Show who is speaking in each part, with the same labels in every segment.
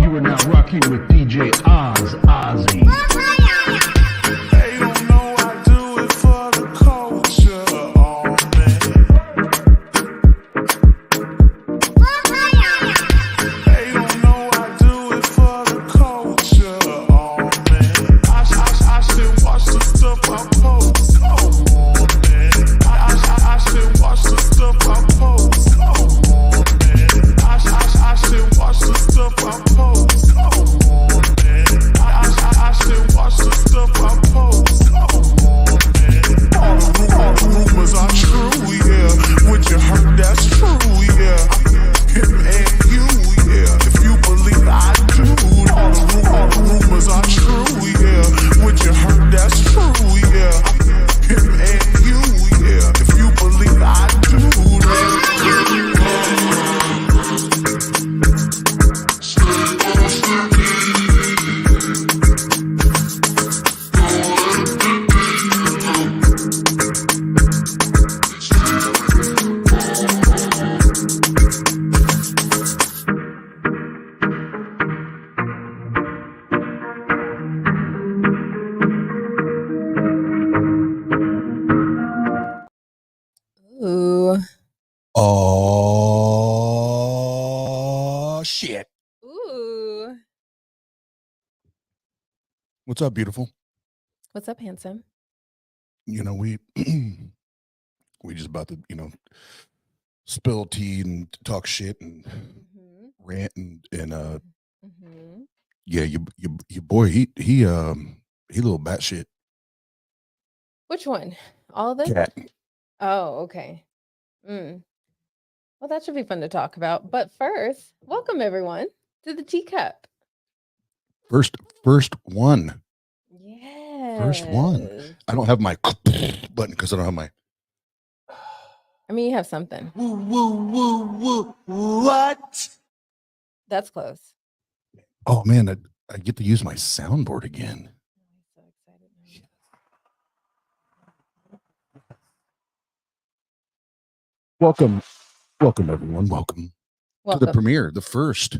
Speaker 1: You are now rocking with DJ Oz Ozzy.
Speaker 2: They don't know I do it for the culture, oh man. They don't know I do it for the culture, oh man. I should watch the stuff I post, come on man. I should watch the stuff I post, come on man. I should watch the stuff I post, come on man. I should watch the stuff I post, come on man. All the rumors are true, yeah. What you heard, that's true, yeah. Him and you, yeah. If you believe I do, all the rumors are true, yeah. What you heard, that's true, yeah. Him and you, yeah. If you believe I do,
Speaker 3: Ooh.
Speaker 4: Oh, shit.
Speaker 3: Ooh.
Speaker 4: What's up, beautiful?
Speaker 3: What's up, handsome?
Speaker 4: You know, we just about to, spill tea and talk shit and rant and yeah, your boy, he a little batshit.
Speaker 3: Which one? All of them?
Speaker 4: Cat.
Speaker 3: Oh, okay. Well, that should be fun to talk about. But first, welcome everyone to the teacup.
Speaker 4: First one.
Speaker 3: Yeah.
Speaker 4: First one. I don't have my button because I don't have my.
Speaker 3: I mean, you have something.
Speaker 2: woo, what?
Speaker 3: That's close.
Speaker 4: Oh man, I get to use my soundboard again.
Speaker 3: I'm so excited.
Speaker 4: Welcome everyone. Welcome to the premiere, the first,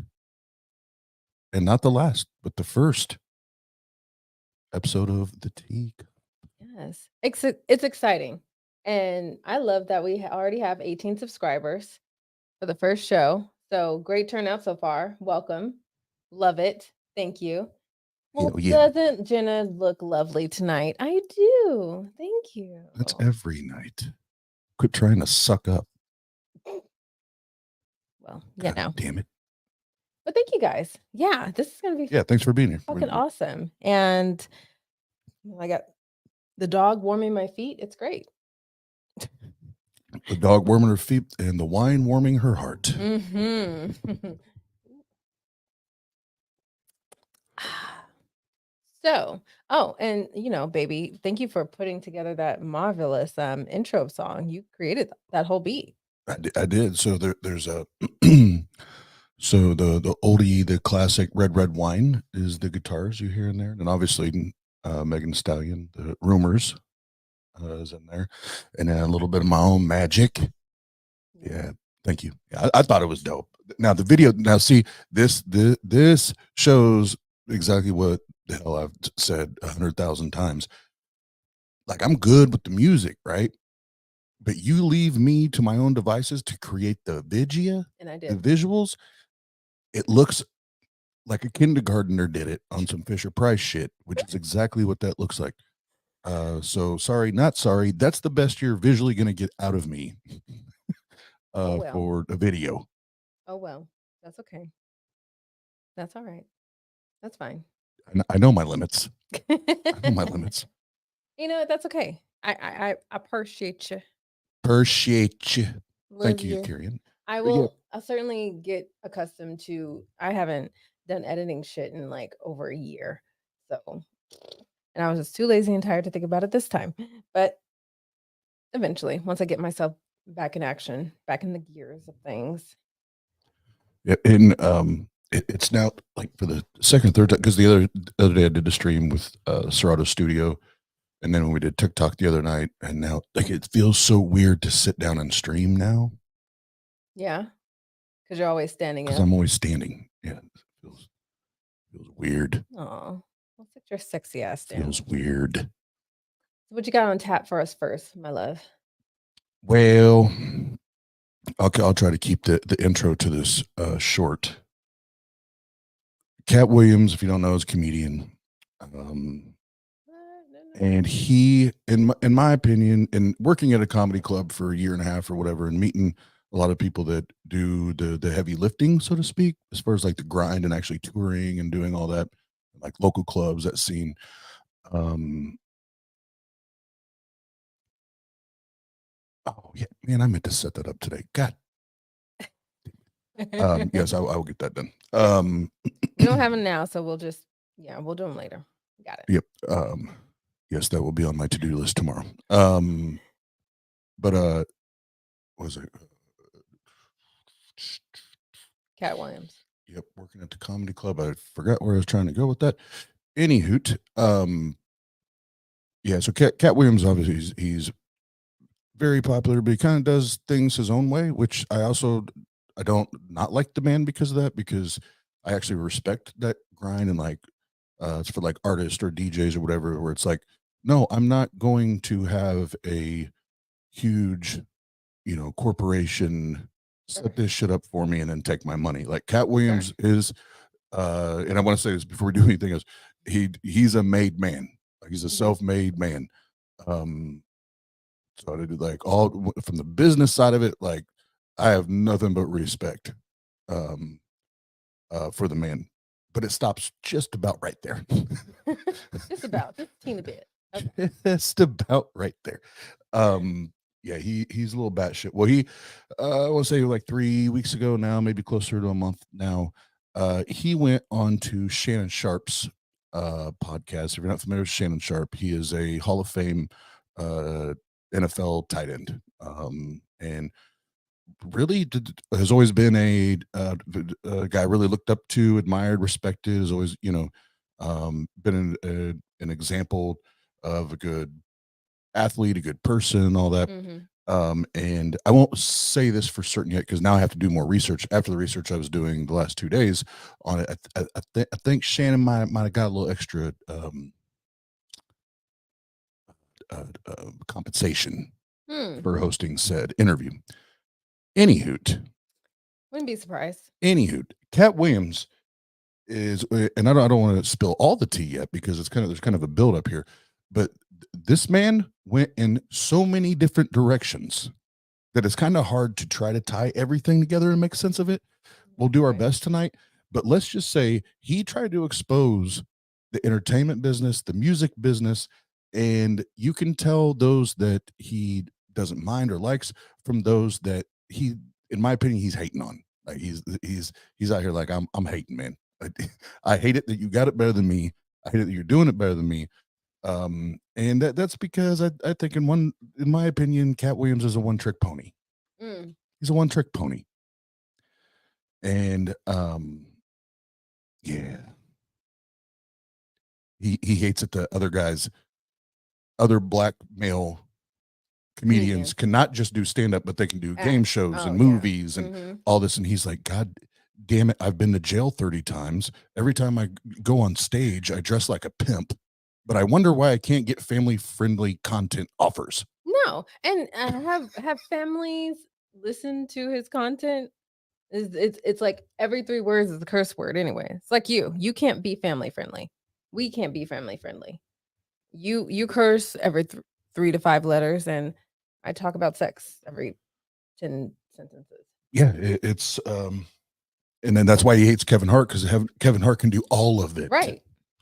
Speaker 4: and not the last, but the first episode of the Teacup.
Speaker 3: Yes. It's exciting. And I love that we already have 18 subscribers for the first show. So great turnout so far. Welcome. Love it. Thank you. Well,
Speaker 4: yeah.
Speaker 3: Doesn't Jena look lovely tonight? I do. Thank you.
Speaker 4: That's every night. Quit trying to suck up.
Speaker 3: Well, yeah, no.
Speaker 4: Damn it.
Speaker 3: But thank you guys. Yeah, this is gonna be
Speaker 4: Thanks for being here.
Speaker 3: fucking awesome. And I got the dog warming my feet. It's great.
Speaker 4: The dog warming her feet and the wine warming her heart.
Speaker 3: So, and baby, thank you for putting together that marvelous intro song. You created that whole beat.
Speaker 4: I did. So there's a so the oldie, the classic red wine is the guitars you hear in there, and obviously Megan Thee Stallion, the rumors is in there, and then a little bit of my own magic. Yeah, thank you. Yeah, I thought it was dope. Now the video. Now see this shows exactly what the hell I've said 100,000 times. Like I'm good with the music, right? But you leave me to my own devices to create the vigia,
Speaker 3: And I did.
Speaker 4: the visuals. It looks like a kindergartner did it on some Fisher Price shit, which is exactly what that looks like. So sorry, not sorry. That's the best you're visually going to get out of me for a video.
Speaker 3: Oh, well, that's okay. That's all right. That's fine.
Speaker 4: I know my limits. I know my limits.
Speaker 3: You know, that's okay. I appreciate you.
Speaker 4: Appreciate you. Thank you,
Speaker 3: Love
Speaker 4: Kieran.
Speaker 3: I will. I'll certainly get accustomed to. I haven't done editing shit in like over a year, so. And I was just too lazy and tired to think about it this time. But eventually, once I get myself back in action, back in the gears of things.
Speaker 4: Yeah, and it's now like for the second, third time, because the other day I did a stream with Serato Studio, and then when we did TikTok the other night, and now like it feels so weird to sit down and stream now.
Speaker 3: Yeah, because you're always standing up.
Speaker 4: Because I'm always standing. Yeah, it feels Feels weird.
Speaker 3: Oh, well, sit your sexy ass down.
Speaker 4: Feels weird.
Speaker 3: What you got on tap for us first, my love?
Speaker 4: Well, I'll try to keep the intro to this short. Cat Williams, if you don't know, is a comedian. And he, in my opinion, in working at a comedy club for a year and a half or whatever, and meeting a lot of people that do the heavy lifting, so to speak, as far as like the grind and actually touring and doing all that, like local clubs, that scene. Oh yeah, man, I meant to set that up today. God. Yes, I will get that done.
Speaker 3: We don't have them now, so we'll do them later. Got it.
Speaker 4: Yep. Yes, that will be on my to-do list tomorrow. But what was it?
Speaker 3: Cat Williams.
Speaker 4: Yep, working at the comedy club. I forgot where I was trying to go with that. Anywho, yeah. So Cat Williams, obviously, he's very popular, but he kind of does things his own way, which I don't not like the man because of that, because I actually respect that grind, and like it's for like artists or DJs or whatever, where it's like, no, I'm not going to have a huge, corporation set this shit up for me and then take my money. Like Cat Williams is, and I want to say this before we do anything else, he's a made man. Like he's a self-made man. So I did like all from the business side of it, like I have nothing but respect for the man, but it stops just about right there.
Speaker 3: just a teeny bit. Okay.
Speaker 4: Just about right there. Yeah, he's a little batshit. Well, I want to say like 3 weeks ago now, maybe closer to a month now, he went on to Shannon Sharp's podcast. If you're not familiar with Shannon Sharp, he is a Hall of Fame NFL tight end, and really has always been a guy I really looked up to, admired, respected. Has always, been an example of a good athlete, a good person, all that. And I won't say this for certain yet because now I have to do more research. After the research I was doing the last 2 days on it, I think Shannon might have got a little extra compensation for hosting said interview. Anywho,
Speaker 3: wouldn't be surprised.
Speaker 4: Cat Williams is, and I don't want to spill all the tea yet because there's kind of a build up here, but this man went in so many different directions that it's kind of hard to try to tie everything together and make sense of it. We'll do our best tonight, but let's just say he tried to expose the entertainment business, the music business, and you can tell those that he doesn't mind or likes from those that he, in my opinion, he's hating on. Like he's out here like I'm hating, man. I hate it that you got it better than me. I hate it that you're doing it better than me. And that's because I think in my opinion, Cat Williams is a one-trick pony. He's a one-trick pony. And yeah. He hates it that other black male comedians cannot just do stand-up, but they can do game shows and movies and all this. And he's like, God damn it, I've been to jail 30 times. Every time I go on stage, I dress like a pimp. But I wonder why I can't get family-friendly content offers.
Speaker 3: No, and have families listen to his content. It's like every 3 words is a curse word anyway. It's like you can't be family friendly. We can't be family friendly. You curse every 3 to 5 letters, and I talk about sex every 10 sentences.
Speaker 4: Yeah, it's and then that's why he hates Kevin Hart, because Kevin Hart can do all of it,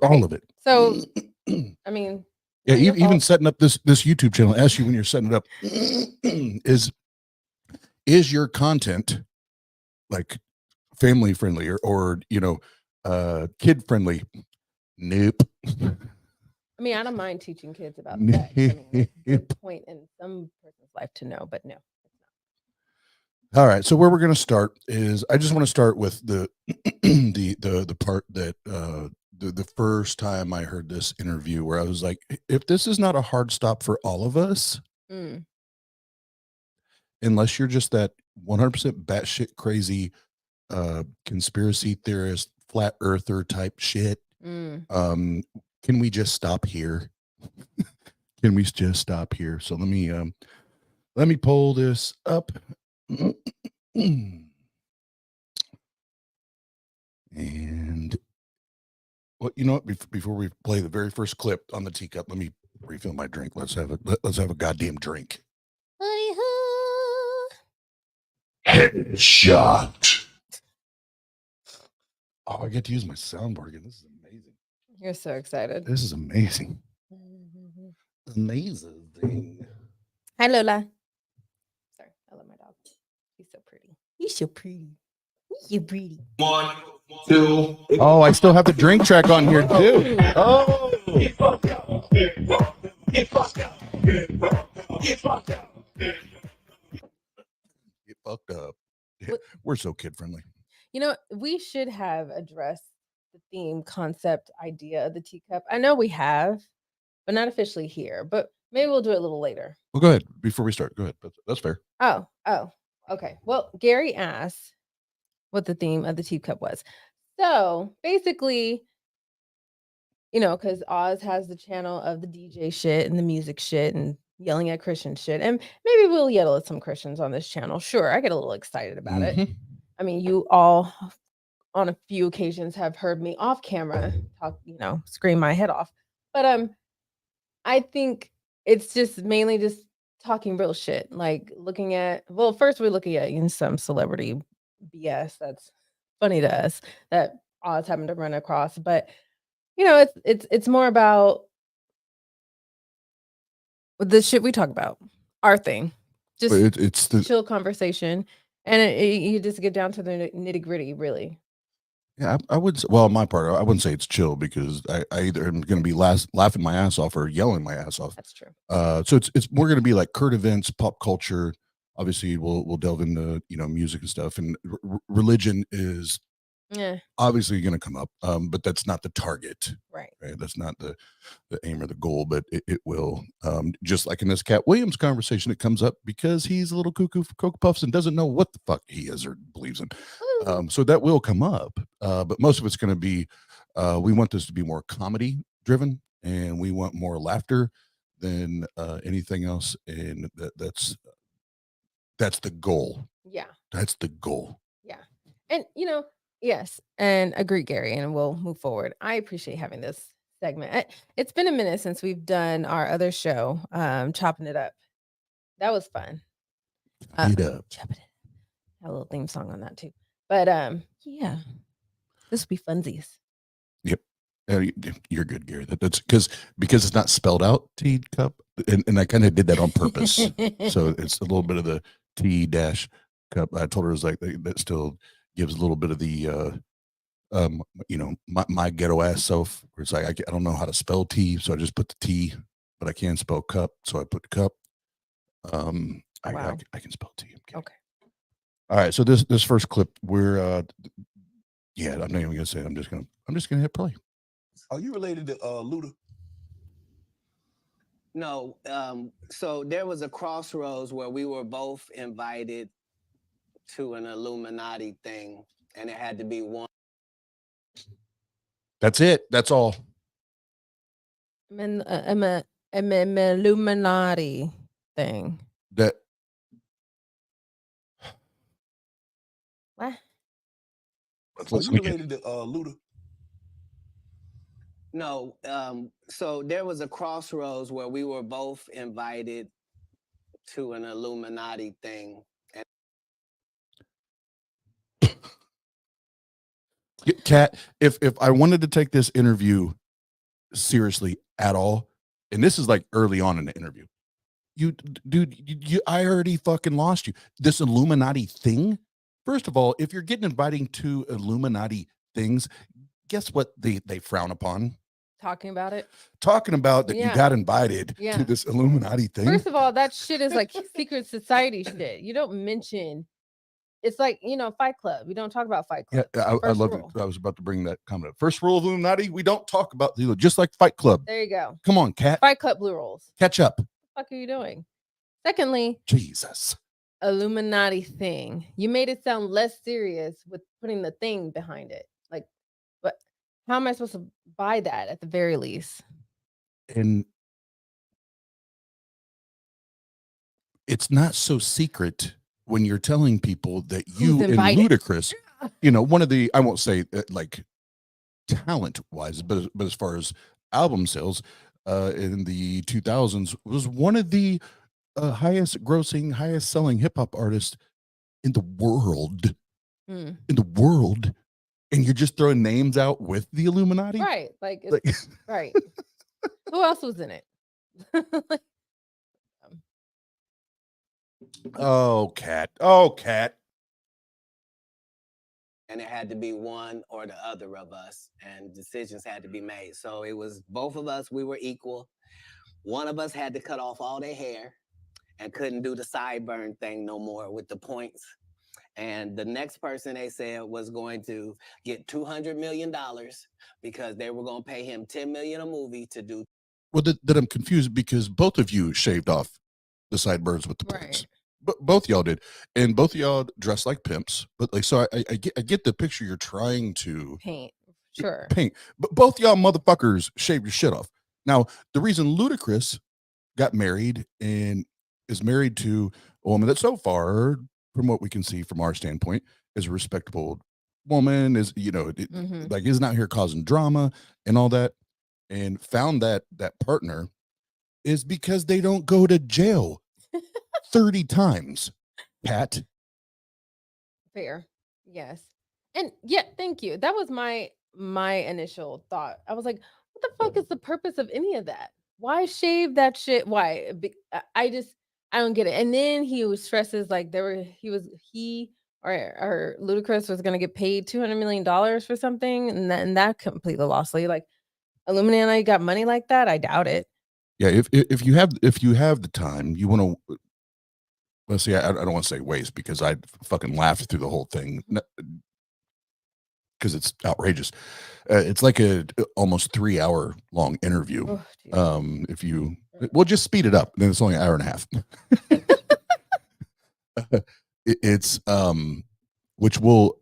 Speaker 4: all of it.
Speaker 3: So I mean,
Speaker 4: yeah, even setting up this YouTube channel, ask you when you're setting it up, is your content like family friendly or kid friendly? Nope.
Speaker 3: I mean, I don't mind teaching kids about sex. I mean, it's a good point in some person's life to know, but no.
Speaker 4: All right, so where we're going to start is I just want to start with the the part that the first time I heard this interview where I was like, if this is not a hard stop for all of us, unless you're just that 100% batshit crazy conspiracy theorist, flat earther type shit.
Speaker 3: Mm.
Speaker 4: Can we just stop here? Can we just stop here? So let me pull this up. And well, you know what? Before we play the very first clip on the teacup, let me refill my drink. Let's have a goddamn drink.
Speaker 1: Headshot.
Speaker 4: Oh, I get to use my soundboard again. This is amazing.
Speaker 3: You're so excited.
Speaker 4: This is amazing. Amazing.
Speaker 3: Hi, Lola. Sorry, I love my dog. He's so pretty. He's so pretty. He's so pretty.
Speaker 1: 1, 2.
Speaker 4: Oh, I still have the drink track on here too. Oh,
Speaker 1: Get fucked up. Get fucked up. Get fucked up. Get fucked up.
Speaker 4: get fucked up.
Speaker 3: What-
Speaker 4: We're so kid friendly.
Speaker 3: You know, we should have addressed the theme, concept, idea of the teacup. I know we have, but not officially here. But maybe we'll do it a little later.
Speaker 4: Well, go ahead before we start. Go ahead. That's fair.
Speaker 3: Oh, okay. Well, Gary asked what the theme of the teacup was. So basically, you know, because Oz has the channel of the DJ shit and the music shit and yelling at Christian shit. And maybe we'll yell at some Christians on this channel. Sure, I get a little excited about it.
Speaker 4: Mhm.
Speaker 3: I mean, you all on a few occasions have heard me off camera talk, you know, scream my head off. But I think it's just mainly just talking real shit. Like looking at, well, first we're looking at some celebrity BS that's funny to us that Oz having to run across. But you know, it's more about the shit we talk about, our thing,
Speaker 4: But
Speaker 3: just
Speaker 4: it's the
Speaker 3: chill conversation, and you just get down to the nitty gritty, really.
Speaker 4: yeah. I would well, on my part, I wouldn't say it's chill because I either am going to be laughing my ass off or yelling my ass off.
Speaker 3: That's true.
Speaker 4: So it's more going to be like current events, pop culture. Obviously, we'll delve into music and stuff, and religion is
Speaker 3: Yeah,
Speaker 4: obviously going to come up, but that's not the target.
Speaker 3: right.
Speaker 4: Right? That's not the aim or the goal, but it will. Just like in this Cat Williams conversation, it comes up because he's a little cuckoo for Cocoa Puffs and doesn't know what the fuck he is or believes in. So that will come up, but most of it's going to be. We want this to be more comedy driven, and we want more laughter than anything else, and that's the goal.
Speaker 3: Yeah.
Speaker 4: That's the goal.
Speaker 3: Yeah. And yes, and agree, Gary, and we'll move forward. I appreciate having this segment. It's been a minute since we've done our other show, Chopping It Up. That was fun.
Speaker 4: Eat up.
Speaker 3: Chopping It Up. Had a little theme song on that too. But yeah. This would be funsies.
Speaker 4: Yep. You're good, Gary. That's because it's not spelled out tea cup, and I kind of did that on purpose. So it's a little bit of the tea dash cup. I told her it was like that still gives a little bit of the my ghetto ass self where it's like I don't know how to spell tea, so I just put the tea, but I can spell cup, so I put cup.
Speaker 3: Wow.
Speaker 4: I can spell tea.
Speaker 3: Okay.
Speaker 4: All right, so this first clip, we're yeah, I'm not even gonna say it. I'm just gonna hit play.
Speaker 5: Are you related to Luda?
Speaker 6: No. So there was a crossroads where we were both invited to an Illuminati thing, and it had to be one.
Speaker 4: That's it. That's all.
Speaker 3: I'm an Illuminati thing.
Speaker 4: That
Speaker 3: What?
Speaker 4: let's
Speaker 5: Are
Speaker 4: listen
Speaker 5: you
Speaker 4: again.
Speaker 5: related to Luda?
Speaker 6: No. So there was a crossroads where we were both invited to an Illuminati thing.
Speaker 4: Kat, if I wanted to take this interview seriously at all, and this is like early on in the interview, I already fucking lost you. This Illuminati thing. First of all, if you're getting invited to Illuminati things, guess what they frown upon?
Speaker 3: Talking about it.
Speaker 4: Talking about that you
Speaker 3: Yeah.
Speaker 4: got invited
Speaker 3: Yeah.
Speaker 4: to this Illuminati thing.
Speaker 3: First of all, that shit is like secret society shit. You don't mention. It's like Fight Club. We don't talk about Fight
Speaker 4: Yeah,
Speaker 3: Club.
Speaker 4: I
Speaker 3: First
Speaker 4: love it.
Speaker 3: rule.
Speaker 4: I was about to bring that comment up. First rule of Illuminati: we don't talk about just like Fight Club.
Speaker 3: There you go.
Speaker 4: Come on, Kat,
Speaker 3: Fight Club blue rolls.
Speaker 4: catch up.
Speaker 3: What the fuck are you doing? Secondly,
Speaker 4: Jesus.
Speaker 3: Illuminati thing. You made it sound less serious with putting the thing behind it. Like How am I supposed to buy that at the very least?
Speaker 4: And it's not so secret when you're telling people that you and
Speaker 3: invited?
Speaker 4: Ludacris, one of the, I won't say like talent wise, but as far as album sales in the 2000s, was one of the highest grossing, highest selling hip hop artists in the world.
Speaker 3: Mm.
Speaker 4: In the world. And you're just throwing names out with the Illuminati?
Speaker 3: Right. Like,
Speaker 4: Like,
Speaker 3: right. Who else was in it?
Speaker 4: oh, Cat. Oh, Cat.
Speaker 6: And it had to be one or the other of us, and decisions had to be made. So it was both of us, we were equal. One of us had to cut off all their hair and couldn't do the sideburn thing no more with the points. And the next person they said was going to get $200 million because they were going to pay him $10 million a movie to do.
Speaker 4: Well, that I'm confused because both of you shaved off the sideburns with the points.
Speaker 3: Right.
Speaker 4: But both y'all did, and both of y'all dressed like pimps. But like, so I get the picture you're trying to
Speaker 3: Paint. Sure.
Speaker 4: paint. But both y'all motherfuckers shaved your shit off. Now, the reason Ludacris got married and is married to a woman that so far, from what we can see from our standpoint, is a respectable woman, is like isn't out here causing drama and all that, and found that partner is because they don't go to jail 30 times, Pat.
Speaker 3: Fair. Yes. And yeah, thank you. That was my initial thought. I was like, what the fuck is the purpose of any of that? Why shave that shit? Why? I don't get it. And then he stresses like he or Ludacris was gonna get paid $200 million for something, and that completely lost. So like Illuminati got money like that? I doubt it.
Speaker 4: Yeah, if you have the time, you want to. Let's see. I don't want to say waste because I fucking laughed through the whole thing because it's outrageous. It's like a almost 3-hour long interview.
Speaker 3: Oh,
Speaker 4: We'll just speed it up, then it's only an hour and a half. It's which we'll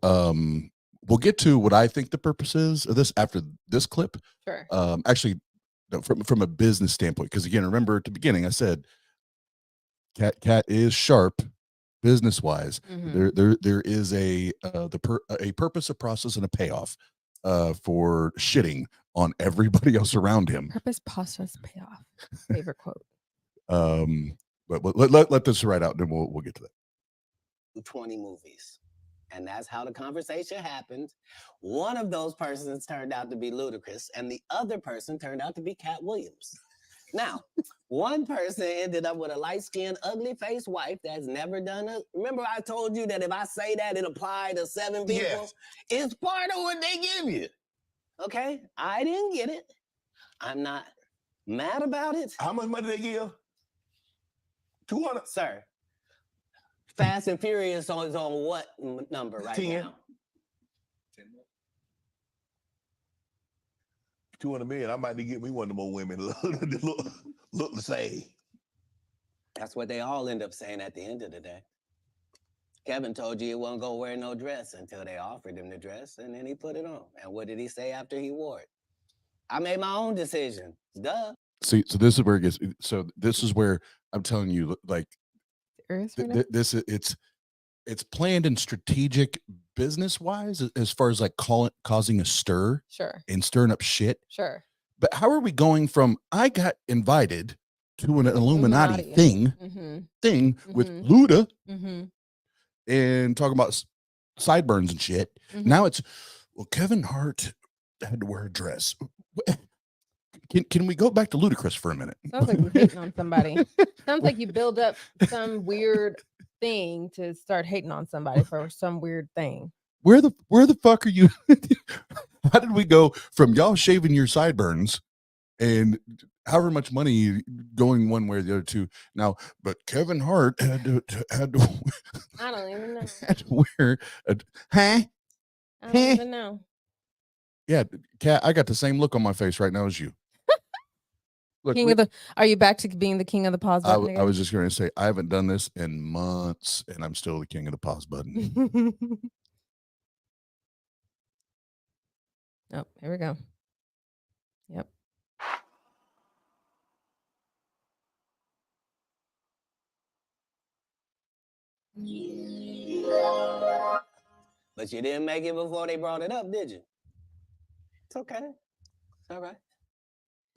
Speaker 4: get to what I think the purpose is of this after this clip.
Speaker 3: Sure.
Speaker 4: Actually, no, from a business standpoint, because again, remember at the beginning I said Cat is sharp business wise. There is a purpose, a process, and a payoff for shitting on everybody else around him.
Speaker 3: Purpose, process, payoff. Favorite quote.
Speaker 4: But let this right out, then we'll get to that.
Speaker 6: 20 movies. And that's how the conversation happened. One of those persons turned out to be Ludacris, and the other person turned out to be Cat Williams. Now, one person ended up with a light-skinned, ugly-faced wife that's never done it. Remember I told you that if I say that, it applied to 7 people? Yes. It's part of what they give you. Okay? I didn't get it. I'm not mad about it.
Speaker 5: How much money they give? 200?
Speaker 6: Sir, Fast and Furious is on what number right
Speaker 5: 10.
Speaker 6: now?
Speaker 5: 200 million. I might need to get me one of them more women look the same.
Speaker 6: That's what they all end up saying at the end of the day. Kevin told you he wasn't going to wear no dress until they offered him the dress, and then he put it on. And what did he say after he wore it? I made my own decision. Duh.
Speaker 4: See, so this is where it gets. So this is where I'm telling you, like, it's planned and strategic business wise as far as like causing a stir,
Speaker 3: sure,
Speaker 4: and stirring up shit,
Speaker 3: sure.
Speaker 4: But how are we going from I got invited to an Illuminati thing with Luda and talking about sideburns and shit? Now it's, well, Kevin Hart had to wear a dress. Can we go back to Ludacris for a minute?
Speaker 3: Sounds like you're hating on somebody. Sounds like you build up some weird thing to start hating on somebody for some weird thing.
Speaker 4: Where the fuck are you? How did we go from y'all shaving your sideburns and however much money going one way or the other to now? But Kevin Hart had to
Speaker 3: I don't even know.
Speaker 4: Had to wear
Speaker 3: I don't even know.
Speaker 4: Yeah, Kat, I got the same look on my face right now as you. Look,
Speaker 3: are you back to being the king of the pause button?
Speaker 4: I was just going to say I haven't done this in months, and I'm still the king of the pause button.
Speaker 3: Oh, here we go. Yep.
Speaker 6: But you didn't make it before they brought it up, did you? It's okay. It's all right.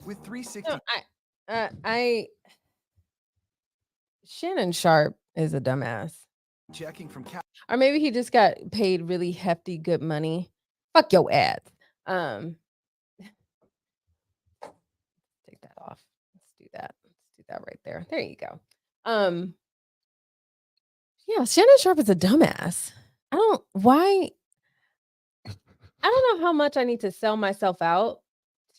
Speaker 1: With 360.
Speaker 3: No, I Shannon Sharp is a dumbass.
Speaker 1: Checking from
Speaker 3: Or maybe he just got paid really hefty good money. Fuck your ads. Take that off. Let's do that. Let's do that right there. There you go. Yeah, Shannon Sharp is a dumbass. I don't know how much I need to sell myself out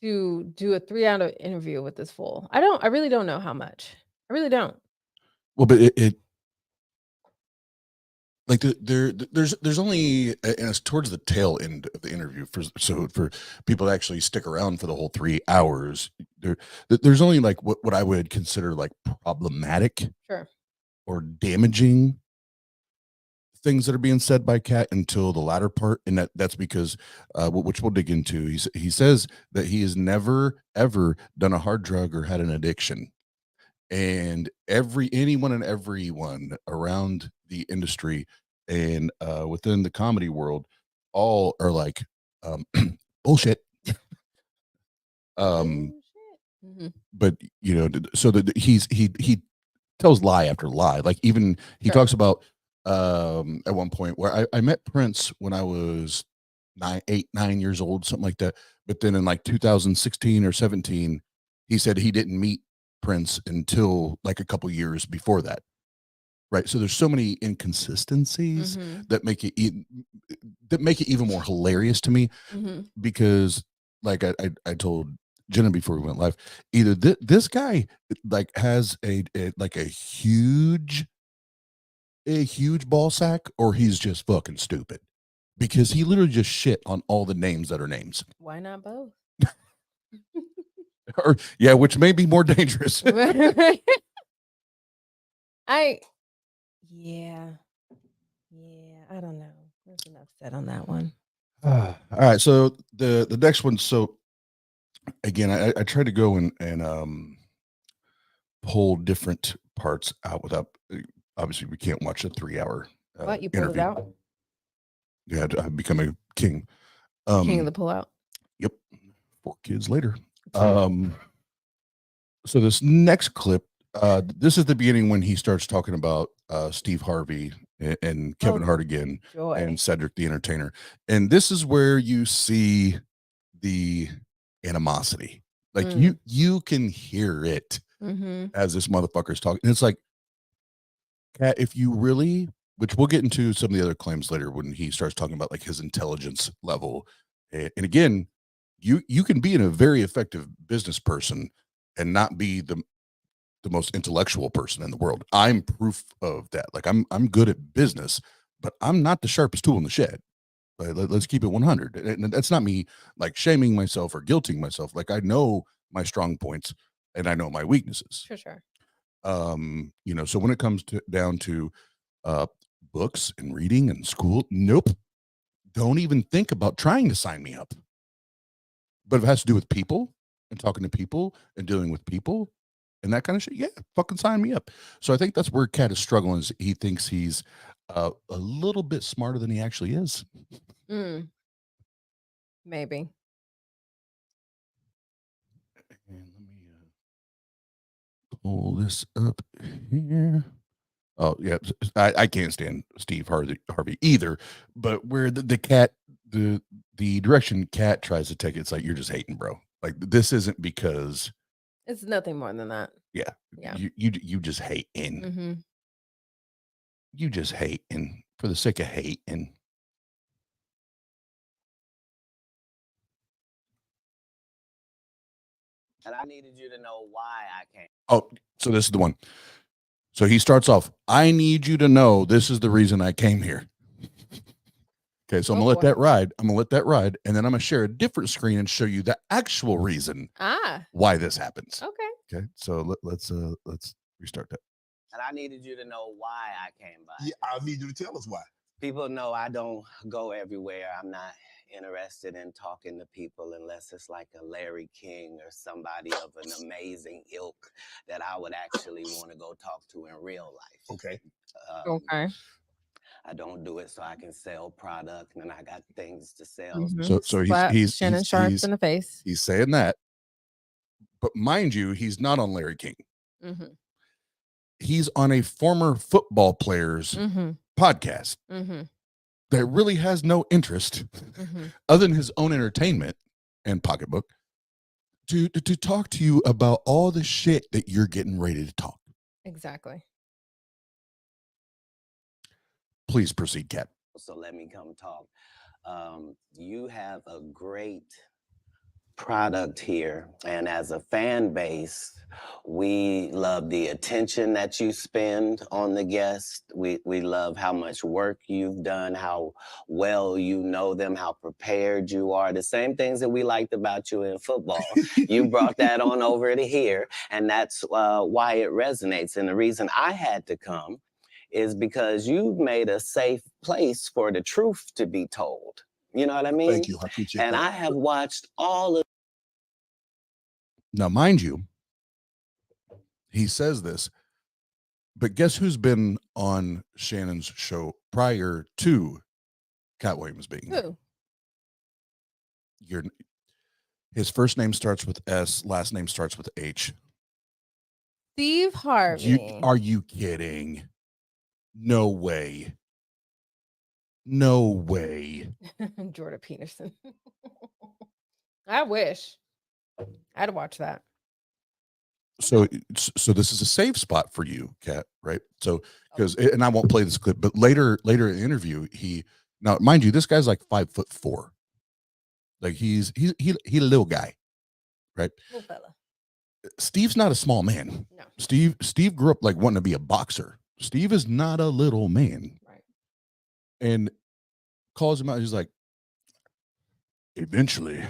Speaker 3: to do a 3-hour interview with this fool. I really don't know how much. I really don't.
Speaker 4: Well, but it like there's only, and it's towards the tail end of the interview for people to actually stick around for the whole 3 hours. There's only like what I would consider like problematic
Speaker 3: Sure.
Speaker 4: or damaging things that are being said by Kat until the latter part, and that's because which we'll dig into. He says that he has never ever done a hard drug or had an addiction, and anyone and everyone around the industry and within the comedy world all are like bullshit. But you know, so that he tells lie after lie. Like even he
Speaker 3: Sure.
Speaker 4: talks about at one point where I met Prince when I was 9 years old, something like that. But then in like 2016 or 17, he said he didn't meet Prince until like a couple years before that. Right. So there's so many inconsistencies that make it even more hilarious to me, because like I told Jenna before we went live, either this guy like has a huge ball sack, or he's just fucking stupid, because he literally just shit on all the names that are names.
Speaker 3: Why not both?
Speaker 4: Or yeah, which may be more dangerous.
Speaker 3: Yeah, I don't know. There's enough said on that one.
Speaker 4: All right, so the next one. So again, I tried to go and pull different parts out without. Obviously, we can't watch a 3-hour
Speaker 3: What, you pulled
Speaker 4: interview.
Speaker 3: it out?
Speaker 4: Yeah, I've become a king.
Speaker 3: King of the pullout.
Speaker 4: Yep. 4 kids later. So this next clip, this is the beginning when he starts talking about Steve Harvey and Kevin Hart again,
Speaker 3: joy.
Speaker 4: and Cedric the Entertainer. And this is where you see the animosity. Like you can hear it as this motherfucker's talking. And it's like, Kat, if you really, which we'll get into some of the other claims later when he starts talking about like his intelligence level. And again, you can be a very effective business person and not be the most intellectual person in the world. I'm proof of that. Like I'm good at business, but I'm not the sharpest tool in the shed. Let's keep it 100. And that's not me like shaming myself or guilting myself. Like I know my strong points and I know my weaknesses.
Speaker 3: For sure.
Speaker 4: You know, so when it comes down to books and reading and school, nope. Don't even think about trying to sign me up. But if it has to do with people and talking to people and dealing with people and that kind of shit, yeah, fucking sign me up. So I think that's where Kat is struggling. Is he thinks he's a little bit smarter than he actually is.
Speaker 3: Maybe.
Speaker 4: And let me pull this up here. Oh yeah, I can't stand Steve Harvey either. But where the Kat, the direction Kat tries to take it's like, you're just hating, bro. Like this isn't because
Speaker 3: it's nothing more than that.
Speaker 4: Yeah. You just hating. You just hating for the sake of hating.
Speaker 6: And I needed you to know why I came.
Speaker 4: Oh, so this is the one. So he starts off, I need you to know this is the reason I came here. Okay, so I'm gonna let that ride. And then I'm gonna share a different screen and show you the actual reason why this happens. Okay. So let's restart that.
Speaker 6: And I needed you to know why I came by.
Speaker 5: Yeah, I need you to tell us why.
Speaker 6: People know I don't go everywhere. I'm not interested in talking to people unless it's like a Larry King or somebody of an amazing ilk that I would actually want to go talk to in real life.
Speaker 5: Okay.
Speaker 3: Okay.
Speaker 6: I don't do it so I can sell product and I got things to sell.
Speaker 3: Mhm.
Speaker 4: So
Speaker 3: Slap Shannon Sharp
Speaker 4: he's
Speaker 3: in the face.
Speaker 4: he's saying that, but mind you, he's not on Larry King.
Speaker 3: Mhm.
Speaker 4: He's on a former football player's
Speaker 3: Mhm.
Speaker 4: podcast
Speaker 3: Mhm.
Speaker 4: that really has no interest
Speaker 3: Mhm.
Speaker 4: other than his own entertainment and pocketbook to talk to you about all the shit that you're getting ready to talk.
Speaker 3: Exactly.
Speaker 4: Please proceed, Kat.
Speaker 6: So let me come talk. You have a great product here, and as a fan base, we love the attention that you spend on the guest. We love how much work you've done, how well you know them, how prepared you are. The same things that we liked about you in football. You brought that on over to here, and that's why it resonates. And the reason I had to come is because you've made a safe place for the truth to be told. You know what I mean?
Speaker 5: Thank you. I appreciate
Speaker 6: And
Speaker 5: that.
Speaker 6: I have watched all of.
Speaker 4: Now, mind you, he says this, but guess who's been on Shannon's show prior to Cat Williams being there?
Speaker 3: Who?
Speaker 4: His first name starts with S, last name starts with H.
Speaker 3: Steve Harvey.
Speaker 4: Are you kidding? No way. No way.
Speaker 3: Jordan Peterson. I wish. I'd watch that.
Speaker 4: So this is a safe spot for you, Kat, right? So because and I won't play this clip, but later in the interview, now mind you, this guy's like 5'4". Like he's a little guy, right?
Speaker 3: Little fella.
Speaker 4: Steve's not a small man.
Speaker 3: No.
Speaker 4: Steve grew up like wanting to be a boxer. Steve is not a little man.
Speaker 3: Right.
Speaker 4: And calls him out. He's like, eventually,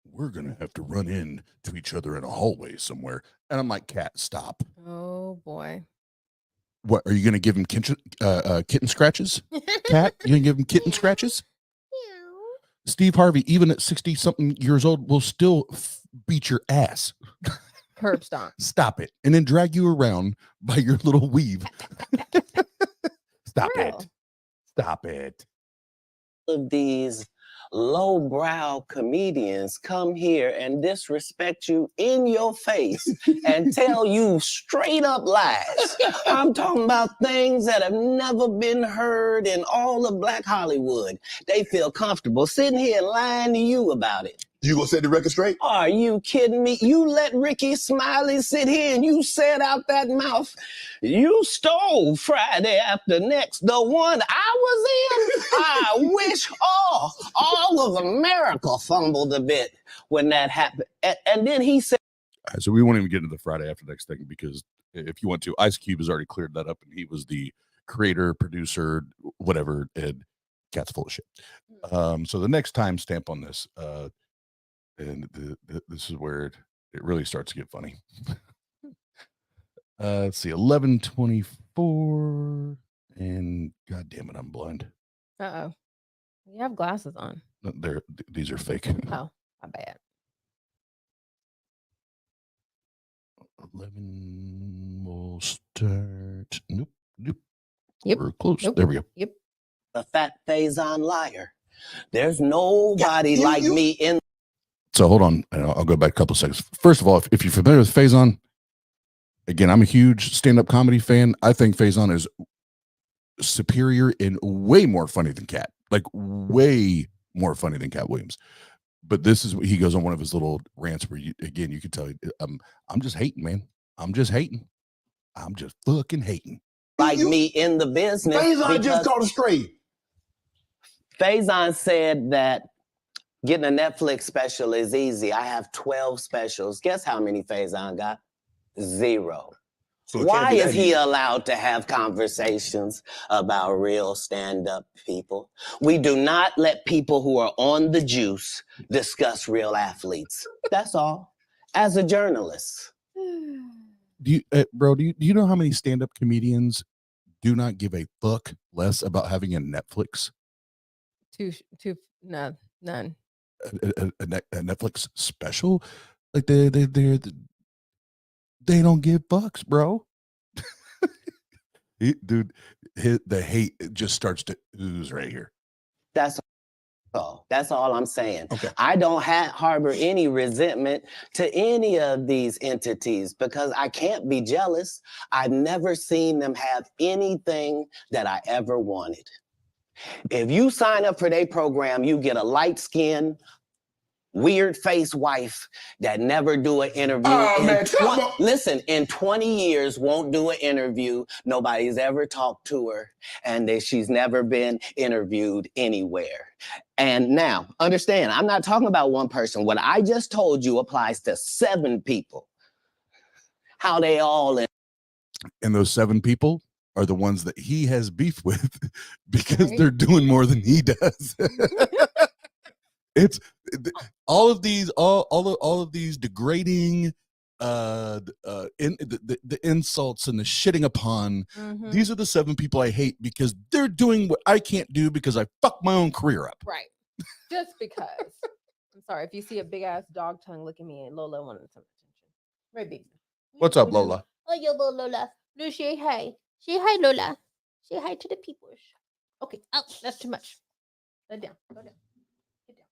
Speaker 4: we're gonna have to run in to each other in a hallway somewhere. And I'm like, Cat, stop.
Speaker 3: Oh boy.
Speaker 4: What are you gonna give him kitten scratches? Cat, you gonna give him kitten scratches? Steve Harvey, even at 60-something years old, will still beat your ass.
Speaker 3: Curb stomp.
Speaker 4: Stop it. And then drag you around by your little weave. Stop it. Stop it.
Speaker 6: Of these lowbrow comedians come here and disrespect you in your face and tell you straight up lies. I'm talking about things that have never been heard in all of Black Hollywood. They feel comfortable sitting here lying to you about it.
Speaker 5: You gonna set the record straight?
Speaker 6: Are you kidding me? You let Ricky Smiley sit here and you said out that mouth, you stole Friday After Next, the one I was in. I wish all of America fumbled a bit when that happened. And then he said,
Speaker 4: So we won't even get into the Friday After Next thing because if you want to, Ice Cube has already cleared that up and he was the creator, producer, whatever, and Cat's full of shit. So the next time stamp on this, and this is where it really starts to get funny. Let's see, 11:24, and God damn it, I'm blind.
Speaker 3: Uh-oh. You have glasses on.
Speaker 4: These are fake.
Speaker 3: Oh, my bad.
Speaker 4: 11 will start. Nope.
Speaker 3: Yep.
Speaker 4: We're close.
Speaker 3: Nope.
Speaker 4: There we go.
Speaker 3: Yep.
Speaker 6: a fat Faison liar. There's nobody like me in.
Speaker 4: So hold on, I'll go back a couple of seconds. First of all, if you're familiar with Faison, again, I'm a huge stand-up comedy fan. I think Faison is superior and way more funny than Cat, like way more funny than Cat Williams. But this is what he goes on one of his little rants where you can tell I'm just hating, man. I'm just hating. I'm just fucking hating.
Speaker 6: Like me in the business.
Speaker 5: Faison just caught a stray.
Speaker 6: Faison said that getting a Netflix special is easy. I have 12 specials. Guess how many Faison got? 0.
Speaker 5: So
Speaker 6: why is he allowed to have conversations about real stand-up people? We do not let people who are on the juice discuss real athletes. That's all. As a journalist.
Speaker 4: Do you know how many stand-up comedians do not give a fuck less about having a Netflix,
Speaker 3: None.
Speaker 4: a Netflix special. Like they don't give fucks, bro. Dude, the hate just starts to ooze right here.
Speaker 6: That's all. That's all I'm saying.
Speaker 4: Okay.
Speaker 6: I don't harbor any resentment to any of these entities because I can't be jealous. I've never seen them have anything that I ever wanted. If you sign up for their program, you get a light skin, weird face wife that never do an interview. Listen, in 20 years won't do an interview. Nobody's ever talked to her, and she's never been interviewed anywhere. And now, understand, I'm not talking about one person. What I just told you applies to 7 people. How they all in.
Speaker 4: And those 7 people are the ones that he has beef with because they're doing more than he does. It's all of these degrading the insults and the shitting upon. These are the 7 people I hate because they're doing what I can't do because I fucked my own career up.
Speaker 3: Right. Just because. I'm sorry. If you see a big ass dog tongue look at me and Lola wanted some attention. Right, baby.
Speaker 4: What's up, Lola?
Speaker 3: Oh, yo, Lola. Lola, say hi. Say hi, Lola. Say hi to the people. Okay. Oh, that's too much. Let down. Go down. Get down.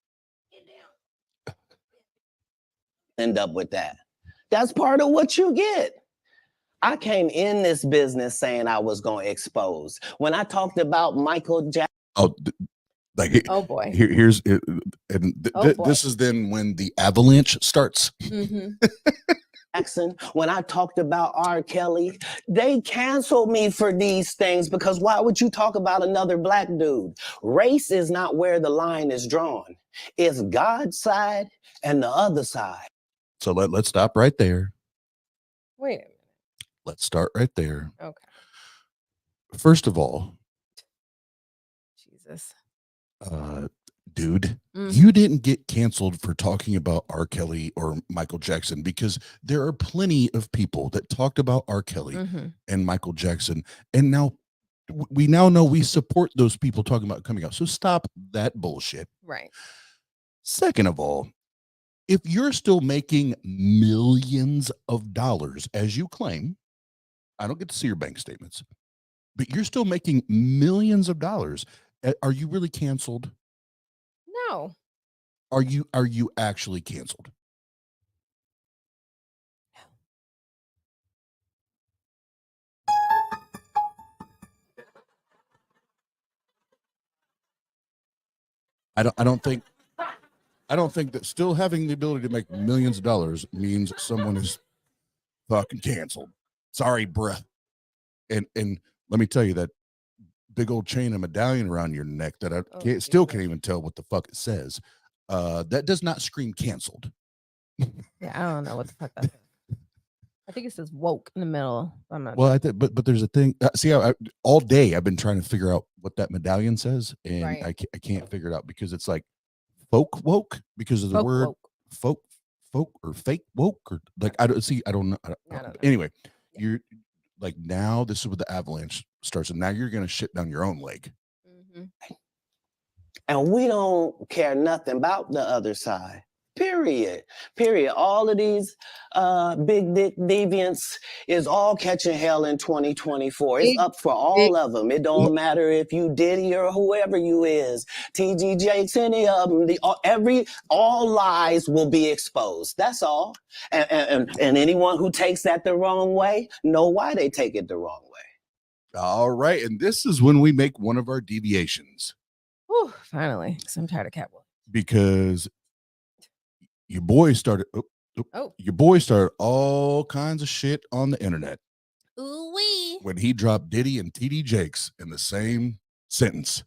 Speaker 3: Get down.
Speaker 6: End up with that. That's part of what you get. I came in this business saying I was going to expose. When I talked about Michael Jackson.
Speaker 3: Oh boy.
Speaker 4: Here's this is then when the avalanche starts.
Speaker 6: When I talked about R. Kelly, they canceled me for these things because why would you talk about another black dude? Race is not where the line is drawn. It's God's side and the other side.
Speaker 4: So let's stop right there.
Speaker 3: Wait a minute.
Speaker 4: Let's start right there.
Speaker 3: Okay.
Speaker 4: First of all,
Speaker 3: Jesus.
Speaker 4: Dude, you didn't get canceled for talking about R. Kelly or Michael Jackson because there are plenty of people that talked about R. Kelly and Michael Jackson. And now we know we support those people talking about coming out. So stop that bullshit.
Speaker 3: Right.
Speaker 4: Second of all, if you're still making millions of dollars, as you claim, I don't get to see your bank statements, but you're still making millions of dollars. Are you really canceled?
Speaker 3: No.
Speaker 4: Are you actually canceled? I don't think that still having the ability to make millions of dollars means someone is fucking canceled. Sorry, bruh. And let me tell you that big old chain and medallion around your neck that I still can't even tell what the fuck it says. That does not scream canceled.
Speaker 3: Yeah, I don't know what the fuck that is. I think it says woke in the middle. I'm not
Speaker 4: Well,
Speaker 3: sure.
Speaker 4: but there's a thing. See, all day I've been trying to figure out what that medallion says, and I can't figure it out because it's like folk woke because of the word woke. folk or fake woke or like I don't know. Anyway, you're like now this is where the avalanche starts, and now you're gonna shit down your own leg.
Speaker 6: And we don't care nothing about the other side. Period. All of these big dick deviants is all catching hell in 2024. It's up for all of them. It don't matter if you Diddy or whoever you is, TG Jakes, any of them. All lies will be exposed. That's all. And anyone who takes that the wrong way, know why they take it the wrong way.
Speaker 4: All right, and this is when we make one of our deviations.
Speaker 3: Whew, finally, because I'm tired of Catwoman.
Speaker 4: Because your boy started all kinds of shit on the internet.
Speaker 3: Ooh-wee.
Speaker 4: When he dropped Diddy and TD Jakes in the same sentence.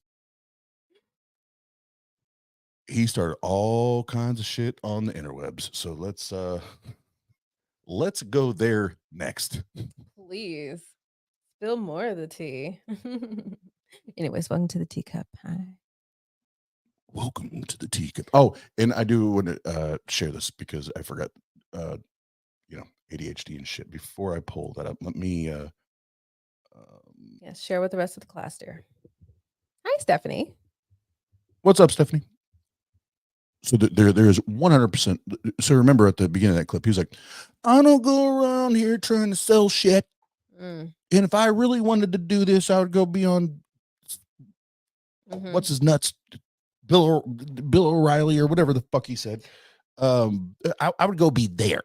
Speaker 4: He started all kinds of shit on the interwebs. So let's go there next.
Speaker 3: Please. Spill more of the tea. Anyways, welcome to the teacup. Hi.
Speaker 4: Welcome to the teacup. Oh, and I do want to share this because I forgot, ADHD and shit. Before I pull that up, let me
Speaker 3: Yes, share with the rest of the class, dear. Hi, Stephanie.
Speaker 4: What's up, Stephanie? So there's 100%. So remember at the beginning of that clip, he was like, I don't go around here trying to sell shit.
Speaker 3: Mm.
Speaker 4: And if I really wanted to do this, I would go be on what's his nuts, Bill O'Reilly or whatever the fuck he said. I would go be there.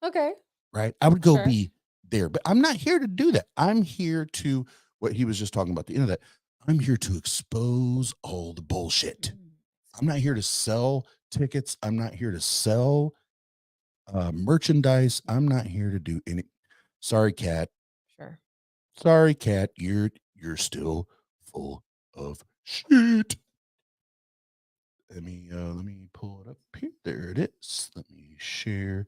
Speaker 3: Okay.
Speaker 4: Right. I would go
Speaker 3: Sure.
Speaker 4: be there, but I'm not here to do that. I'm here to what he was just talking about, the end of that. I'm here to expose all the bullshit. I'm not here to sell tickets. I'm not here to sell merchandise. I'm not here to do any. Sorry, Kat.
Speaker 3: Sure.
Speaker 4: Sorry, Kat. You're still full of shit. Let me pull it up here. There it is. Let me share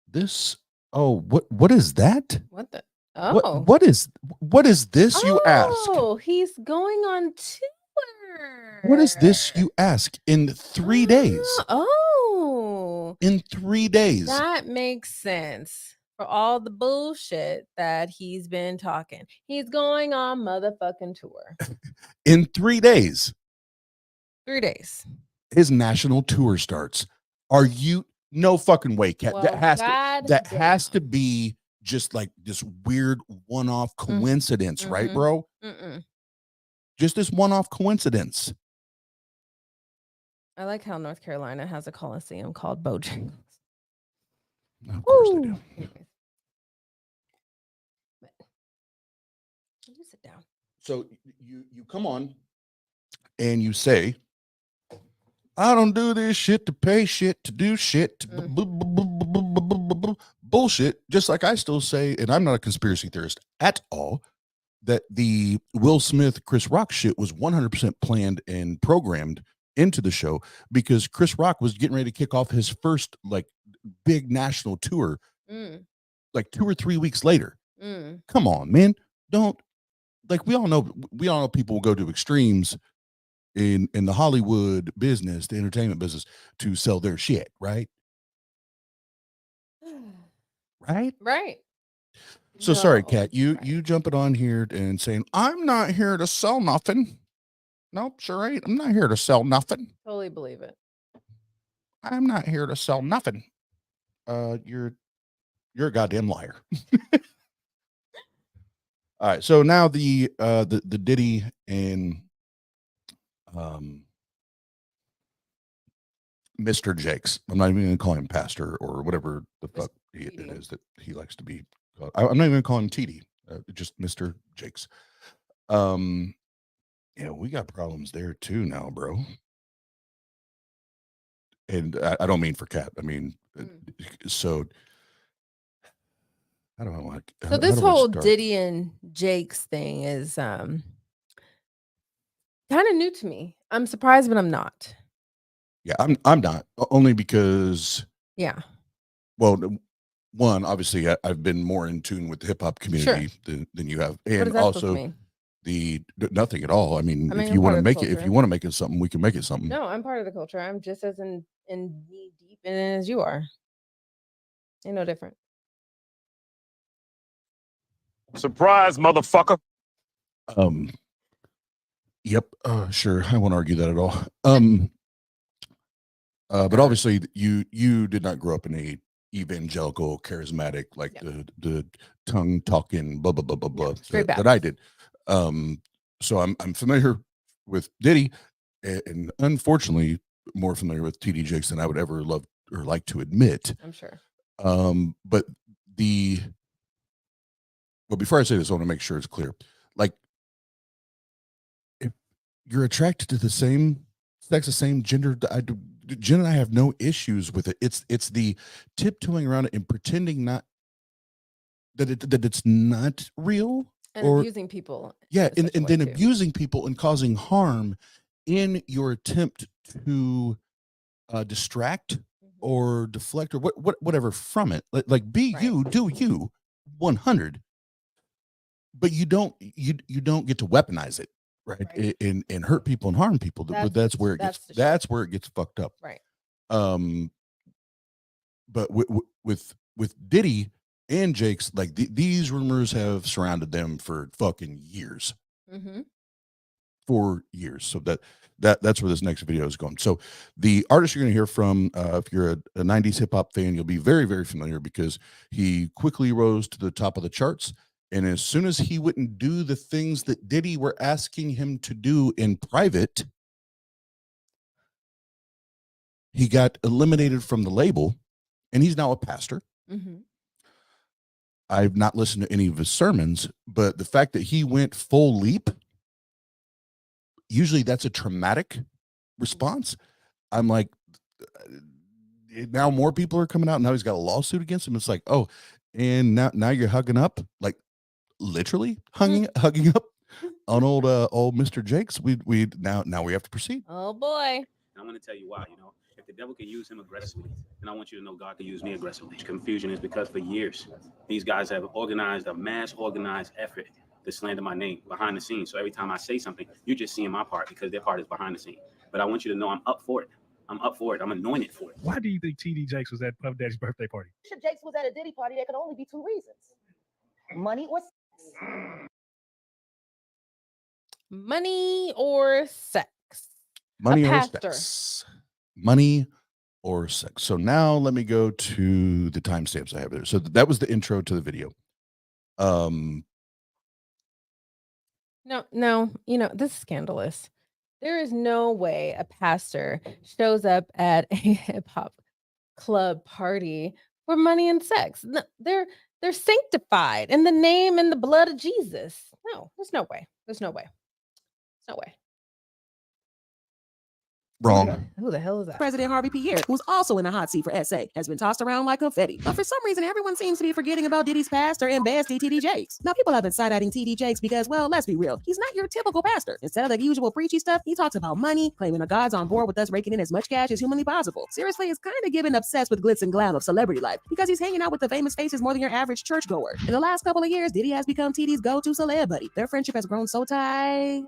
Speaker 4: this. Oh, what is that?
Speaker 3: What the? Oh.
Speaker 4: What is this, you ask?
Speaker 3: Oh, he's going on tour.
Speaker 4: What is this, you ask? In 3 days.
Speaker 3: Oh.
Speaker 4: In 3 days.
Speaker 3: That makes sense for all the bullshit that he's been talking. He's going on motherfucking tour.
Speaker 4: In 3 days.
Speaker 3: 3 days.
Speaker 4: His national tour starts. Are you no fucking way, Kat?
Speaker 3: Well,
Speaker 4: that has to be just like this weird one-off coincidence, right, bro? Just this one-off coincidence.
Speaker 3: I like how North Carolina has a coliseum called Bojangles.
Speaker 4: Of course they do.
Speaker 3: You sit down.
Speaker 4: So you come on and you say, I don't do this shit to pay shit, to do shit, to bullshit. Just like I still say, and I'm not a conspiracy theorist at all, that the Will Smith, Chris Rock shit was 100% planned and programmed into the show because Chris Rock was getting ready to kick off his first like big national tour like 2 or 3 weeks later. Come on, man. Don't, like, we all know people will go to extremes in the Hollywood business, the entertainment business, to sell their shit, right?
Speaker 3: Right.
Speaker 4: So sorry, Kat, you jumping on here and saying, I'm not here to sell nothing. Nope, sure ain't. I'm not here to sell nothing.
Speaker 3: Totally believe it.
Speaker 4: I'm not here to sell nothing. You're a goddamn liar. All right, so now the Diddy and Mr. Jakes. I'm not even going to call him Pastor or whatever the fuck it is that he likes to be called. I'm not even going to call him TD. Just Mr. Jakes. Yeah, we got problems there too now, bro. And I don't mean for Kat. I mean, so how do I want?
Speaker 3: So this whole Diddy and Jakes thing is kind of new to me. I'm surprised, but I'm not.
Speaker 4: Yeah, I'm not, only because well, one, obviously I've been more in tune with the hip hop community than you have, and also nothing at all. I mean if you want to make it something, we can make it something.
Speaker 3: No, I'm part of the culture. I'm just as in knee deep in it as you are. Ain't no different.
Speaker 1: Surprise, motherfucker.
Speaker 4: Yep. Sure. I won't argue that at all. But obviously you did not grow up in a evangelical, charismatic, like the tongue talking, blah, blah, blah, blah, blah, that I did. So I'm familiar with Diddy and unfortunately more familiar with TD Jakes than I would ever love or like to admit.
Speaker 3: I'm sure.
Speaker 4: But before I say this, I want to make sure it's clear. Like, if you're attracted to the same sex, the same gender, Jen and I have no issues with it. It's the tiptoeing around it and pretending not that it's not real
Speaker 3: and abusing people.
Speaker 4: Yeah, and then abusing people and causing harm in your attempt to distract or deflect or whatever from it. Like be you, do you, 100. But you don't get to weaponize it, right? And hurt people and harm people. That's where it gets fucked up,
Speaker 3: right?
Speaker 4: But with Diddy and Jake's, like these rumors have surrounded them for fucking years.
Speaker 3: Mm-hmm.
Speaker 4: For years. So that's where this next video is going. So the artist you're going to hear from, if you're a 90s hip hop fan, you'll be very, very familiar because he quickly rose to the top of the charts. And as soon as he wouldn't do the things that Diddy were asking him to do in private, he got eliminated from the label, and he's now a pastor.
Speaker 3: Mm-hmm.
Speaker 4: I've not listened to any of his sermons, but the fact that he went full leap, usually that's a traumatic response. I'm like, now more people are coming out. Now he's got a lawsuit against him. It's like, oh, and now you're hugging up, like literally hugging up on old Mr. Jakes. We now we have to proceed.
Speaker 3: Oh boy.
Speaker 1: I'm going to tell you why. If the devil can use him aggressively, then I want you to know God can use me aggressively. Confusion is because for years, these guys have organized a mass organized effort to slander my name behind the scenes. So every time I say something, you're just seeing my part because their part is behind the scene. But I want you to know I'm up for it. I'm up for it. I'm anointed for it.
Speaker 7: Why do you think TD Jakes was at Puff Daddy's birthday party?
Speaker 8: If Jakes was at a Diddy party, there could only be two reasons: money or sex.
Speaker 3: Money or sex?
Speaker 4: Money
Speaker 3: A
Speaker 4: or
Speaker 3: pastor.
Speaker 4: sex? Money or sex? So now let me go to the timestamps I have there. So that was the intro to the video.
Speaker 3: No, this is scandalous. There is no way a pastor shows up at a hip hop club party for money and sex. No, they're sanctified in the name and the blood of Jesus. No, there's no way. There's no way. There's no way.
Speaker 4: Wrong.
Speaker 3: Who the hell is that?
Speaker 9: President Harvey Pierre, who's also in the hot seat for SA, has been tossed around like confetti. But for some reason, everyone seems to be forgetting about Diddy's pastor and bestie TD Jakes. Now, people have been side-eyeing TD Jakes because, well, let's be real, he's not your typical pastor. Instead of the usual preachy stuff, he talks about money, claiming that God's on board with us raking in as much cash as humanly possible. Seriously, it's kind of giving obsessed with glitz and glam of celebrity life because he's hanging out with the famous faces more than your average churchgoer. In the last couple of years, Diddy has become TD's go-to celeb buddy. Their friendship has grown so tight.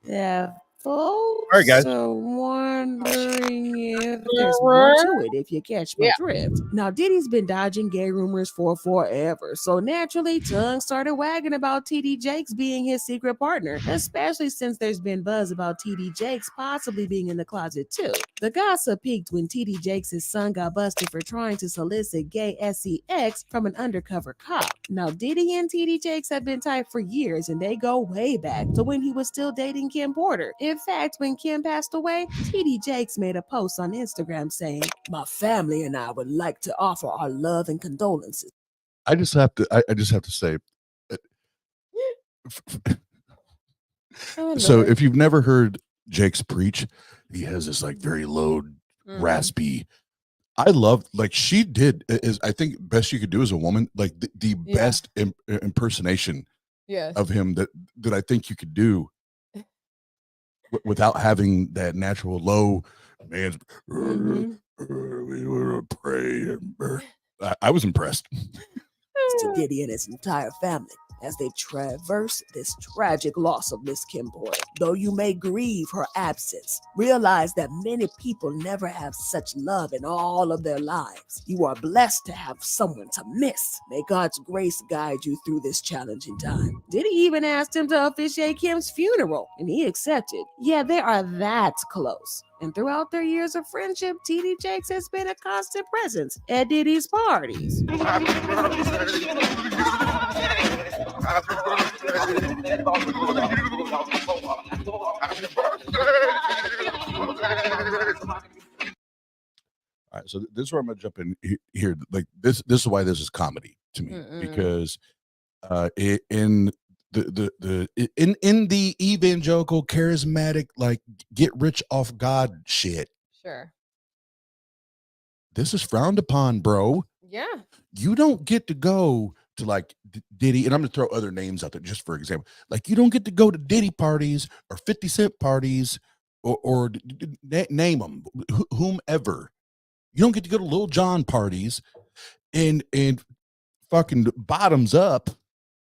Speaker 9: Yeah. All
Speaker 7: right, guys.
Speaker 9: So wondering if there's more to it, if you catch my drift. Now, Diddy's been dodging gay rumors for forever, so naturally, tongues started wagging about TD Jakes being his secret partner, especially since there's been buzz about TD Jakes possibly being in the closet too. The gossip peaked when TD Jakes' son got busted for trying to solicit gay sex from an undercover cop. Now, Diddy and TD Jakes have been tight for years, and they go way back to when he was still dating Kim Porter. In fact, when Kim passed away, TD Jakes made a post on Instagram saying, "My family and I would like to offer our love and condolences."
Speaker 4: I just have to say, so if you've never heard Jakes preach, he has this like very low, raspy. I love, like she did, is I think best you could do as a woman, like the best impersonation of him that I think you could do without having that natural low man's. We were praying. I was impressed.
Speaker 9: To Diddy and his entire family as they traverse this tragic loss of Miss Kim Porter. Though you may grieve her absence, realize that many people never have such love in all of their lives. You are blessed to have someone to miss. May God's grace guide you through this challenging time. Diddy even asked him to officiate Kim's funeral, and he accepted. Yeah, they are that close. And throughout their years of friendship, TD Jakes has been a constant presence at Diddy's parties.
Speaker 4: All right, so this is where I'm gonna jump in here. Like this is why this is comedy to me, because in the evangelical charismatic, like get rich off God shit,
Speaker 3: Sure.
Speaker 4: this is frowned upon, bro.
Speaker 3: Yeah.
Speaker 4: You don't get to go to like Diddy, and I'm gonna throw other names out there just for example. Like you don't get to go to Diddy parties or 50 Cent parties or name them, whomever. You don't get to go to Lil Jon parties and fucking bottoms up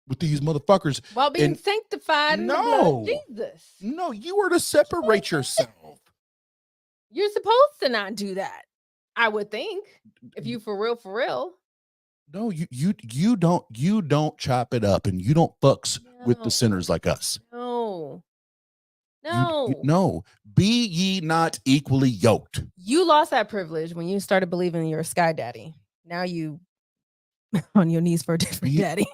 Speaker 4: with these motherfuckers
Speaker 3: While being sanctified in the blood of Jesus.
Speaker 4: No, you were to separate yourself.
Speaker 3: You're supposed to not do that. I would think. If you for real.
Speaker 4: No, you don't chop it up, and you don't fucks with
Speaker 3: No.
Speaker 4: the sinners like us.
Speaker 3: No.
Speaker 4: No, be ye not equally yoked.
Speaker 3: You lost that privilege when you started believing you're a sky daddy. Now you on your knees for a different
Speaker 4: Ye-
Speaker 3: daddy.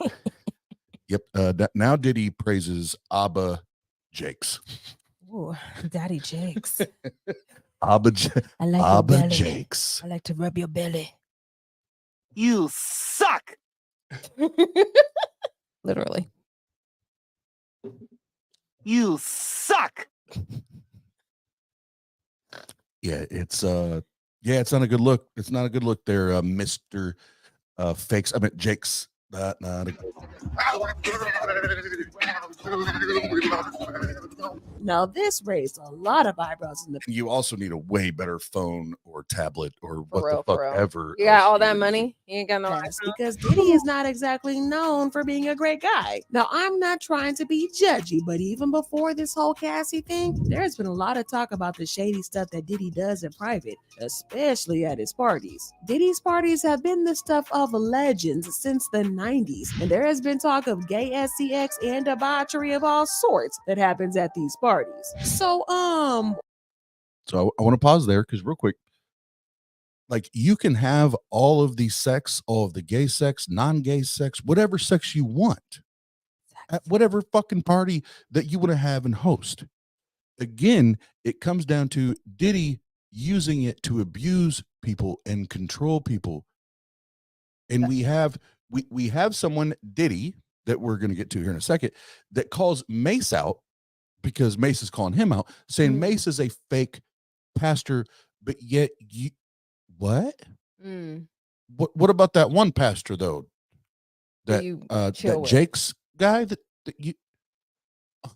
Speaker 4: Yep. Now Diddy praises Abba Jakes.
Speaker 3: Ooh, Daddy Jakes.
Speaker 4: Abba
Speaker 3: I like your
Speaker 4: Abba
Speaker 3: belly.
Speaker 4: Jakes.
Speaker 3: I like to rub your belly.
Speaker 6: You suck.
Speaker 3: Literally.
Speaker 6: You suck.
Speaker 4: Yeah, it's it's not a good look. It's not a good look there, Mr. Fakes. I mean Jakes. Not a
Speaker 9: Now, this raised a lot of eyebrows in the
Speaker 4: You also need a way better phone or tablet or what
Speaker 3: real,
Speaker 4: the
Speaker 3: for
Speaker 4: fuck
Speaker 3: real.
Speaker 4: ever.
Speaker 3: You got
Speaker 4: else
Speaker 3: all
Speaker 4: you
Speaker 3: that
Speaker 4: were
Speaker 3: money? You ain't got no
Speaker 9: past
Speaker 3: iPhone?
Speaker 9: because Diddy is not exactly known for being a great guy. Now, I'm not trying to be judgy, but even before this whole Cassie thing, there's been a lot of talk about the shady stuff that Diddy does in private, especially at his parties. Diddy's parties have been the stuff of legends since the 90s, and there has been talk of gay SCX and debauchery of all sorts that happens at these parties. So,
Speaker 4: So I want to pause there because real quick, like you can have all of the sex, all of the gay sex, non-gay sex, whatever sex you want at whatever fucking party that you want to have and host. Again, it comes down to Diddy using it to abuse people and control people. And we have someone, Diddy, that we're going to get to here in a second, that calls Mace out because Mace is calling him out, saying
Speaker 3: Mm.
Speaker 4: Mace is a fake pastor, but yet you what?
Speaker 3: Mm.
Speaker 4: What about that one pastor though?
Speaker 3: That
Speaker 4: That
Speaker 3: you
Speaker 4: that
Speaker 3: chill with.
Speaker 4: Jake's guy that you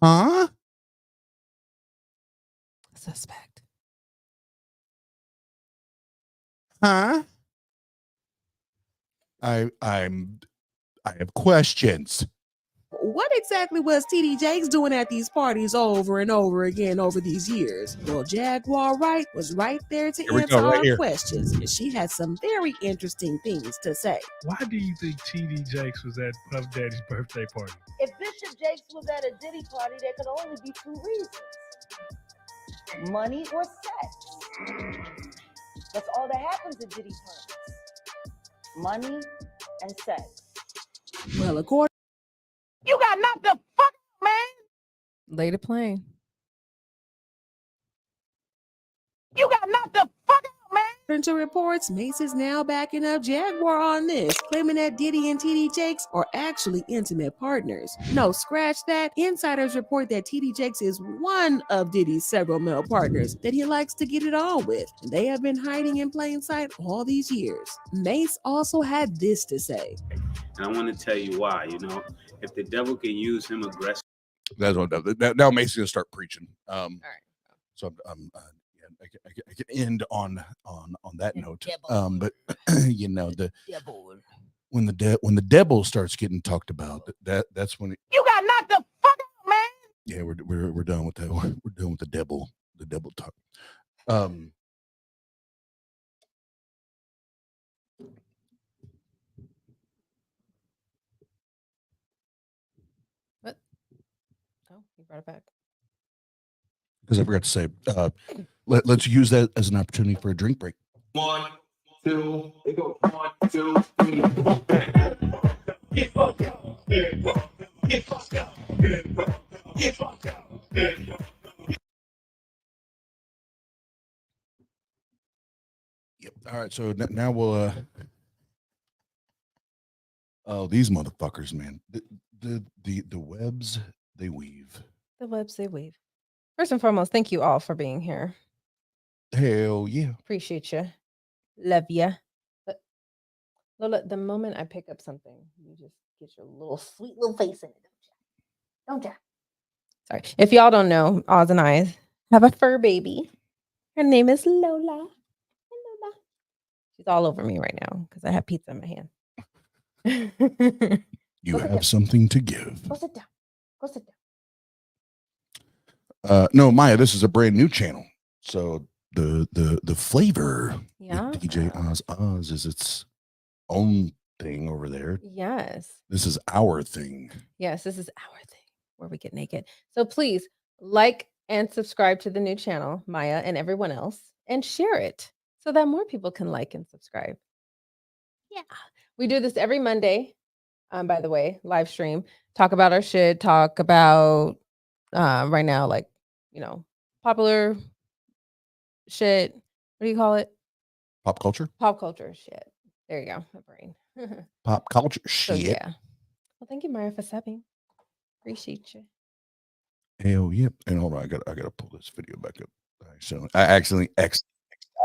Speaker 4: huh?
Speaker 3: Suspect.
Speaker 4: Huh? I have questions.
Speaker 9: what exactly was TD Jakes doing at these parties over and over again over these years? Well, Jaguar Wright was right there to
Speaker 4: Here we
Speaker 9: answer
Speaker 4: go, right
Speaker 9: our
Speaker 4: here.
Speaker 9: questions, and she had some very interesting things to say.
Speaker 7: Why do you think TD Jakes was at Puff Daddy's birthday party?
Speaker 8: If Bishop Jakes was at a Diddy party, there could only be two reasons: money or sex. That's all that happens at Diddy parties: money and sex.
Speaker 9: Well, according
Speaker 8: You got knocked the fuck out, man.
Speaker 3: Lay the plane.
Speaker 8: You got knocked the fuck out, man.
Speaker 9: to reports, Mace is now backing up Jaguar on this, claiming that Diddy and TD Jakes are actually intimate partners. No, scratch that. Insiders report that TD Jakes is one of Diddy's several male partners that he likes to get it on with, and they have been hiding in plain sight all these years. Mace also had this to say.
Speaker 1: And I want to tell you why. If the devil can use him aggressively.
Speaker 4: That's what now Mason's gonna start preaching.
Speaker 3: All right.
Speaker 4: So I can end on that note. But the when the devil starts getting talked about, that's when
Speaker 8: You got knocked the fuck out, man.
Speaker 4: yeah we're done with that. We're done with the devil talk.
Speaker 3: What? Oh, you brought it back.
Speaker 4: Because I forgot to say, let's use that as an opportunity for a drink break.
Speaker 2: 1, 2, it goes 1, 2, 3, 4. Get fucked up. Get fucked up. Get fucked up.
Speaker 4: Yep. All right. So now we'll. Oh, these motherfuckers, man! The webs they weave.
Speaker 3: The webs they weave. First and foremost, thank you all for being here.
Speaker 4: Hell yeah!
Speaker 3: Appreciate you. Love ya. But Lola, the moment I pick up something, you just get your little sweet little face in it, don't ya? Sorry. If y'all don't know, Oz and I have a fur baby. Her name is Lola. Hi, Lola. She's all over me right now because I have pizza in my hand.
Speaker 4: You
Speaker 3: Go sit
Speaker 4: have
Speaker 3: down.
Speaker 4: something to give.
Speaker 3: Go sit down. Go sit down.
Speaker 4: No, Maya, this is a brand new channel. So the flavor
Speaker 3: Yeah.
Speaker 4: with DJ Oz is its own thing over there.
Speaker 3: Yes.
Speaker 4: This is our thing.
Speaker 3: Yes, this is our thing where we get naked. So please like and subscribe to the new channel, Maya and everyone else, and share it so that more people can like and subscribe. Yeah. We do this every Monday. By the way, live stream, talk about our shit, talk about right now, like, popular shit. What do you call it?
Speaker 4: Pop culture?
Speaker 3: Pop culture shit. There you go. My brain.
Speaker 4: Pop culture
Speaker 3: So
Speaker 4: shit.
Speaker 3: yeah. Well, thank you, Maya, for subbing. Appreciate you.
Speaker 4: Hell yep. And hold on, I gotta pull this video back up. I accidentally X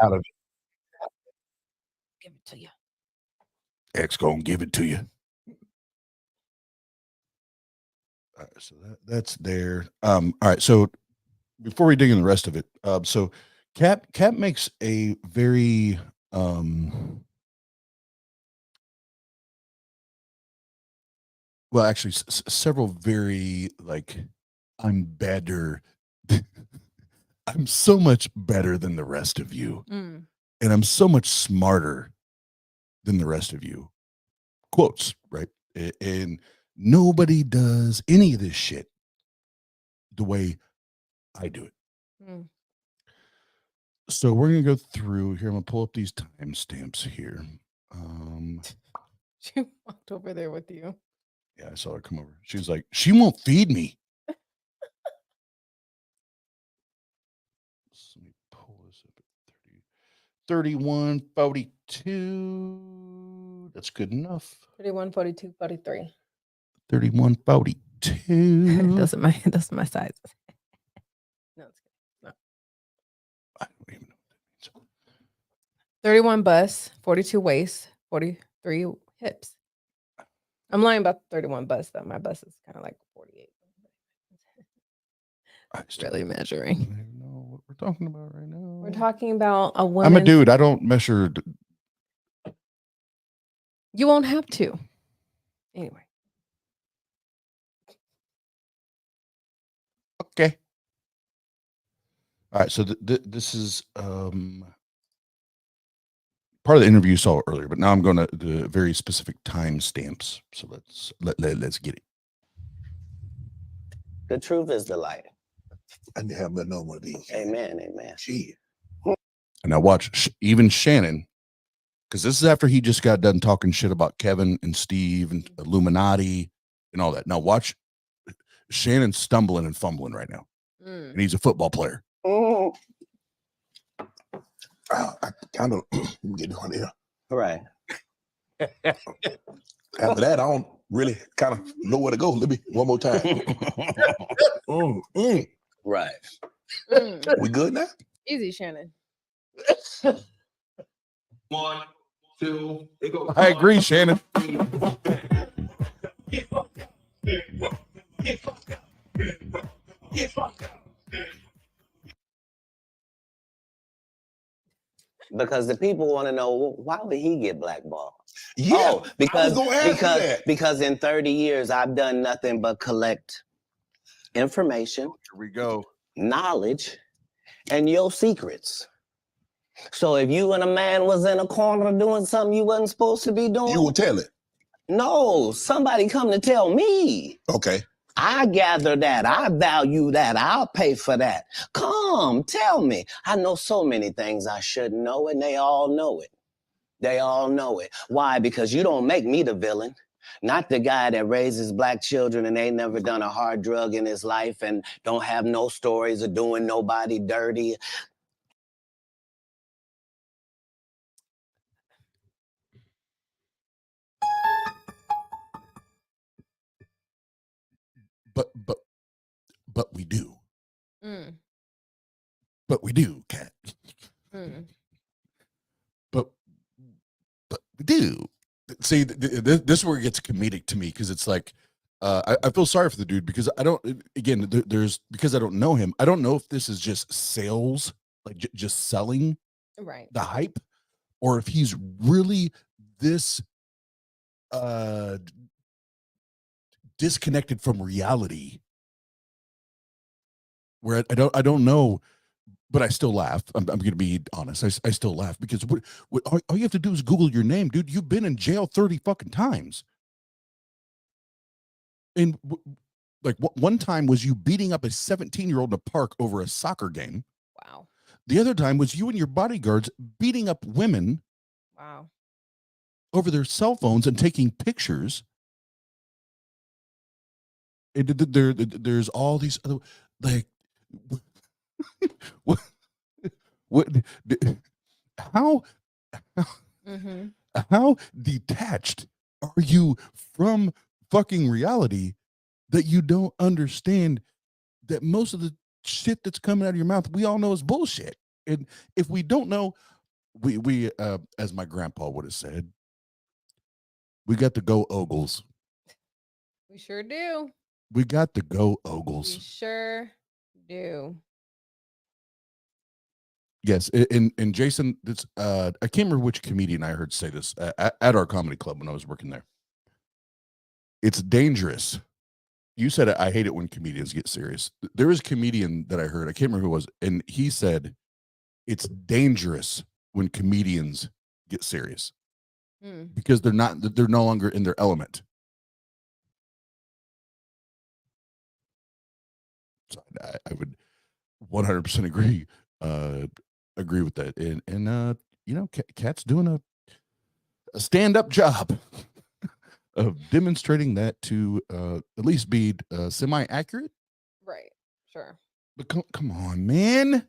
Speaker 4: out of it.
Speaker 3: Give it to you.
Speaker 4: X gonna give it to you. All right, so that's there. All right, so before we dig in the rest of it, so Cap makes a very well, actually, several very like, I'm better. I'm so much better than the rest of you, and I'm so much smarter than the rest of you. Quotes, right? And nobody does any of this shit the way I do it. So we're gonna go through here. I'm gonna pull up these timestamps here.
Speaker 3: She walked over there with you.
Speaker 4: Yeah, I saw her come over. She was like, she won't feed me. Let me pull this up at 31:42. That's good enough.
Speaker 3: 31, 42, 43.
Speaker 4: 31:42.
Speaker 3: Those are my sizes. No, it's good. No.
Speaker 4: I don't even know what that means.
Speaker 3: 31 bust, 42 waist, 43 hips. I'm lying about 31 bust though. My bust is kind of like 48. Really measuring.
Speaker 4: I don't even know what we're talking about right now.
Speaker 3: We're talking about a woman.
Speaker 4: I'm a dude. I don't measure.
Speaker 3: You won't have to. Anyway.
Speaker 4: Okay. All right. So this is part of the interview you saw earlier, but now I'm going to the very specific time stamps. So let's get it.
Speaker 6: The truth is the light.
Speaker 5: I need to have another one of these.
Speaker 6: Amen. Amen.
Speaker 5: Shit.
Speaker 4: And now watch even Shannon, because this is after he just got done talking shit about Kevin and Steve and Illuminati and all that. Now watch Shannon stumbling and fumbling right now. And he's a football player.
Speaker 5: I kind of get on here.
Speaker 6: Right.
Speaker 5: After that, I don't really kind of know where to go. Let me one more time.
Speaker 6: Right.
Speaker 5: We good now?
Speaker 3: Easy, Shannon.
Speaker 1: 1, 2, it goes.
Speaker 4: I agree, Shannon.
Speaker 6: Because the people want to know, well, why would he get blackballed?
Speaker 5: Yeah,
Speaker 6: Oh, because
Speaker 5: because
Speaker 6: in 30 years I've done nothing but collect information,
Speaker 4: Here we go.
Speaker 6: knowledge, and your secrets. So if you and a man was in a corner doing something you wasn't supposed to be doing,
Speaker 5: you will tell it.
Speaker 6: No, somebody come to tell me.
Speaker 5: Okay.
Speaker 6: I gather that. I value that. I'll pay for that. Come, tell me. I know so many things I shouldn't know, and they all know it. They all know it. Why? Because you don't make me the villain. Not the guy that raises black children and ain't never done a hard drug in his life and don't have no stories of doing nobody dirty.
Speaker 4: But we do. But we do, Kat. But we do. See, this is where it gets comedic to me, because it's like, I feel sorry for the dude, because I don't, again, because I don't know him. I don't know if this is just sales, like just selling the hype, or if he's really this disconnected from reality, where I don't know, but I still laugh. I'm going to be honest. I still laugh because all you have to do is Google your name, dude. You've been in jail 30 fucking times. And like one time was you beating up a 17-year-old in a park over a soccer game.
Speaker 3: Wow.
Speaker 4: The other time was you and your bodyguards beating up women.
Speaker 3: Wow.
Speaker 4: Over their cell phones and taking pictures. There's all these other, like, what how
Speaker 3: Mm-hmm.
Speaker 4: how detached are you from fucking reality that you don't understand that most of the shit that's coming out of your mouth we all know is bullshit? And if we don't know, we as my grandpa would have said, we got to go Ogles.
Speaker 3: We sure do.
Speaker 4: We got to go
Speaker 3: We
Speaker 4: Ogles.
Speaker 3: sure do.
Speaker 4: Yes, and Jason, this I can't remember which comedian I heard say this at our comedy club when I was working there. It's dangerous. You said it, I hate it when comedians get serious. There was a comedian that I heard, I can't remember who it was, and he said it's dangerous when comedians get serious because they're no longer in their element. So I would 100% agree with that. And you know, Kat's doing a stand-up job of demonstrating that to at least be semi-accurate.
Speaker 3: Right. Sure.
Speaker 4: But come on, man.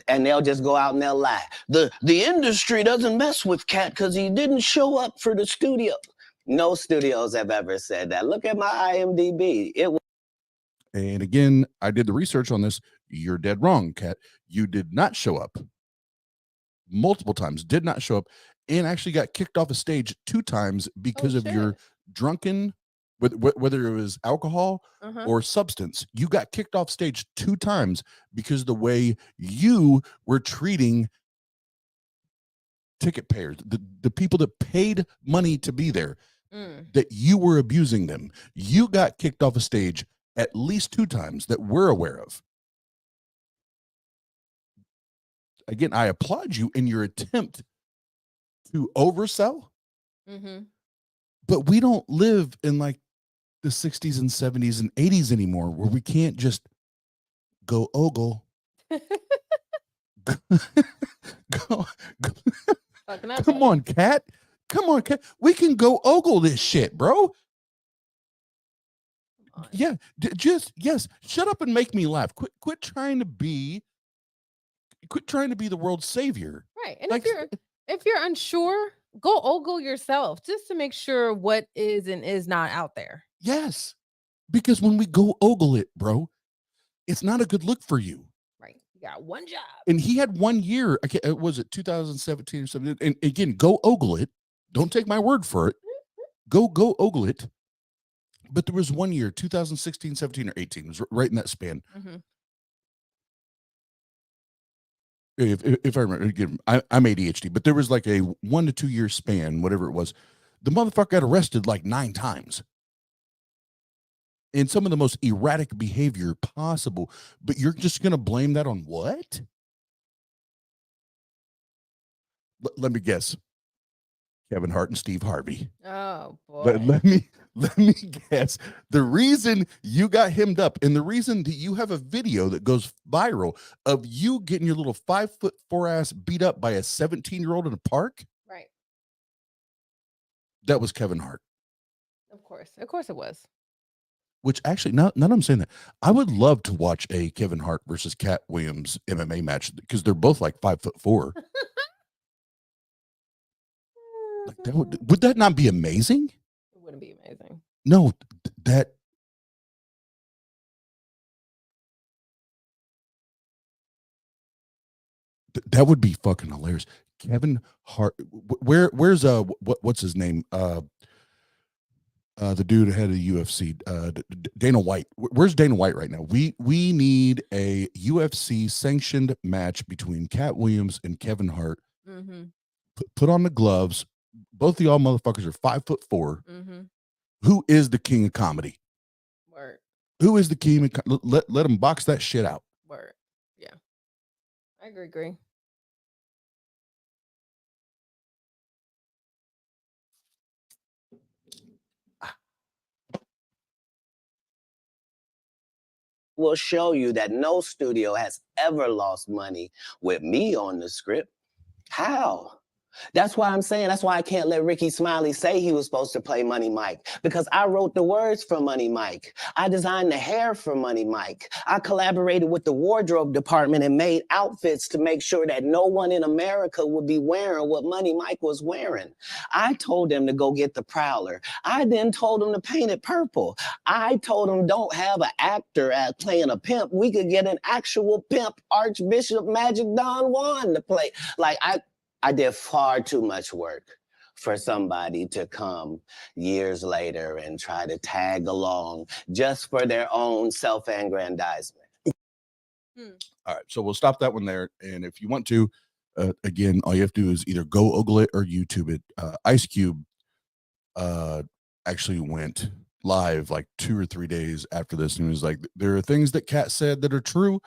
Speaker 6: And they'll just go out and they'll lie. The industry doesn't mess with Cat because he didn't show up for the studio. No studios have ever said that. Look at my IMDb.
Speaker 4: And again, I did the research on this. You're dead wrong, Kat. You did not show up. Multiple times, did not show up, and actually got kicked off a stage 2 times because of your drunken, whether it was alcohol or substance. You got kicked off stage 2 times because of the way you were treating ticket payers, the people that paid money to be there, that you were abusing them. You got kicked off a stage at least 2 times that we're aware of. Again, I applaud you in your attempt to oversell, but we don't live in like the 60s and 70s and 80s anymore where we can't just go ogle. go. Come on, Kat. Come on, Kat. We can go ogle this shit, bro. Yeah, yes. Shut up and make me laugh. Quit trying to be the world's savior.
Speaker 3: Right. And
Speaker 4: like,
Speaker 3: if you're unsure, go ogle yourself just to make sure what is and is not out there.
Speaker 4: Yes. Because when we go ogle it, bro, it's not a good look for you.
Speaker 3: Right. You got one job.
Speaker 4: And he had 1 year. Was it 2017 or something? And again, go ogle it. Don't take my word for it. Go ogle it. But there was 1 year, 2016, 17, or 18. It was right in that span. If I remember, again, I'm ADHD, but there was like a 1 to 2 year span, whatever it was. The motherfucker got arrested like 9 times. In some of the most erratic behavior possible. But you're just going to blame that on what? Let me guess. Kevin Hart and Steve Harvey.
Speaker 3: Oh boy.
Speaker 4: But let me guess. The reason you got hemmed up and the reason that you have a video that goes viral of you getting your little 5'4" ass beat up by a 17-year-old in a park.
Speaker 3: Right.
Speaker 4: That was Kevin Hart.
Speaker 3: Of course it was.
Speaker 4: Which actually, now that I'm saying that, I would love to watch a Kevin Hart versus Cat Williams MMA match because they're both like 5'4". Like that would that not be amazing?
Speaker 3: It wouldn't be amazing.
Speaker 4: No, that would be fucking hilarious. Kevin Hart, where's what's his name? The dude ahead of the UFC, Dana White. Where's Dana White right now? We need a UFC sanctioned match between Cat Williams and Kevin Hart. Put on the gloves. Both of y'all motherfuckers are 5'4". Who is the king of comedy?
Speaker 3: Word.
Speaker 4: Who is the king of let them box that shit out.
Speaker 3: Word. Yeah. agree.
Speaker 6: Will show you that no studio has ever lost money with me on the script. How? That's why I'm saying, that's why I can't let Ricky Smiley say he was supposed to play Money Mike, because I wrote the words for Money Mike. I designed the hair for Money Mike. I collaborated with the wardrobe department and made outfits to make sure that no one in America would be wearing what Money Mike was wearing. I told them to go get the Prowler. I then told them to paint it purple. I told them don't have an actor playing a pimp. We could get an actual pimp, Archbishop Magic Don Juan to play. Like, I did far too much work for somebody to come years later and try to tag along just for their own self-aggrandizement.
Speaker 4: All right, so we'll stop that one there. And if you want to, again, all you have to do is either go Google it or YouTube it. Ice Cube actually went live like 2 or 3 days after this, and he was like, there are things that Kat said that are true,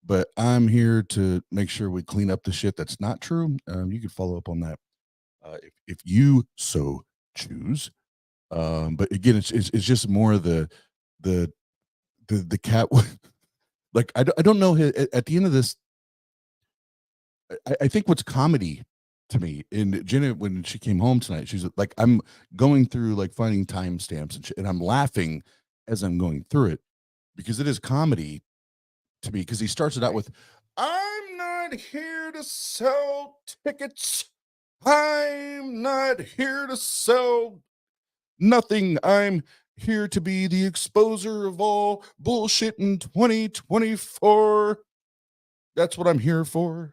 Speaker 4: but I'm here to make sure we clean up the shit that's not true. You can follow up on that if you so choose. But again, it's just more of the Cat. Like I don't know. At the end of this, I think what's comedy to me, and Jenna, when she came home tonight, she's like, I'm going through like finding timestamps and shit, and I'm laughing as I'm going through it because it is comedy to me, because he starts it out with, I'm not here to sell tickets. I'm not here to sell nothing. I'm here to be the exposer of all bullshit in 2024. That's what I'm here for.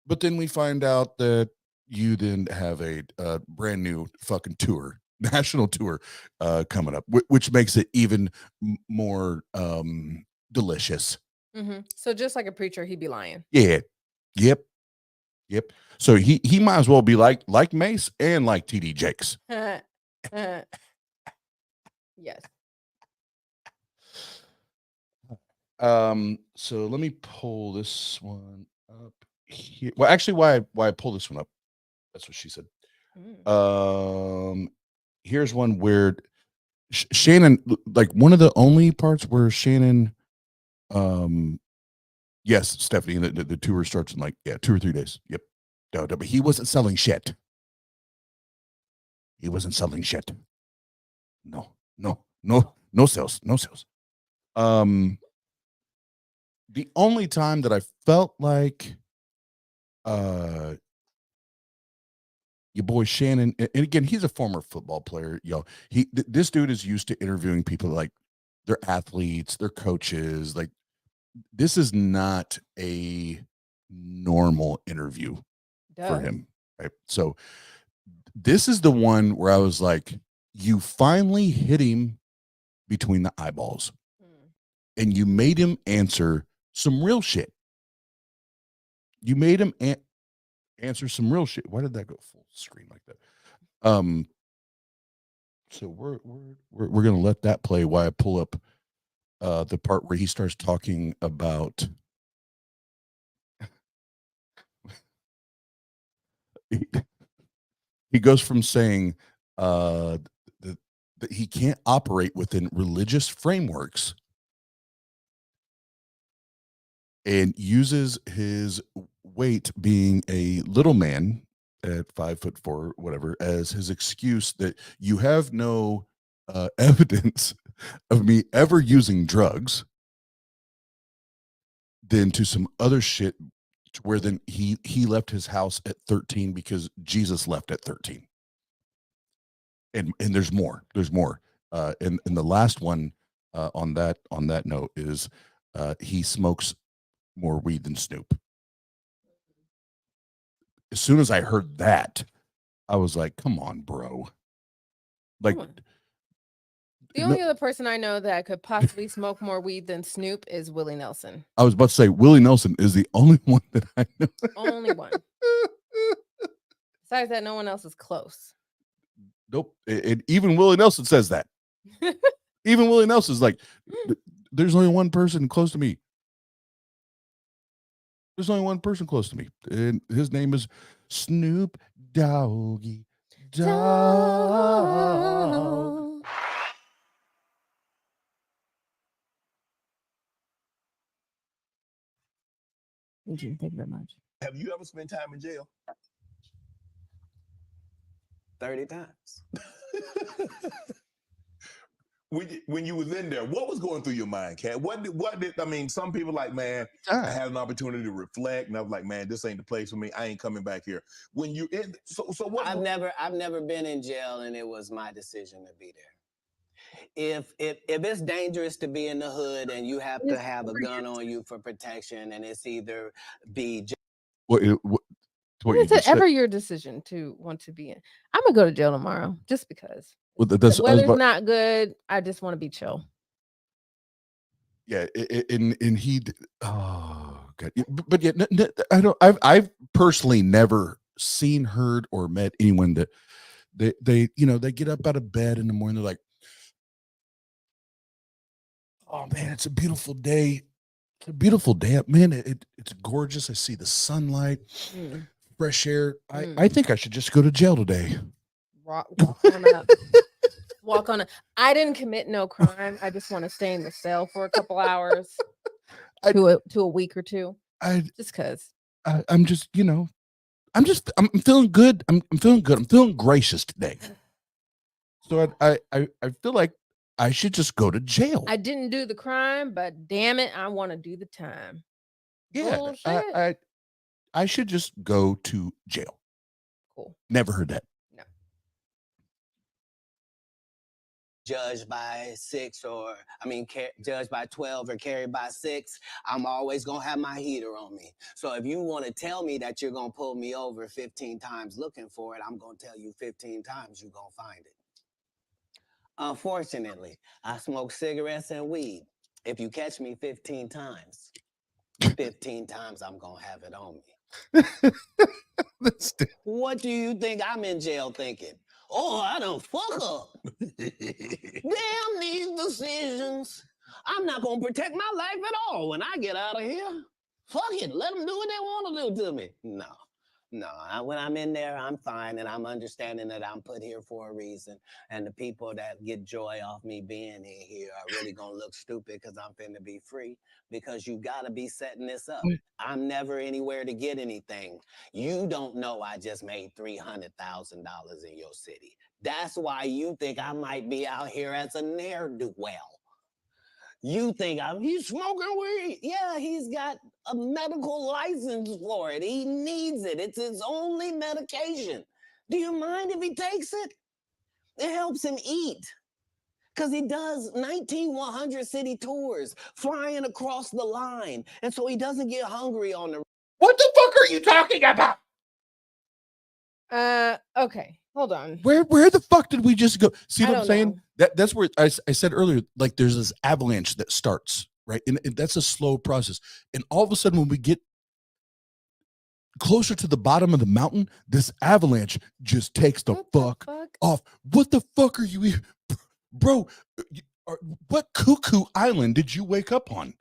Speaker 4: But then we find out that you then have a brand new fucking tour, national tour coming up, which makes it even more delicious.
Speaker 3: So just like a preacher, he'd be lying.
Speaker 4: Yeah. Yep. So he might as well be like Mace and like TD Jakes.
Speaker 3: Yes.
Speaker 4: So let me pull this one up here. Well, actually, why I pull this one up? That's what she said. Here's one where Shannon, like one of the only parts where Shannon, yes, Stephanie, the tour starts in like 2 or 3 days. Yep. No, but he wasn't selling shit. He wasn't selling shit. No sales. The only time that I felt like your boy Shannon, and again, he's a former football player, this dude is used to interviewing people like their athletes, their coaches. Like, this is not a normal interview for him, right? So this is the one where I was like, you finally hit him between the eyeballs, and you made him answer some real shit. You made him answer some real shit. Why did that go full screen like that? So we're gonna let that play while I pull up the part where he starts talking about he goes from saying that he can't operate within religious frameworks and uses his weight, being a little man at 5'4", whatever, as his excuse that you have no evidence of me ever using drugs, then to some other shit where then he left his house at 13 because Jesus left at 13. And there's more. And the last one on that note is he smokes more weed than Snoop. As soon as I heard that, I was like, come on, bro. Like,
Speaker 3: the only other person I know that could possibly smoke more weed than Snoop is Willie Nelson.
Speaker 4: I was about to say Willie Nelson is the only one that I know.
Speaker 3: Only one. Besides that, no one else is close.
Speaker 4: Nope. And even Willie Nelson says that. Even Willie Nelson's like, there's only one person close to me. There's only one person close to me, and his name is Snoop Doggy Dog.
Speaker 3: Thank you. Thank you very much.
Speaker 5: Have you ever spent time in jail?
Speaker 6: 30 times.
Speaker 5: When you was in there, what was going through your mind, Kat? What did I mean? Some people like, man, I had an opportunity to reflect, and I was like, man, this ain't the place for me. I ain't coming back here. When you in, so what?
Speaker 6: I've never been in jail, and it was my decision to be there. If it's dangerous to be in the hood and you have to have a gun on you for protection, and it's either be
Speaker 4: What you
Speaker 3: Is it
Speaker 4: just said.
Speaker 3: ever your decision to want to be in? I'm gonna go to jail tomorrow just because.
Speaker 4: Well,
Speaker 3: The
Speaker 4: that's I was
Speaker 3: weather's
Speaker 4: about-
Speaker 3: not good. I just want to be chill.
Speaker 4: yeah, and he. Oh God! But yet, I don't. I've personally never seen, heard, or met anyone that they they get up out of bed in the morning. They're like, oh man, it's a beautiful day. It's a beautiful day, man. It's gorgeous. I see the sunlight, fresh air. I think I should just go to jail today.
Speaker 3: Walk on up. Walk on up. I didn't commit no crime. I just want to stay in the cell for a couple hours to a week or two. Just because.
Speaker 4: I'm just, I'm feeling good. I'm feeling good. I'm feeling gracious today. So I feel like I should just go to jail.
Speaker 3: I didn't do the crime, but damn it, I want to do the time.
Speaker 4: Yeah,
Speaker 3: Bullshit.
Speaker 4: I should just go to jail.
Speaker 3: Cool.
Speaker 4: Never heard that.
Speaker 3: No.
Speaker 6: judged by 6 or judged by 12 or carried by 6, I'm always gonna have my heater on me. So if you want to tell me that you're gonna pull me over 15 times looking for it, I'm gonna tell you 15 times you're gonna find it. Unfortunately, I smoke cigarettes and weed. If you catch me 15 times, 15 times I'm gonna have it on me. What do you think I'm in jail thinking? Oh, I done fuck up. Damn these decisions. I'm not gonna protect my life at all when I get out of here. Fuck it, let them do what they want to do to me. No, when I'm in there, I'm fine, and I'm understanding that I'm put here for a reason, and the people that get joy off me being in here are really gonna look stupid because I'm finna be free, because you gotta be setting this up. I'm never anywhere to get anything. You don't know I just made $300,000 in your city. That's why you think I might be out here as a ne'er-do-well. You think he's smoking weed. Yeah, he's got a medical license for it. He needs it. It's his only medication. Do you mind if he takes it? It helps him eat. Because he does 100 city tours, flying across the line. And so he doesn't get hungry on the...
Speaker 4: What the fuck are you talking about?
Speaker 3: Okay, hold on.
Speaker 4: Where the fuck did we just go? See what I'm saying?
Speaker 3: Know.
Speaker 4: That's where I said earlier, like there's this avalanche that starts, right? And that's a slow process. And all of a sudden, when we get closer to the bottom of the mountain, this avalanche just takes the fuck off. What the fuck are you, bro? What cuckoo island did you wake up on?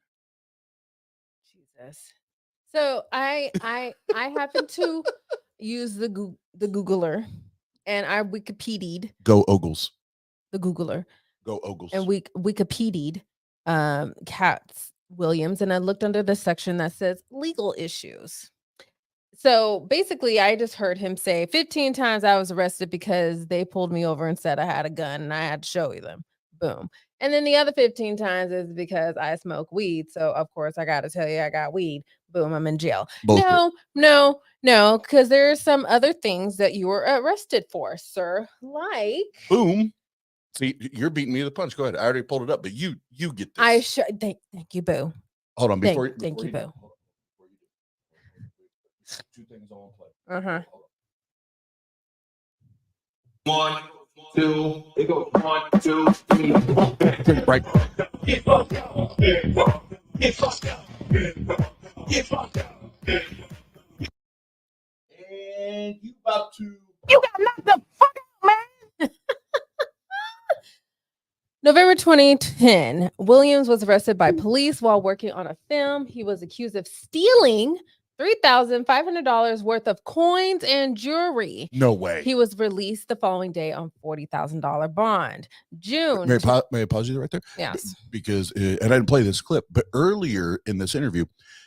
Speaker 3: Jesus. So I happen to use the Googler, and I Wikipedia'd.
Speaker 4: Go Ogles.
Speaker 3: The Googler.
Speaker 4: Go Ogles.
Speaker 3: And Wikipedia'd Cat Williams, and I looked under the section that says legal issues. So basically, I just heard him say 15 times I was arrested because they pulled me over and said I had a gun and I had to show you them. Boom. And then the other 15 times is because I smoke weed. So of course I got to tell you I got weed. Boom, I'm in jail.
Speaker 4: Bullshit.
Speaker 3: No, because there are some other things that you were arrested for, sir. Like
Speaker 4: boom. See, you're beating me to the punch. Go ahead. I already pulled it up, but you get this.
Speaker 3: Thank you, boo.
Speaker 4: Hold on,
Speaker 3: Thank you, boo.
Speaker 4: Two things all in play.
Speaker 3: Uh-huh.
Speaker 2: 1, 2, it goes 1, 2, 3, 4.
Speaker 4: Right.
Speaker 2: Get fucked up. Get fucked up. Get fucked up.
Speaker 4: And you about to.
Speaker 3: You got knocked the fuck out, man. November 2010, Williams was arrested by police while working on a film. He was accused of stealing $3,500 worth of coins and jewelry.
Speaker 4: No way.
Speaker 3: He was released the following day on $40,000 bond. June.
Speaker 4: May I pause you right there?
Speaker 3: Yes.
Speaker 4: Because, and I didn't play this clip, but earlier in this interview,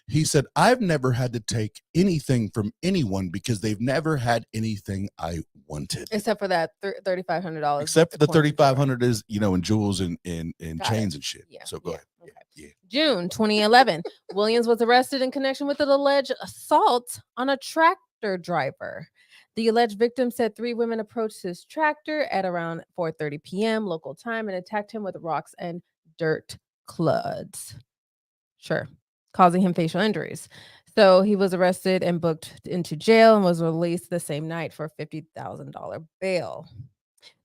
Speaker 4: he said, I've never had to take anything from anyone because they've never had anything I wanted.
Speaker 3: Except for that $3,500.
Speaker 4: Except for the 3,500 is, in jewels and chains and shit.
Speaker 3: Yeah,
Speaker 4: So go ahead.
Speaker 3: okay.
Speaker 4: Yeah.
Speaker 3: June 2011, Williams was arrested in connection with an alleged assault on a tractor driver. The alleged victim said 3 women approached his tractor at around 4:30 p.m. local time and attacked him with rocks and dirt clods. Sure, causing him facial injuries. So he was arrested and booked into jail and was released the same night for a $50,000 bail.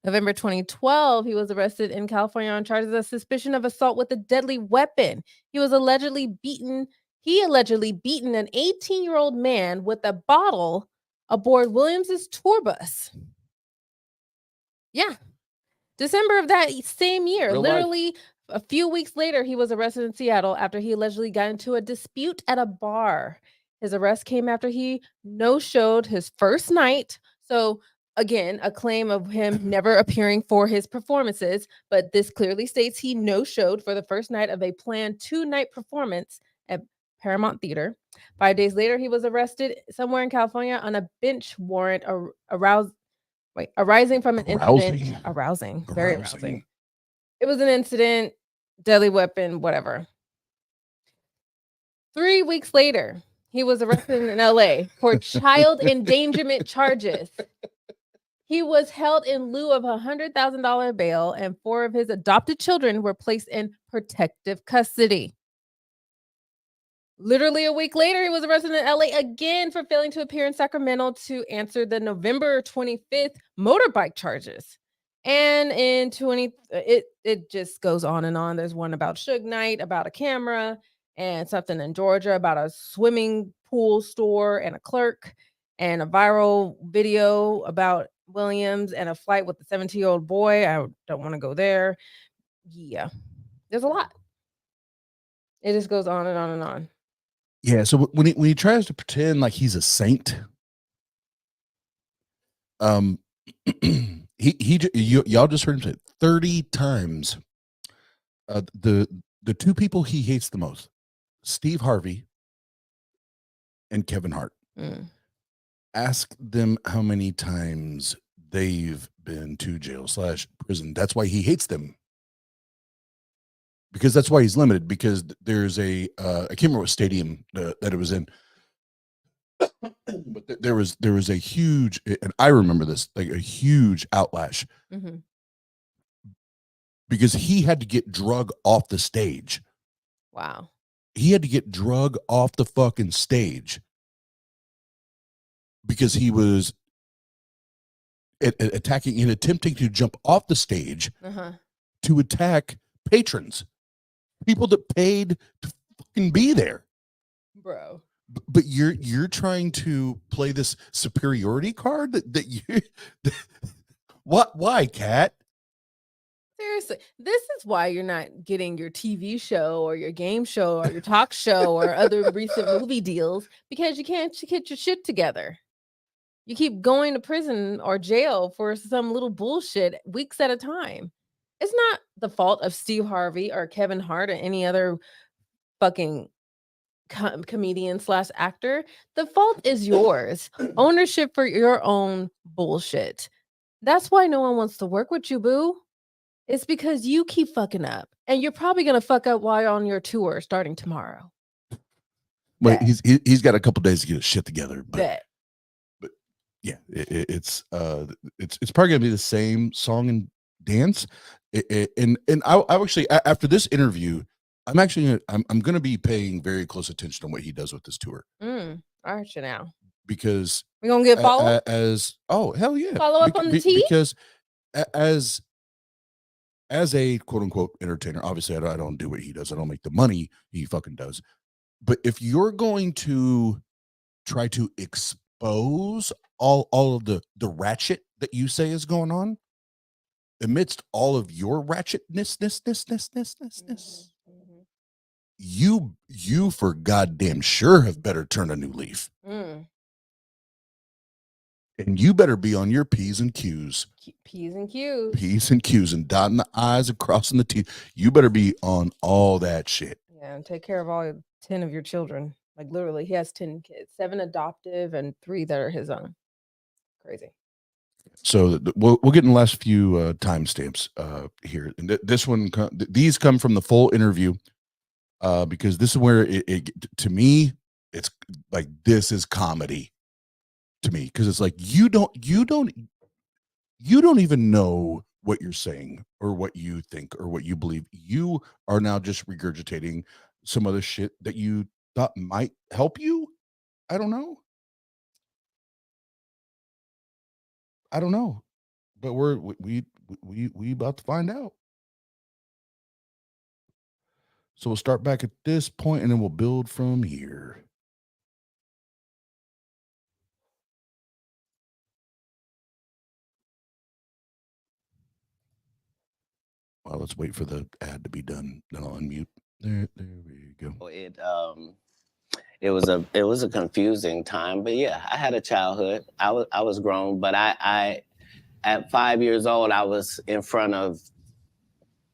Speaker 3: November 2012, he was arrested in California on charges of suspicion of assault with a deadly weapon. He allegedly beaten an 18-year-old man with a bottle aboard Williams's tour bus. Yeah. December of that same year,
Speaker 4: Real
Speaker 3: literally a few weeks later, he was arrested in Seattle after he allegedly got into a dispute at a bar. His arrest came after he no-showed his first night. So again, a claim of him never appearing for his performances, but this clearly states he no-showed for the first night of a planned 2-night performance at Paramount Theater. 5 days later, he was arrested somewhere in California on a bench warrant arising from an incident. Arousing. Very arousing. It was an incident, deadly weapon, whatever. 3 weeks later, he was arrested in LA for child endangerment charges. He was held in lieu of a $100,000 bail, and 4 of his adopted children were placed in protective custody. Literally a week later, he was arrested in LA again for failing to appear in Sacramento to answer the November 25th motorbike charges. And in it just goes on and on. There's one about Suge Knight, about a camera, and something in Georgia about a swimming pool store and a clerk, and a viral video about Williams and a flight with a 17-year-old boy. I don't want to go there. Yeah, there's a lot. It just goes on and on and on.
Speaker 4: Yeah. So when he tries to pretend like he's a saint, y'all just heard him say 30 times. The 2 people he hates the most, Steve Harvey and Kevin Hart. Ask them how many times they've been to jail/prison. That's why he hates them. Because that's why he's limited. Because there's I can't remember what stadium that it was in, but there was a huge, and I remember this, like a huge outlash, because he had to get drug off the stage.
Speaker 3: Wow.
Speaker 4: He had to get drug off the fucking stage because he was attacking and attempting to jump off the stage to attack patrons, people that paid to fucking be there,
Speaker 3: bro.
Speaker 4: But you're trying to play this superiority card that you why, Kat?
Speaker 3: Seriously, this is why you're not getting your TV show or your game show or your talk show or other recent movie deals, because you can't get your shit together. You keep going to prison or jail for some little bullshit weeks at a time. It's not the fault of Steve Harvey or Kevin Hart or any other fucking comedian/actor. The fault is yours. Ownership for your own bullshit. That's why no one wants to work with you, boo. It's because you keep fucking up, and you're probably gonna fuck up while you're on your tour starting tomorrow.
Speaker 4: Wait, he's got a couple days to get his shit together, but yeah, it's probably gonna be the same song and dance. And I actually, after this interview, I'm gonna be paying very close attention to what he does with this tour.
Speaker 3: Aren't you now?
Speaker 4: Because
Speaker 3: we're gonna get follow
Speaker 4: oh hell yeah,
Speaker 3: follow up on the tea.
Speaker 4: Because as a quote unquote entertainer, obviously I don't do what he does. I don't make the money he fucking does. But if you're going to try to expose all of the ratchet that you say is going on amidst all of your ratchetness, you for goddamn sure have better turn a new leaf.
Speaker 3: Mm.
Speaker 4: And you better be on your P's and Q's.
Speaker 3: P's and Q's.
Speaker 4: P's and Q's and dotting the I's and crossing the T's. You better be on all that shit.
Speaker 3: Yeah, and take care of all 10 of your children. Like literally, he has 10 kids, 7 adoptive and 3 that are his own. Crazy.
Speaker 4: So we'll get in the last few timestamps here. And this one, these come from the full interview because this is where it to me, it's like this is comedy to me because it's like you don't even know what you're saying or what you think or what you believe. You are now just regurgitating some other shit that you thought might help you. I don't know, but we about to find out. So we'll start back at this point and then we'll build from here. Well, let's wait for the ad to be done. Then I'll unmute. There we go.
Speaker 6: It was a confusing time, but yeah, I had a childhood. I was grown, but I at 5 years old, I was in front of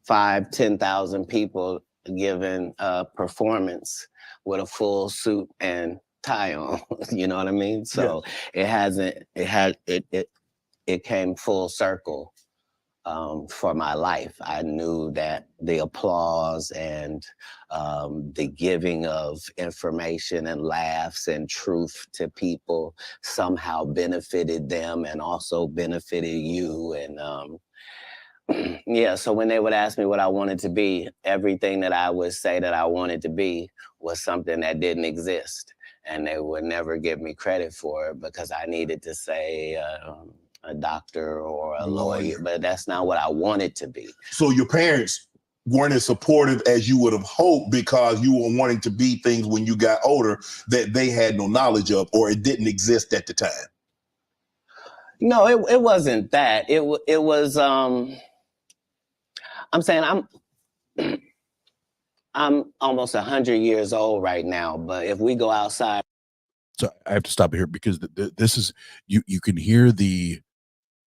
Speaker 6: 10,000 people giving a performance with a full suit and tie on. You know what I mean? So it came full circle. For my life, I knew that the applause and the giving of information and laughs and truth to people somehow benefited them and also benefited you. And yeah, so when they would ask me what I wanted to be, everything that I would say that I wanted to be was something that didn't exist. And they would never give me credit for it because I needed to say, a doctor or a lawyer, but that's not what I wanted to be.
Speaker 5: So your parents weren't as supportive as you would have hoped because you were wanting to be things when you got older that they had no knowledge of or it didn't exist at the time.
Speaker 6: No, it wasn't that. It was. I'm saying I'm almost 100 years old right now, but if we go outside.
Speaker 4: So I have to stop here because this is you can hear the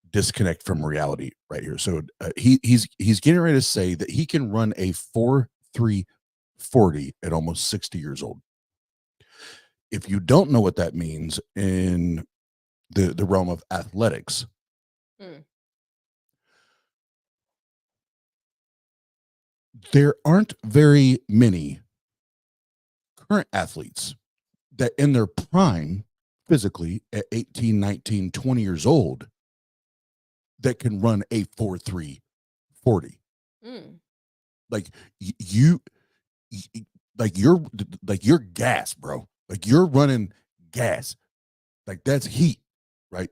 Speaker 4: disconnect from reality right here. So he's getting ready to say that he can run a 4.340 at almost 60 years old. If you don't know what that means in the realm of athletics, there aren't very many current athletes that in their prime physically at 18, 19, 20 years old that can run a 4.340. Like you're gas, bro. Like you're running gas. Like that's heat, right?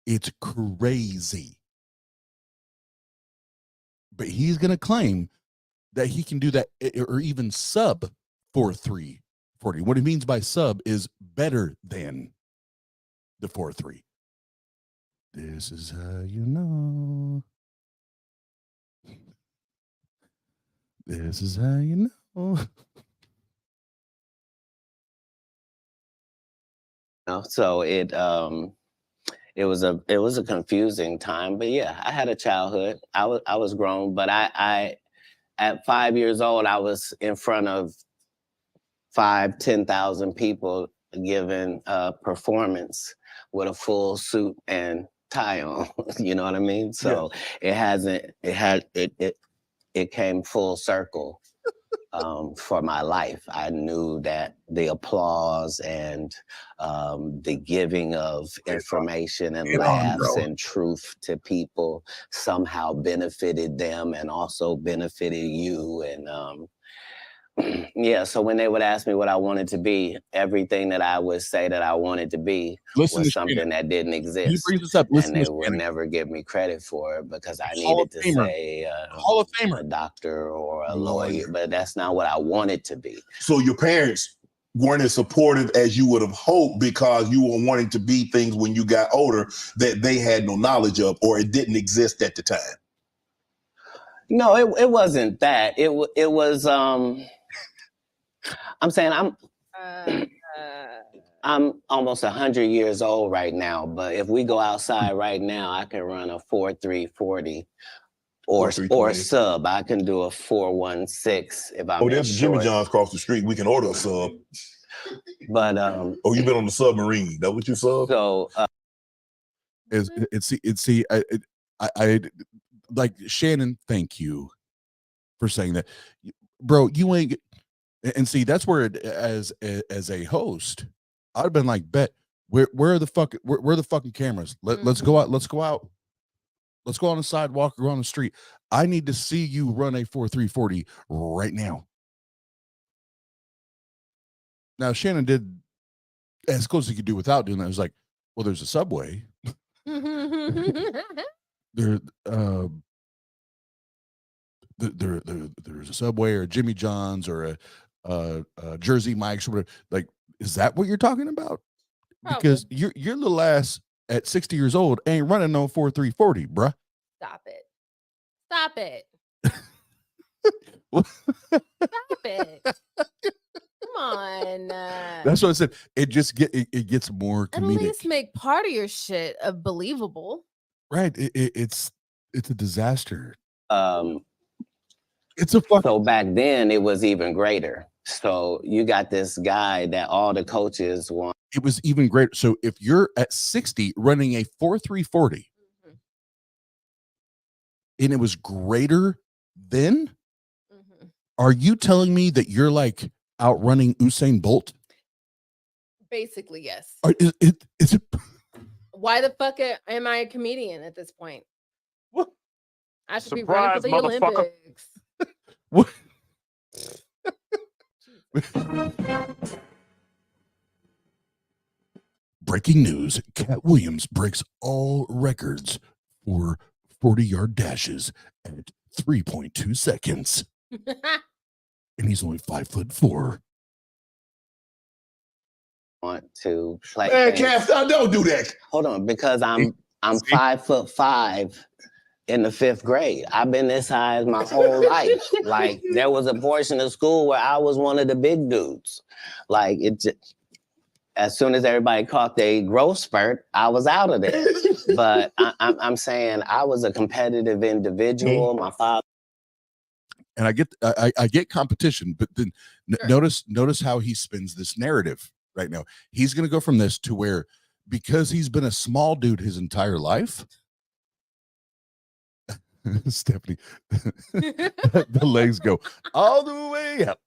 Speaker 4: It's crazy. But he's going to claim that he can do that or even sub 4.340. What he means by sub is better than the 4.3. This is how you know. This is how you know.
Speaker 6: So it was a confusing time, but yeah, I had a childhood. I was grown, but I at 5 years old, I was in front of 10,000 people giving a performance with a full suit and tie on. You know what I mean? So it came full circle. For my life, I knew that the applause and the giving of information and laughs and truth to people somehow benefited them and also benefited you. And yeah, so when they would ask me what I wanted to be, everything that I would say that I wanted to be was something that didn't exist.
Speaker 4: He brings this up.
Speaker 6: And they would never give me credit for it because I needed to say a doctor or a lawyer, but that's not what I wanted to be.
Speaker 5: So your parents weren't as supportive as you would have hoped because you were wanting to be things when you got older that they had no knowledge of or it didn't exist at the time.
Speaker 6: No, it wasn't that. It was. I'm saying I'm almost 100 years old right now, but if we go outside right now, I can run a 4.340 or
Speaker 5: 4.320.
Speaker 6: sub. I can do a 4.16 if I'm
Speaker 5: Oh,
Speaker 6: in
Speaker 5: there's Jimmy
Speaker 6: short.
Speaker 5: John's across the street. We can order a sub.
Speaker 6: But
Speaker 5: Oh, you been on the submarine? That what you sub?
Speaker 6: so
Speaker 4: I like Shannon. Thank you for saying that, bro. You ain't. And see, that's where as a host, I'd have been like, bet where are the fucking cameras? Let's go out. Let's go out. Let's go on the sidewalk or on the street. I need to see you run a 4.340 right now. Now Shannon did as close as he could do without doing that. It was like, well, there's a Subway. There's a Subway or a Jimmy John's or a Jersey Mike's or whatever. Like, is that what you're talking about?
Speaker 3: Probably.
Speaker 4: Because your little ass at 60 years old ain't running no 4.340, bruh.
Speaker 3: Stop it. Stop it.
Speaker 4: What?
Speaker 3: Stop it. Come on.
Speaker 4: That's what I said. It just gets more
Speaker 3: At
Speaker 4: comedic.
Speaker 3: least make part of your shit believable.
Speaker 4: Right. It's a disaster.
Speaker 6: It's a fuck. So back then it was even greater. So you got this guy that all the coaches want.
Speaker 4: It was even greater. So if you're at 60 running a 4.340 and it was greater then, are you telling me that you're like outrunning Usain Bolt?
Speaker 3: Basically, yes.
Speaker 4: Is it?
Speaker 3: Why the fuck am I a comedian at this point?
Speaker 4: What?
Speaker 3: I should be running for the Olympics.
Speaker 4: What? Breaking news: Cat Williams breaks all records for 40-yard dashes at 3.2 seconds. And he's only 5'4".
Speaker 6: Want to play?
Speaker 5: Man, Cass, don't do that.
Speaker 6: Hold on, because I'm 5'5" in the 5th grade. I've been this size my whole life. Like there was a portion of school where I was one of the big dudes. Like as soon as everybody caught their growth spurt, I was out of there. But I'm saying I was a competitive individual. My father.
Speaker 4: And I get competition, but then notice how he spins this narrative right now. He's going to go from this to where, because he's been a small dude his entire life. Stephanie, the legs go all the way up.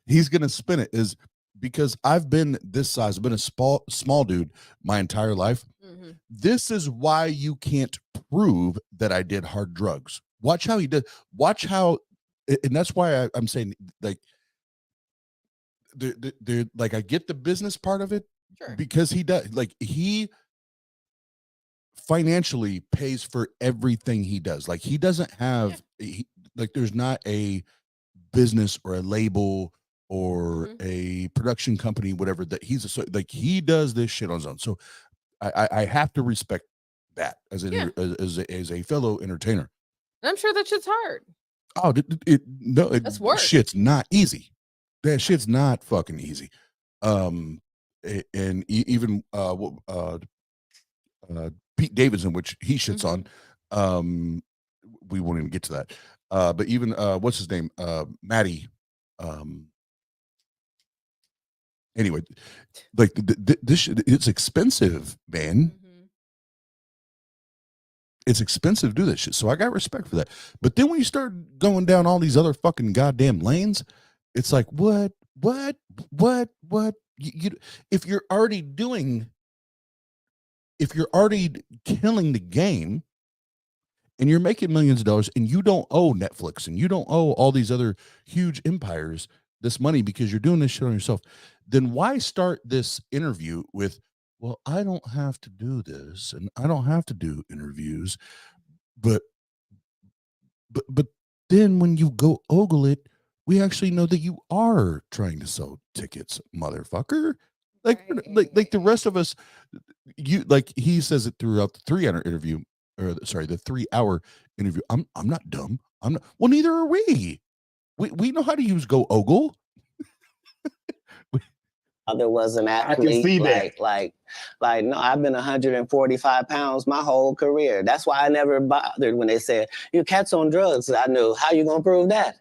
Speaker 4: He's going to spin it is because I've been this size. I've been a small dude my entire life. This is why you can't prove that I did hard drugs. Watch how he did. Watch how, and that's why I'm saying, like, like, I get the business part of it, because he does, like, he financially pays for everything he does. Like, he doesn't have like, there's not a business or a label or a production company, whatever, that like, he does this shit on his own. So I have to respect that as a fellow entertainer.
Speaker 3: I'm sure that shit's hard.
Speaker 4: Oh, that's work. Shit's not easy. That shit's not fucking easy. And even Pete Davidson, which he shits on, we won't even get to that. But even what's his name, Maddie. Anyway, like this, it's expensive, man. It's expensive to do this shit. So I got respect for that. But then when you start going down all these other fucking goddamn lanes, it's like, what? If you're already killing the game and you're making millions of dollars and you don't owe Netflix and you don't owe all these other huge empires this money because you're doing this shit on yourself, then why start this interview with, well, I don't have to do this and I don't have to do interviews, but then when you go ogle it, we actually know that you are trying to sell tickets, motherfucker. Like the rest of us, you, like he says it throughout the 300 interview. the 3-hour interview. I'm not dumb. I'm not. Well, neither are we. We know how to use Go Ogle.
Speaker 6: There was an
Speaker 5: I
Speaker 6: athlete.
Speaker 5: can see that.
Speaker 6: Like, no, I've been 145 pounds my whole career. That's why I never bothered when they said, your cat's on drugs. I knew, how you gonna prove that?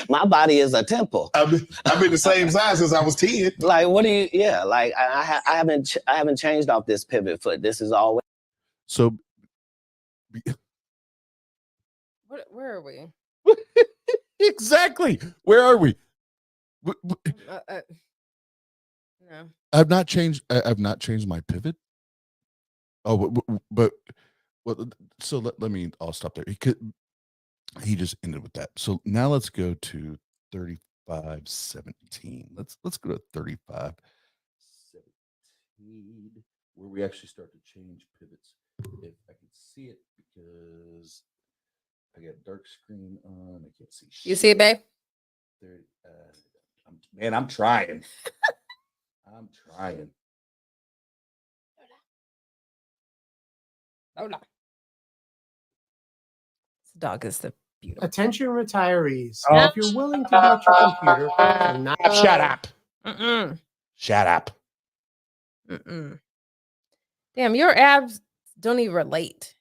Speaker 6: My body is a temple.
Speaker 5: I've been the same size since I was 10.
Speaker 6: Like, what do you, yeah, like, I haven't changed off this pivot foot. This is always.
Speaker 4: So,
Speaker 3: Where are we?
Speaker 4: exactly. Where are we?
Speaker 3: No.
Speaker 4: I've not changed. I've not changed my pivot. Oh, but so let me. I'll stop there. He just ended with that. So now let's go to 35:17. Let's go to 35:17, where we actually start to change pivots. If I can see it, because I got dark screen on, I can't see.
Speaker 3: You see it, babe?
Speaker 4: I'm trying. I'm trying.
Speaker 3: Lola. This dog is the beautiful.
Speaker 10: Attention retirees.
Speaker 4: Oh.
Speaker 10: If you're willing to mount your computer for not
Speaker 4: Shut up.
Speaker 3: Mm-mm.
Speaker 4: Shut up.
Speaker 3: Mm-mm. Damn, your abs don't even relate.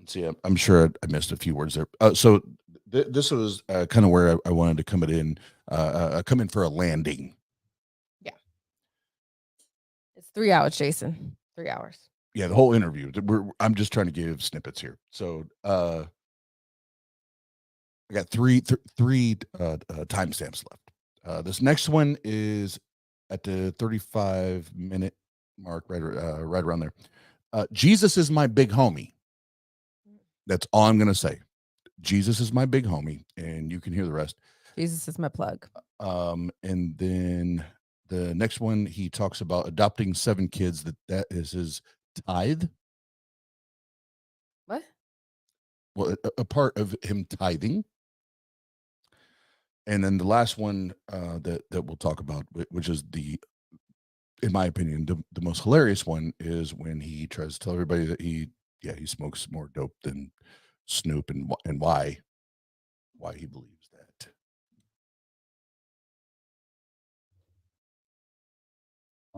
Speaker 4: See, I'm sure I missed a few words there. So this was kind of where I wanted to come in for a landing.
Speaker 3: Yeah. It's 3 hours, Jason. 3 hours.
Speaker 4: Yeah, the whole interview. I'm just trying to give snippets here. So I got three timestamps left. This next one is at the 35-minute mark, right around there. Jesus is my big homie. That's all I'm gonna say. Jesus is my big homie, and you can hear the rest.
Speaker 3: Jesus is my plug.
Speaker 4: And then the next one, he talks about adopting 7 kids. That is his tithe.
Speaker 3: What?
Speaker 4: Well, a part of him tithing. And then the last one that we'll talk about, which is in my opinion, the most hilarious one, is when he tries to tell everybody that he smokes more dope than Snoop, and why he believes that.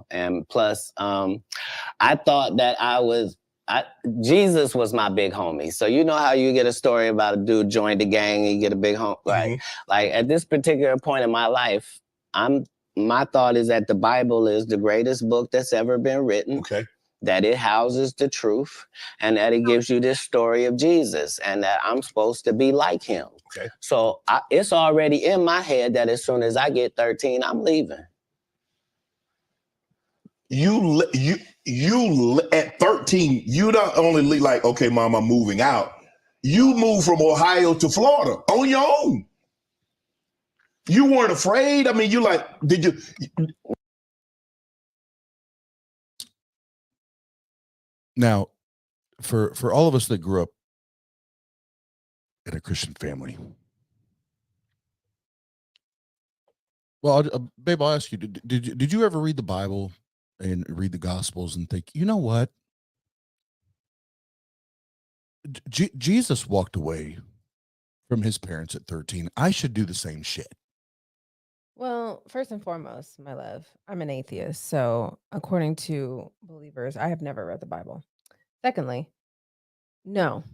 Speaker 6: And plus, I thought that Jesus was my big homie. So you know how you get a story about a dude joined the gang and you get a big home, right?
Speaker 5: Mm-hmm.
Speaker 6: Like at this particular point in my life, my thought is that the Bible is the greatest book that's ever been written.
Speaker 5: Okay.
Speaker 6: That it houses the truth, and that it gives you this story of Jesus, and that I'm supposed to be like him.
Speaker 5: Okay.
Speaker 6: So it's already in my head that as soon as I get 13, I'm leaving.
Speaker 5: You at 13, you don't only like, okay, mom, I'm moving out. You moved from Ohio to Florida on your own. You weren't afraid. I mean, you like, did you?
Speaker 4: Now, for all of us that grew up in a Christian family, well, babe, I'll ask you: did you ever read the Bible and read the Gospels and think, you know what? Jesus walked away from his parents at 13. I should do the same shit.
Speaker 3: Well, first and foremost, my love, I'm an atheist. So according to believers, I have never read the Bible. Secondly, no,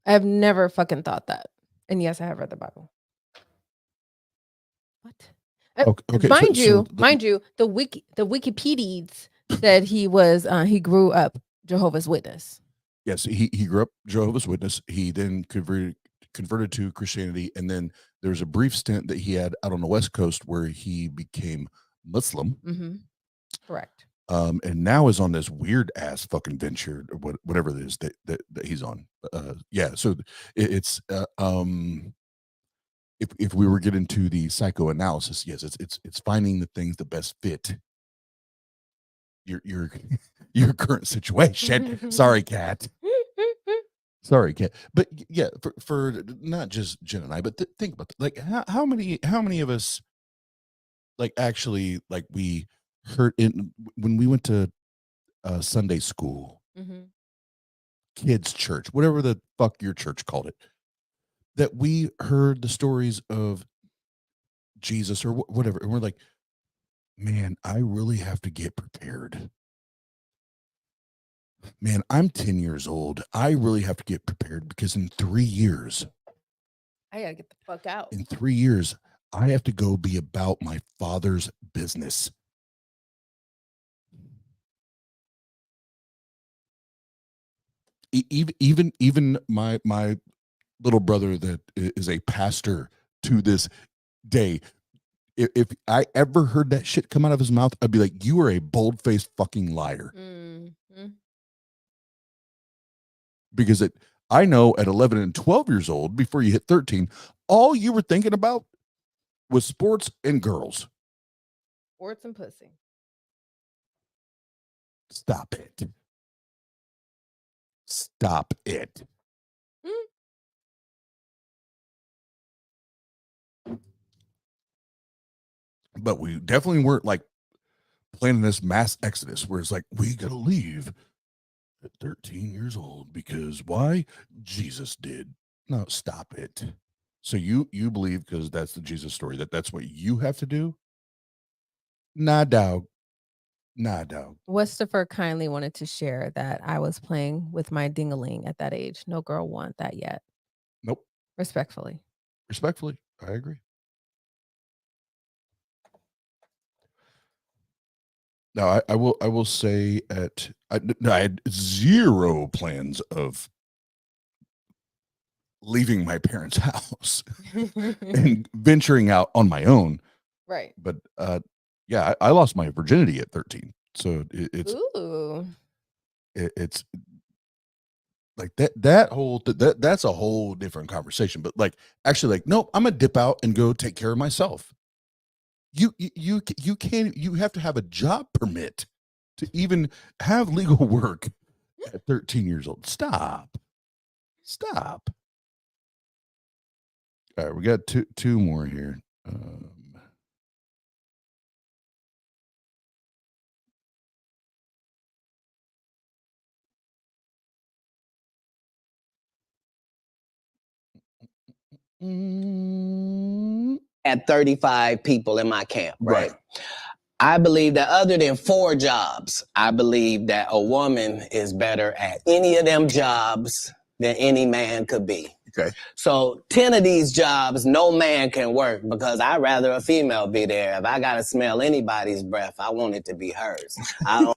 Speaker 3: I have never fucking thought that. And yes, I have read the Bible. What?
Speaker 4: Okay,
Speaker 3: mind you, the Wikipedias said he grew up Jehovah's Witness.
Speaker 4: Yes, he grew up Jehovah's Witness. He then converted to Christianity, and then there's a brief stint that he had out on the West Coast where he became Muslim.
Speaker 3: Mm-hmm. Correct.
Speaker 4: And now is on this weird ass fucking venture, or whatever it is that he's on. Yeah, so it's if we were getting to the psychoanalysis, yes, it's finding the things that best fit your current situation. Sorry, Kat. Sorry, Kat. But yeah, for not just Jen and I, but think about that. Like how many of us like actually like we hurt in when we went to Sunday school,
Speaker 3: Mm-hmm.
Speaker 4: kids church, whatever the fuck your church called it, that we heard the stories of Jesus or whatever, and we're like, man, I really have to get prepared. Man, I'm 10 years old. I really have to get prepared because in 3 years,
Speaker 3: I gotta get the fuck out.
Speaker 4: in 3 years, I have to go be about my father's business. Even my little brother that is a pastor to this day, if I ever heard that shit come out of his mouth, I'd be like, you are a bold-faced fucking liar.
Speaker 3: Mm-hmm.
Speaker 4: Because I know at 11 and 12 years old, before you hit 13, all you were thinking about was sports and girls.
Speaker 3: Sports and pussy.
Speaker 4: Stop it. Stop it. But we definitely weren't like planning this mass exodus where it's like, we gotta leave at 13 years old because why? Jesus did. No, stop it. So you believe, because that's the Jesus story, that's what you have to do? Nah, dog. Nah, dog.
Speaker 3: Westifer kindly wanted to share that I was playing with my dingaling at that age. No girl want that yet.
Speaker 4: Nope.
Speaker 3: Respectfully.
Speaker 4: Respectfully, I agree. Now, I will say I had zero plans of leaving my parents' house and venturing out on my own.
Speaker 3: Right.
Speaker 4: But yeah, I lost my virginity at 13. So it's
Speaker 3: Ooh.
Speaker 4: it's like that's a whole different conversation. But like, actually, like, nope, I'm gonna dip out and go take care of myself. You can't, you have to have a job permit to even have legal work at 13 years old. Stop. All right, we got two more here.
Speaker 6: At 35 people in my camp, right? I believe that other than 4 jobs, I believe that a woman is better at any of them jobs than any man could be.
Speaker 5: Okay.
Speaker 6: So 10 of these jobs, no man can work because I'd rather a female be there. If I got to smell anybody's breath, I want it to be hers.
Speaker 4: And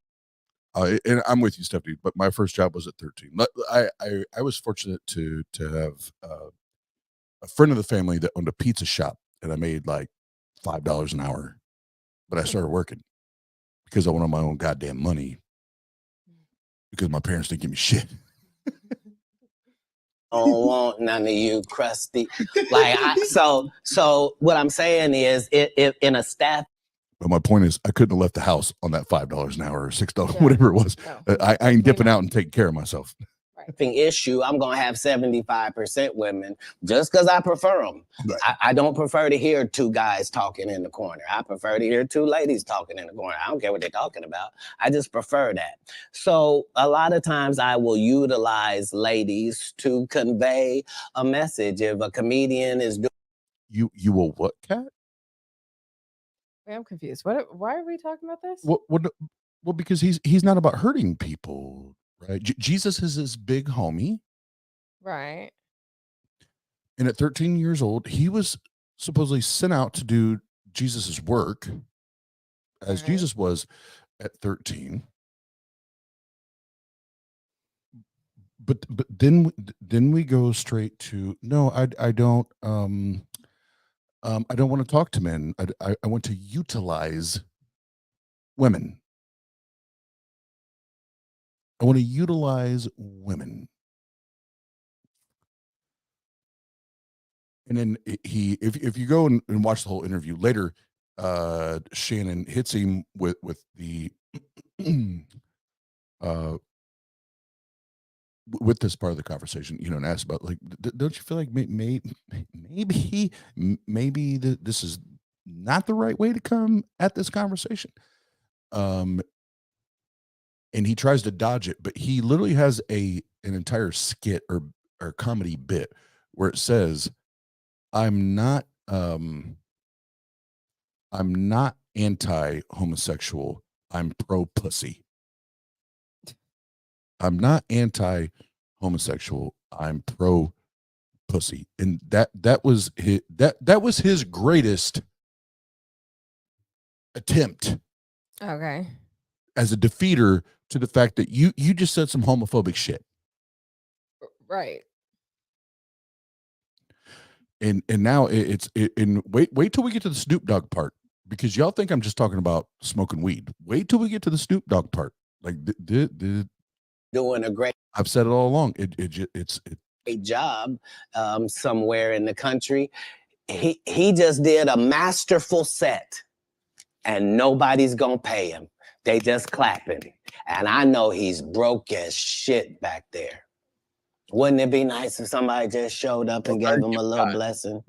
Speaker 4: I'm with you, Stephanie, but my first job was at 13. I was fortunate to have a friend of the family that owned a pizza shop, and I made like $5 an hour. But I started working because I wanted my own goddamn money because my parents didn't give me shit.
Speaker 6: I don't want none of you crusty. So what I'm saying is, if in a staff.
Speaker 4: But my point is, I couldn't have left the house on that $5 an hour or $6, whatever it was.
Speaker 3: No.
Speaker 4: I ain't dipping out and taking care of myself.
Speaker 6: Issue, I'm gonna have 75% women just because I prefer them.
Speaker 5: Right.
Speaker 6: I don't prefer to hear 2 guys talking in the corner. I prefer to hear 2 ladies talking in the corner. I don't care what they're talking about. I just prefer that. So a lot of times I will utilize ladies to convey a message. If a comedian is doing,
Speaker 4: You will what, Kat?
Speaker 3: Wait, I'm confused. Why are we talking about this?
Speaker 4: Well, because he's not about hurting people, right? Jesus is his big homie.
Speaker 3: Right.
Speaker 4: And at 13 years old, he was supposedly sent out to do Jesus's work as Jesus was at 13. But then we go straight to, no, I don't I don't want to talk to men. I want to utilize women. I want to utilize women. And then if you go and watch the whole interview later, Shannon hits him with the with this part of the conversation, and asks about, like, don't you feel like maybe this is not the right way to come at this conversation? and he tries to dodge it, but he literally has an entire skit or comedy bit where it says, I'm not anti-homosexual, I'm pro-pussy. I'm not anti-homosexual, I'm pro-pussy. And that was his greatest attempt
Speaker 3: Okay.
Speaker 4: as a defeater to the fact that you just said some homophobic shit.
Speaker 3: Right.
Speaker 4: And now and wait till we get to the Snoop Dogg part, because y'all think I'm just talking about smoking weed. Wait till we get to the Snoop Dogg part. Like
Speaker 6: doing a great
Speaker 4: I've said it all along. It's
Speaker 6: job somewhere in the country. He just did a masterful set, and nobody's gonna pay him. They just clapping, and I know he's broke as shit back there. Wouldn't it be nice if somebody just showed up and gave him a little blessing?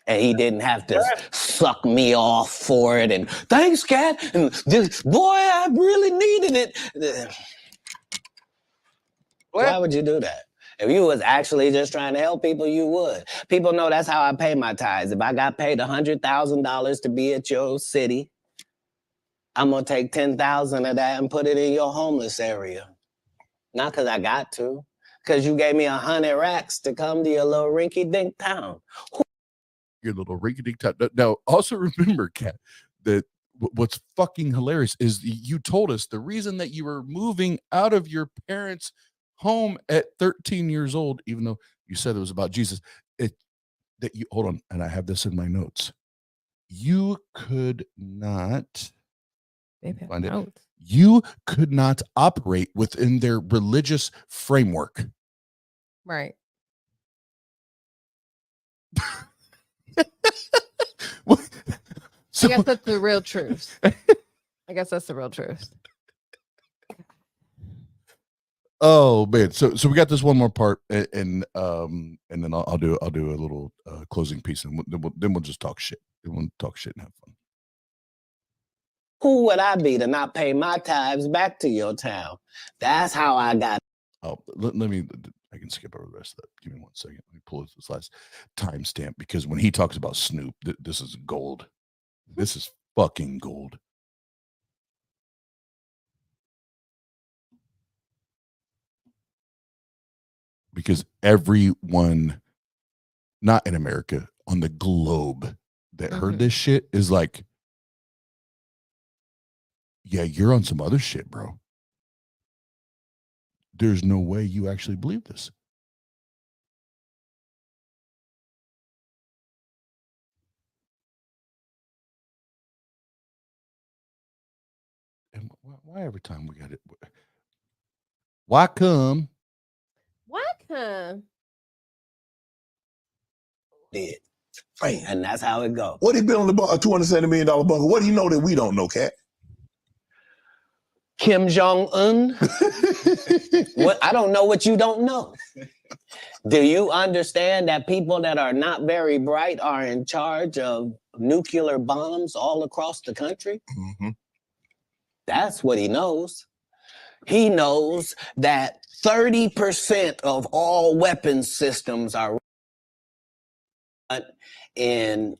Speaker 6: And he didn't have to suck me off for it. And thanks, Cat. And this, boy, I really needed it. Why would you do that? If you was actually just trying to help people, you would. People know that's how I pay my tithes. If I got paid $100,000 to be at your city, I'm gonna take 10,000 of that and put it in your homeless area. Not because I got to, because you gave me 100 racks to come to your little rinky-dink town.
Speaker 4: Your little rinky-dink town. Now, also remember, Kat, that what's fucking hilarious is you told us the reason that you were moving out of your parents' home at 13 years old, even though you said it was about Jesus, that you, hold on, and I have this in my notes. You could not find it. You could not operate within their religious framework.
Speaker 3: Right.
Speaker 4: So,
Speaker 3: I guess that's the real truth. I guess that's the real truth.
Speaker 4: oh man, so we got this one more part, and then I'll do a little closing piece, and then we'll just talk shit. Then we'll talk shit and have fun.
Speaker 6: Who would I be to not pay my tithes back to your town? That's how I got.
Speaker 4: Oh, let me. I can skip over the rest of that. Give me 1 second. Let me pull this last timestamp, because when he talks about Snoop, this is gold. This is fucking gold. Because everyone, not in America, on the globe, that heard this shit is like, yeah, you're on some other shit, bro. There's no way you actually believe this. And why every time we got it? Why come?
Speaker 6: Did. And that's how it goes.
Speaker 5: What he built on the $270 million bunker? What do you know that we don't know, Cat?
Speaker 6: Kim Jong-un? What? I don't know what you don't know. Do you understand that people that are not very bright are in charge of nuclear bombs all across the country?
Speaker 5: Mm-hmm.
Speaker 6: That's what he knows. He knows that 30% of all weapons systems are in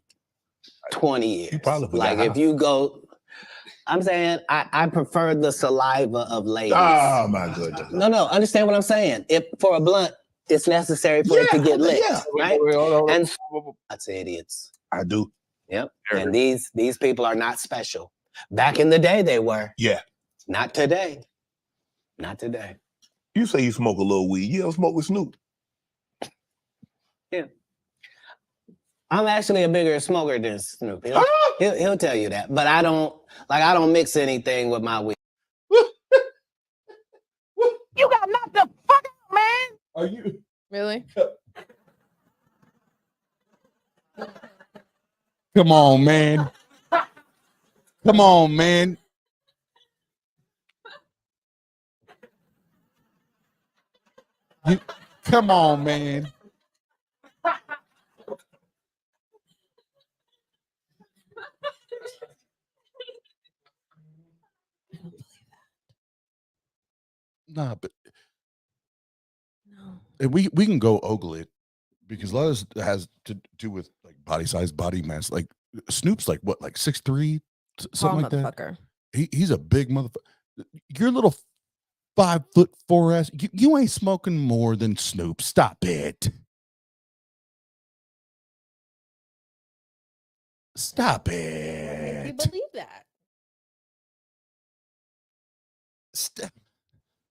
Speaker 6: 20 years.
Speaker 5: You probably forgot
Speaker 6: like
Speaker 5: how.
Speaker 6: if you go, I'm saying I prefer the saliva of ladies.
Speaker 5: Oh my goodness.
Speaker 6: No, understand what I'm saying. If for a blunt, it's necessary for it to get lit, right? And that's idiots.
Speaker 5: I do.
Speaker 6: Yep. And these people are not special. Back in the day, they were.
Speaker 5: Yeah.
Speaker 6: Not today. Not today.
Speaker 5: You say you smoke a little weed. You ever smoke with Snoop?
Speaker 6: Yeah. I'm actually a bigger smoker than Snoop. He'll tell you that. But I don't mix anything with my weed.
Speaker 9: You got knocked the fuck out, man.
Speaker 4: Are you
Speaker 3: Really?
Speaker 4: Come on, man. Come on, man. Come on, man.
Speaker 3: No.
Speaker 4: And we can go ogle it because a lot of this has to do with like body size, body mass. Like Snoop's like what, like 6'3",
Speaker 3: Tall
Speaker 4: something like that.
Speaker 3: motherfucker.
Speaker 4: He's a big motherfucker. Your little 5'4" ass. You ain't smoking more than Snoop. Stop it. Stop
Speaker 3: What makes you
Speaker 4: it.
Speaker 3: believe that?
Speaker 4: Stop.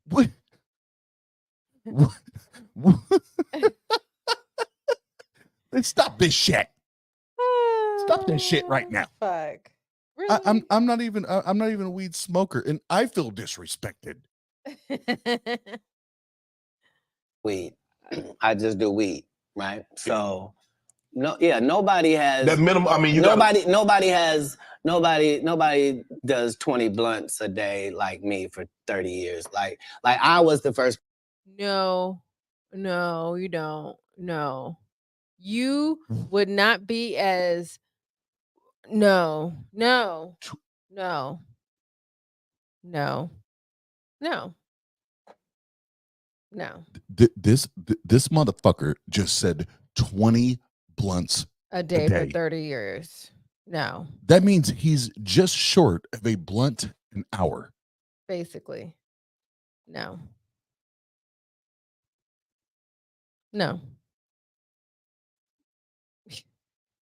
Speaker 4: What? What? Stop this shit. Stop this shit right now.
Speaker 3: Fuck. Really?
Speaker 4: I'm not even a weed smoker, and I feel disrespected.
Speaker 6: Weed. I just do weed, right? So nobody has
Speaker 5: That minimum. I mean, you
Speaker 6: nobody does 20 blunts a day like me for 30 years. Like I was the first.
Speaker 3: No, you don't. No. You would not be as no.
Speaker 4: This motherfucker just said 20 blunts
Speaker 3: A day for 30 years. No,
Speaker 4: That means he's just short of a blunt an hour.
Speaker 3: basically. No.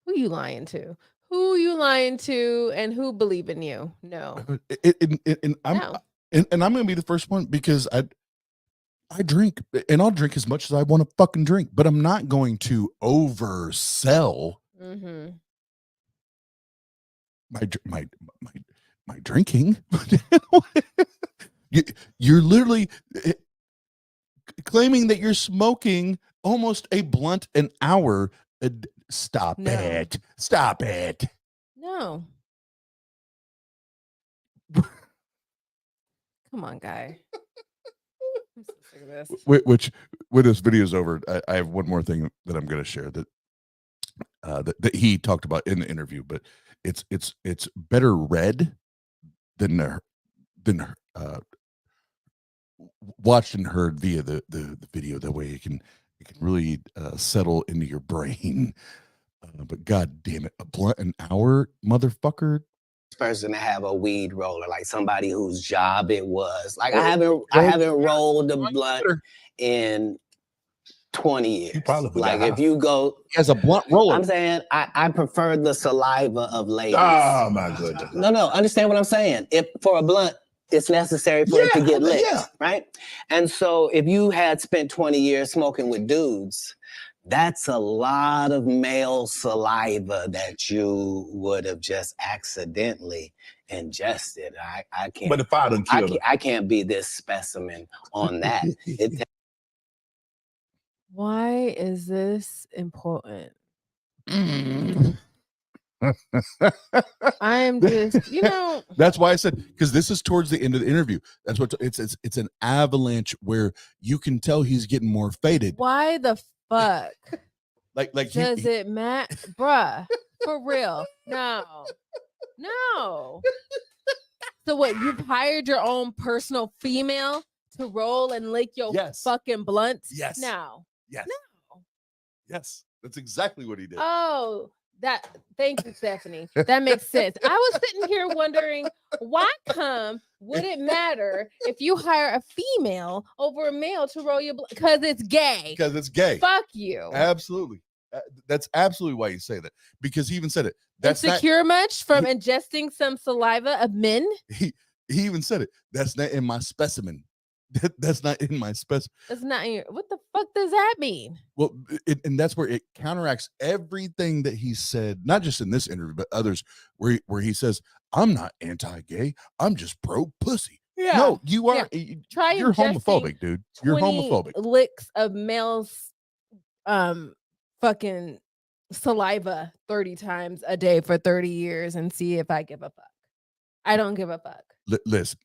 Speaker 3: Who you lying to? Who you lying to and who believe in you? No.
Speaker 4: And I'm
Speaker 3: No.
Speaker 4: and I'm gonna be the first one because I drink and I'll drink as much as I want to fucking drink, but I'm not going to oversell
Speaker 3: Mm-hmm.
Speaker 4: my drinking. You're literally claiming that you're smoking almost a blunt an hour. Stop
Speaker 3: No.
Speaker 4: it. Stop it.
Speaker 3: No. Come on, guy. I'm so sick of this.
Speaker 4: Which when this video's over, I have one more thing that I'm going to share that that he talked about in the interview, but it's better read than watched and heard via the video. That way it can really settle into your brain. But god damn it, a blunt an hour, motherfucker.
Speaker 6: Person to have a weed roller, like somebody whose job it was. Like I haven't rolled a blunt in 20 years. Like if you go
Speaker 4: as a blunt roller,
Speaker 6: I'm saying I prefer the saliva of ladies.
Speaker 5: Oh my goodness.
Speaker 6: No, understand what I'm saying. If for a blunt, it's necessary for it to get lit, right? And so if you had spent 20 years smoking with dudes, that's a lot of male saliva that you would have just accidentally ingested. I can't.
Speaker 5: But if I done killed her.
Speaker 6: I can't be this specimen on that.
Speaker 3: Why is this important? I'm just,
Speaker 4: That's why I said, because this is towards the end of the interview. That's what it's an avalanche where you can tell he's getting more faded.
Speaker 3: Why the fuck?
Speaker 4: like
Speaker 3: does it matter, bruh? For real? No. So what? You've hired your own personal female to roll and lick your fucking blunts?
Speaker 4: Yes.
Speaker 3: No.
Speaker 4: Yes.
Speaker 3: No.
Speaker 4: Yes. That's exactly what he did.
Speaker 3: Oh, thank you, Stephanie. That makes sense. I was sitting here wondering, why would it matter if you hire a female over a male to roll your because it's gay?
Speaker 4: Because it's gay.
Speaker 3: Fuck you.
Speaker 4: Absolutely. That's absolutely why you say that. Because he even said it. That's
Speaker 3: insecure much from ingesting some saliva of men?
Speaker 4: He even said it. That's not in my specimen. That's not in my specimen.
Speaker 3: That's not in your. What the fuck does that mean?
Speaker 4: Well, and that's where it counteracts everything that he said, not just in this interview, but others, where he says, "I'm not anti-gay. I'm just pro-pussy." Yeah. No, you are. Yeah. You're homophobic, dude. You're homophobic.
Speaker 3: Licks of males, fucking saliva 30 times a day for 30 years and see if I give a fuck. I don't give a fuck.
Speaker 4: Listen.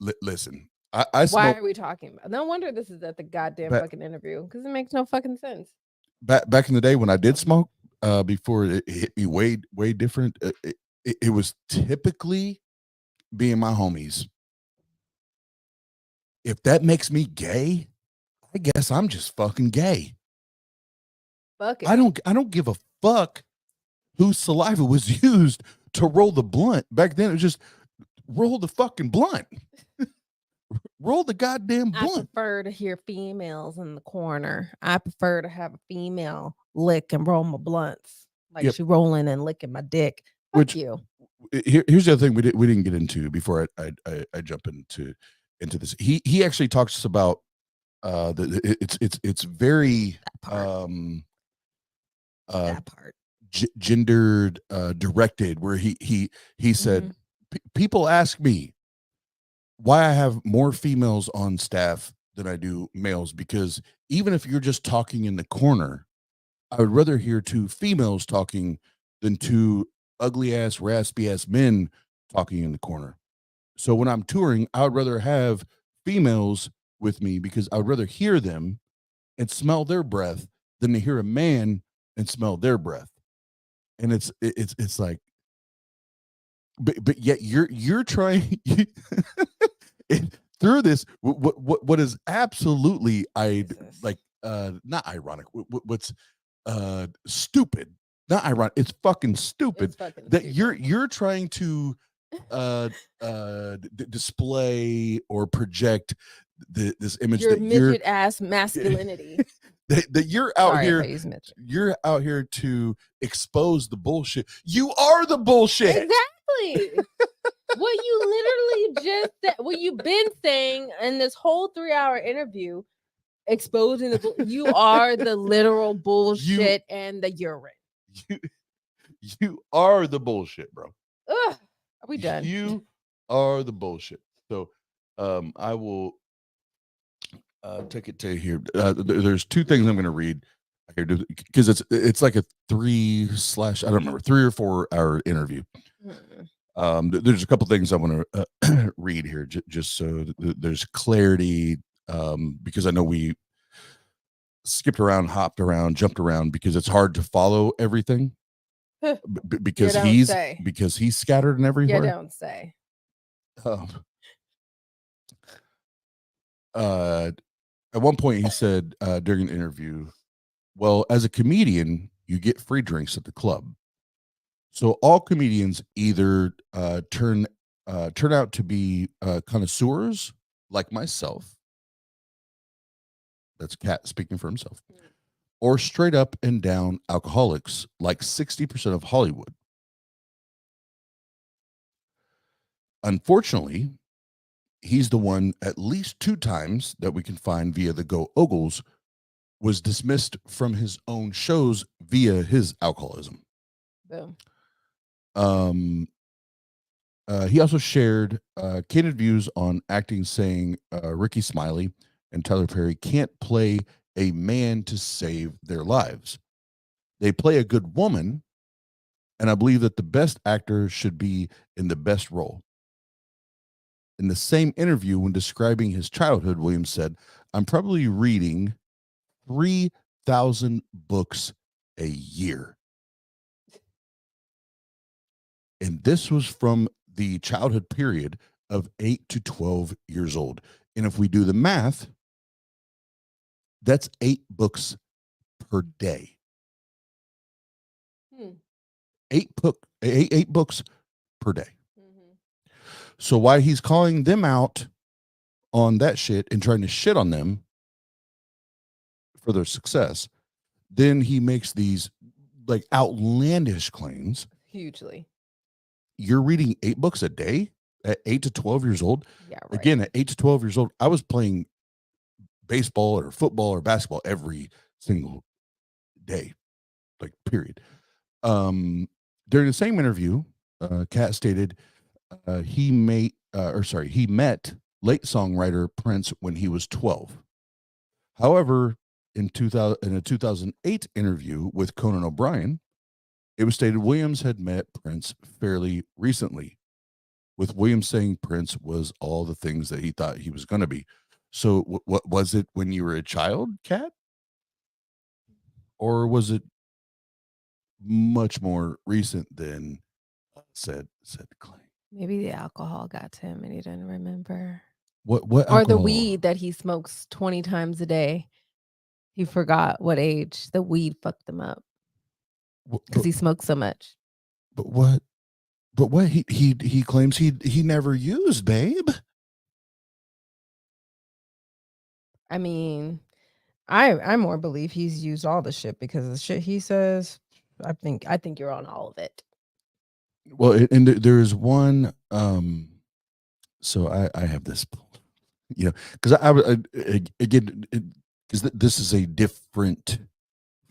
Speaker 3: Why are we talking about? No wonder this is at the goddamn fucking interview because it makes no fucking sense.
Speaker 4: Back in the day when I did smoke, before it hit me way different, it was typically being my homies. If that makes me gay, I guess I'm just fucking gay.
Speaker 3: Fuck it.
Speaker 4: I don't give a fuck whose saliva was used to roll the blunt. Back then, it was just roll the fucking blunt. Roll the goddamn
Speaker 3: I
Speaker 4: blunt.
Speaker 3: prefer to hear females in the corner. I prefer to have a female lick and roll my blunts like
Speaker 4: Yep.
Speaker 3: she rolling and licking my dick. Fuck
Speaker 4: Which
Speaker 3: you.
Speaker 4: Here's the other thing we didn't get into before I jump into this. He actually talks about it's very
Speaker 3: Part. That part.
Speaker 4: gendered directed, where he said people ask me why I have more females on staff than I do males, because even if you're just talking in the corner, I would rather hear two females talking than two ugly ass, raspy ass men talking in the corner. So when I'm touring, I would rather have females with me because I would rather hear them and smell their breath than to hear a man and smell their breath. And it's like, but yet you're trying through this. What is absolutely like not ironic. What's stupid, not ironic, it's fucking stupid that you're trying to display or project this image
Speaker 3: Your
Speaker 4: that you're
Speaker 3: midget ass masculinity.
Speaker 4: that you're out
Speaker 3: Sorry if I
Speaker 4: here
Speaker 3: use midget.
Speaker 4: you're out here to expose the bullshit. You are the bullshit.
Speaker 3: Exactly. What you literally just said, what you've been saying in this whole 3-hour interview, exposing you are the literal bullshit and the urine.
Speaker 4: You are the bullshit, bro.
Speaker 3: Ugh, are we done?
Speaker 4: You are the bullshit. So I will take it to here. There's two things I'm going to read here because it's like a 3 I don't remember, 3 or 4 hour interview. There's a couple things I want to read here just so there's clarity, because I know we skipped around, hopped around, jumped around because it's hard to follow everything. Because he's scattered and everywhere.
Speaker 3: You don't say.
Speaker 4: At one point he said during an interview, well, as a comedian, you get free drinks at the club. So all comedians either turn out to be connoisseurs like myself. That's Kat speaking for himself. Or straight up and down alcoholics like 60% of Hollywood. Unfortunately, he's the one at least 2 times that we can find via the Go Ogles was dismissed from his own shows via his alcoholism.
Speaker 3: Boom.
Speaker 4: He also shared candid views on acting, saying Ricky Smiley and Tyler Perry can't play a man to save their lives. They play a good woman, and I believe that the best actor should be in the best role. In the same interview, when describing his childhood, Williams said, I'm probably reading 3,000 books a year. And this was from the childhood period of 8 to 12 years old. And if we do the math, that's 8 books per day. 8 books per day. So while he's calling them out on that shit and trying to shit on them for their success, then he makes these like outlandish claims.
Speaker 3: Hugely.
Speaker 4: You're reading 8 books a day at 8 to 12 years old.
Speaker 3: Yeah, right.
Speaker 4: Again, at 8 to 12 years old, I was playing baseball or football or basketball every single day, like period. During the same interview, Kat stated he met late songwriter Prince when he was 12. However, in a 2008 interview with Conan O'Brien, it was stated Williams had met Prince fairly recently, with Williams saying Prince was all the things that he thought he was going to be. So what was it when you were a child, Kat? Or was it much more recent than said claim?
Speaker 3: Maybe the alcohol got to him and he didn't remember.
Speaker 4: What
Speaker 3: Or the
Speaker 4: alcohol?
Speaker 3: weed that he smokes 20 times a day. He forgot what age the weed fucked him up because he smoked so much.
Speaker 4: But what? But what he claims he never used, babe.
Speaker 3: I mean, I more believe he's used all the shit because of the shit he says. I think you're on all of it.
Speaker 4: Well, and there's one. So I have this, you know, because I again, because this is a different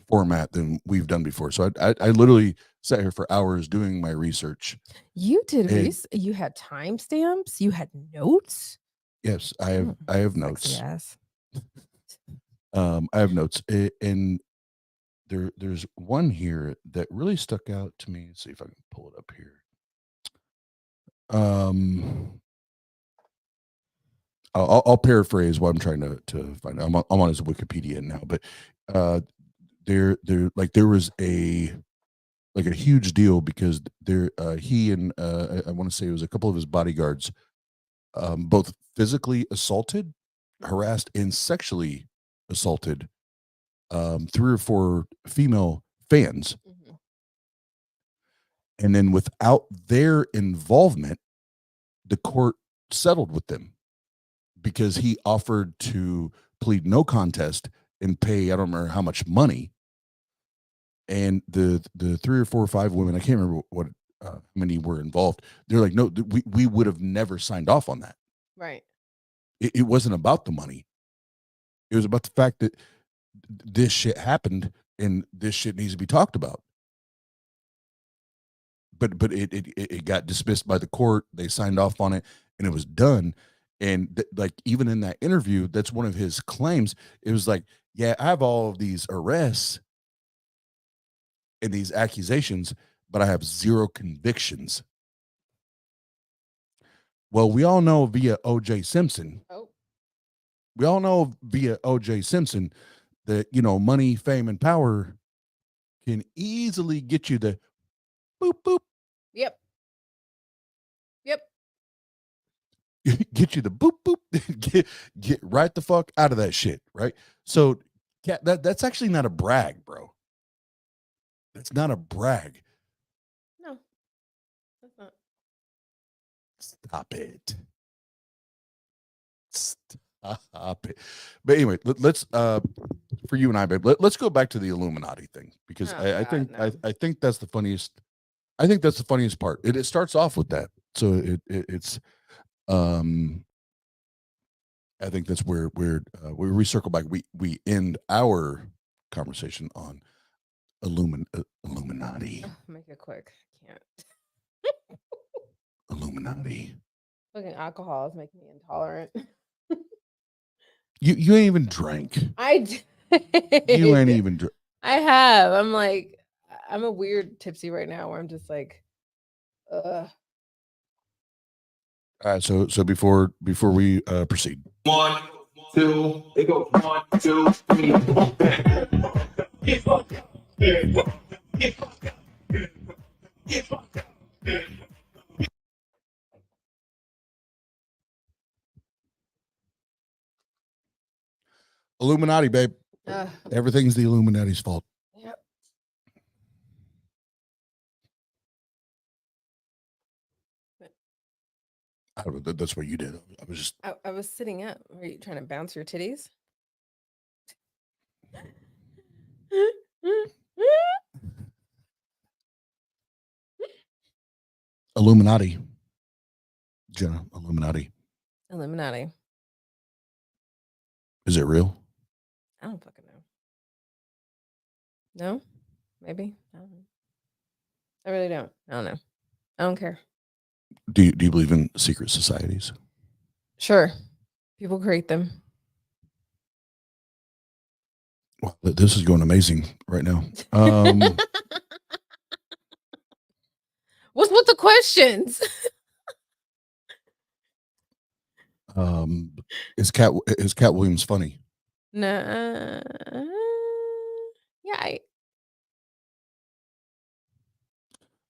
Speaker 4: format than we've done before. So I literally sat here for hours doing my research.
Speaker 3: You did
Speaker 4: And
Speaker 3: you had timestamps, you had notes.
Speaker 4: yes, I have
Speaker 3: Sexy
Speaker 4: notes.
Speaker 3: ass.
Speaker 4: I have notes, and there's one here that really stuck out to me. Let's see if I can pull it up here. I'll paraphrase what I'm trying to find. I'm on his Wikipedia now, but there was a huge deal because he and I want to say it was a couple of his bodyguards, both physically assaulted, harassed, and sexually assaulted 3 or 4 female fans.
Speaker 3: Mm-hmm.
Speaker 4: And then without their involvement, the court settled with them because he offered to plead no contest and pay, I don't remember how much money. And the 3 or 4 or 5 women, I can't remember what how many were involved. They're like, no, we would have never signed off on that.
Speaker 3: Right.
Speaker 4: It wasn't about the money. It was about the fact that this shit happened and this shit needs to be talked about. But it got dismissed by the court. They signed off on it and it was done. And like, even in that interview, that's one of his claims. It was like, yeah, I have all of these arrests and these accusations, but I have 0 convictions. Well, we all know via O.J. Simpson.
Speaker 3: Oh.
Speaker 4: We all know via O.J. Simpson that, you know, money, fame, and power can easily get you the boop, boop.
Speaker 3: Yep. Yep.
Speaker 4: Get you the boop, boop. get right the fuck out of that shit, right? So, Kat, that's actually not a brag, bro. That's not a brag.
Speaker 3: No, that's not.
Speaker 4: Stop it. Stop it. But anyway, let's for you and I, babe, let's go back to the Illuminati thing because I think that's the funniest. I think that's the funniest part. It starts off with that, so it's I think that's where we circle back. We end our conversation on Illuminati.
Speaker 3: Make it quick. I can't.
Speaker 4: Illuminati.
Speaker 3: Fucking alcohol is making me intolerant.
Speaker 4: You ain't even drank.
Speaker 3: I did.
Speaker 4: You ain't even drank.
Speaker 3: I have. I'm like, I'm a weird tipsy right now where I'm just like,
Speaker 4: All right, so before we proceed.
Speaker 2: 1, 2, it goes 1, 2, 3, 4.
Speaker 4: Illuminati, babe. Everything's the Illuminati's fault.
Speaker 3: Yep.
Speaker 4: That's what you did. I was just.
Speaker 3: I was sitting up. Were you trying to bounce your titties?
Speaker 4: Illuminati. Jena, Illuminati.
Speaker 3: Illuminati.
Speaker 4: Is it real?
Speaker 3: I don't fucking know. No? Maybe? I don't know. I really don't. I don't know. I don't care.
Speaker 4: Do you believe in secret societies?
Speaker 3: Sure. People create them.
Speaker 4: Well, this is going amazing right now.
Speaker 3: What's with the questions?
Speaker 4: Is Cat Williams funny?
Speaker 3: Nah. Yeah.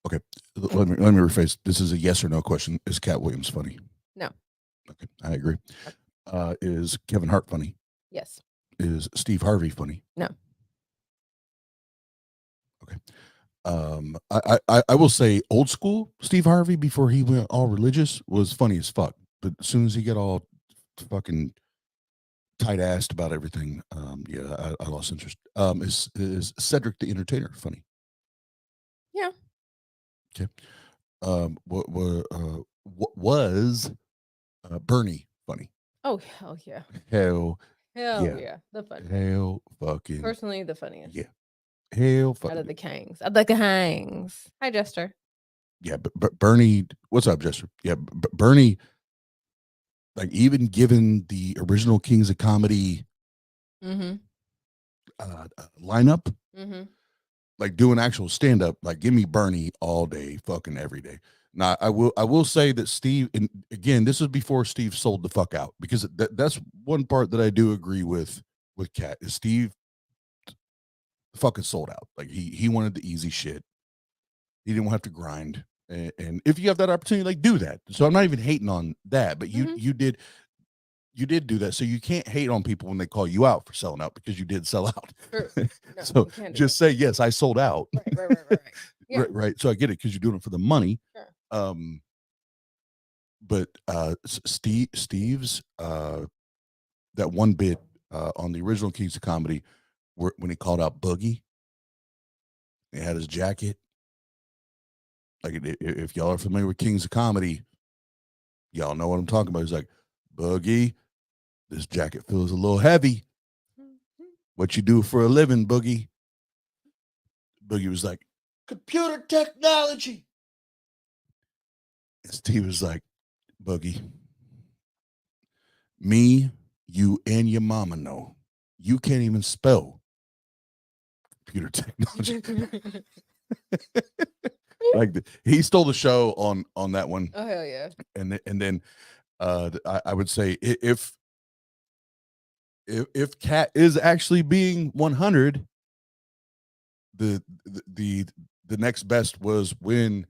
Speaker 4: Okay, let me rephrase. This is a yes or no question. Is Cat Williams funny?
Speaker 3: No.
Speaker 4: Okay, I agree. Is Kevin Hart funny?
Speaker 3: Yes.
Speaker 4: Is Steve Harvey funny?
Speaker 3: No.
Speaker 4: Okay. I will say old school Steve Harvey before he went all religious was funny as fuck. But as soon as he got all fucking tight assed about everything, yeah, I lost interest. Is Cedric the Entertainer funny?
Speaker 3: Yeah.
Speaker 4: Okay. What was Bernie funny?
Speaker 3: Oh, hell yeah.
Speaker 4: Hell
Speaker 3: Hell
Speaker 4: yeah.
Speaker 3: yeah. The funniest.
Speaker 4: Hell fucking
Speaker 3: Personally, the funniest.
Speaker 4: yeah. Hell
Speaker 3: Out
Speaker 4: fucking
Speaker 3: of the Kangs. Out of the Kangs. Hi, Jester.
Speaker 4: yeah. But Bernie, what's up, Jester? Yeah, Bernie. Like even given the original Kings of Comedy
Speaker 3: Mm-hmm.
Speaker 4: Lineup,
Speaker 3: Mm-hmm.
Speaker 4: like doing actual stand up, like give me Bernie all day, fucking every day. Now I will say that Steve, and again, this is before Steve sold the fuck out, because that's one part that I do agree with Kat is Steve fucking sold out. Like he wanted the easy shit. He didn't have to grind. And if you have that opportunity, like do that. So I'm not even hating on that, but
Speaker 3: Mhm.
Speaker 4: you did do that. So you can't hate on people when they call you out for selling out, because you did sell out.
Speaker 3: True. No,
Speaker 4: So
Speaker 3: you can't do
Speaker 4: just say, yes, I sold out.
Speaker 3: Right. Yeah.
Speaker 4: Right. So I get it, because you're doing it for the money.
Speaker 3: Sure.
Speaker 4: But Steve's that one bit on the original Kings of Comedy when he called out Boogie, he had his jacket. Like if y'all are familiar with Kings of Comedy, y'all know what I'm talking about. He's like, Boogie, this jacket feels a little heavy. What you do for a living, Boogie? Boogie was like, computer technology. And Steve was like, Boogie, me, you, and your mama know you can't even spell computer technology. Like he stole the show on that one.
Speaker 3: Oh, hell yeah.
Speaker 4: And then I would say if Kat is actually being 100, the next best was when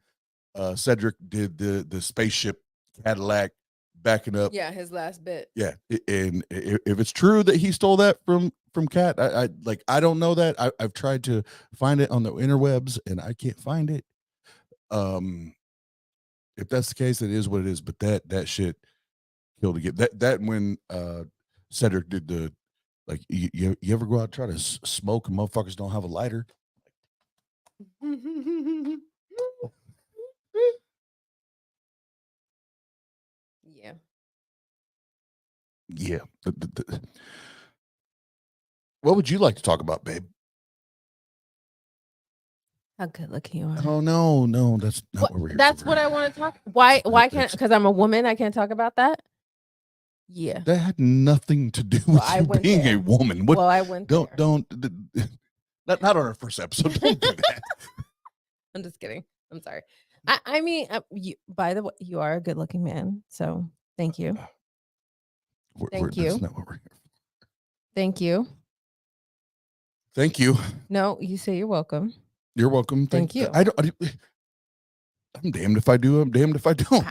Speaker 4: Cedric did the spaceship Cadillac backing up.
Speaker 3: Yeah, his last bit.
Speaker 4: Yeah, and if it's true that he stole that from Kat, I don't know that. I've tried to find it on the interwebs and I can't find it. If that's the case, it is what it is. But that shit killed to get that when Cedric did the, like, you ever go out and try to smoke and motherfuckers don't have a lighter?
Speaker 3: Yeah.
Speaker 4: Yeah. What would you like to talk about, babe?
Speaker 3: How good looking you are.
Speaker 4: Oh no, that's not what we're here
Speaker 3: That's
Speaker 4: for.
Speaker 3: what I want to talk. Why can't, because I'm a woman, I can't talk about that? Yeah.
Speaker 4: That had nothing to do with
Speaker 3: I
Speaker 4: you
Speaker 3: went
Speaker 4: being
Speaker 3: there.
Speaker 4: a woman. What?
Speaker 3: Well, I went there.
Speaker 4: Don't not on our first episode. Don't do that.
Speaker 3: I'm just kidding. I'm sorry. I mean, by the way, you are a good looking man. So thank you. Thank you.
Speaker 4: That's not what we're here for.
Speaker 3: Thank you.
Speaker 4: Thank you.
Speaker 3: No, you say you're welcome.
Speaker 4: You're welcome.
Speaker 3: Thank you.
Speaker 4: I'm damned if I do. I'm damned if I don't.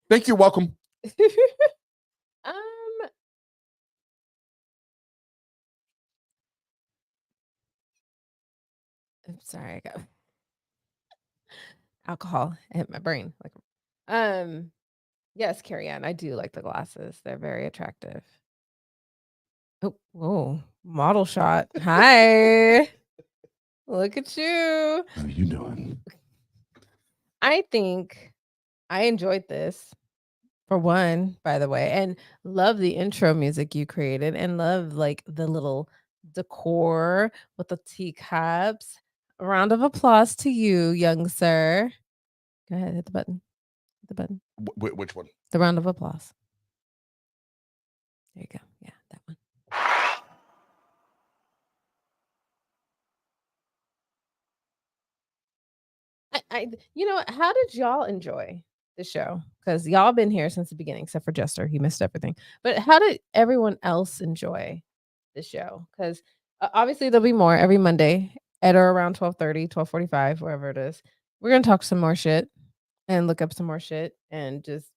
Speaker 4: Thank you. Welcome.
Speaker 3: I'm sorry, I got alcohol hit my brain. Yes, Carrie Ann, I do like the glasses. They're very attractive. Oh, whoa, model shot. Hi. Look at you.
Speaker 4: How you doing?
Speaker 3: I think I enjoyed this, for one, by the way, and love the intro music you created and love like the little decor with the teacups. A round of applause to you, young sir. Go ahead, hit the button. Hit the button.
Speaker 4: Which one?
Speaker 3: The round of applause. There you go. Yeah, that one. You know what? How did y'all enjoy the show? Because y'all been here since the beginning, except for Jester. He missed everything. But how did everyone else enjoy the show? Because obviously there'll be more every Monday at or around 12:30, 12:45, wherever it is. We're gonna talk some more shit and look up some more shit and just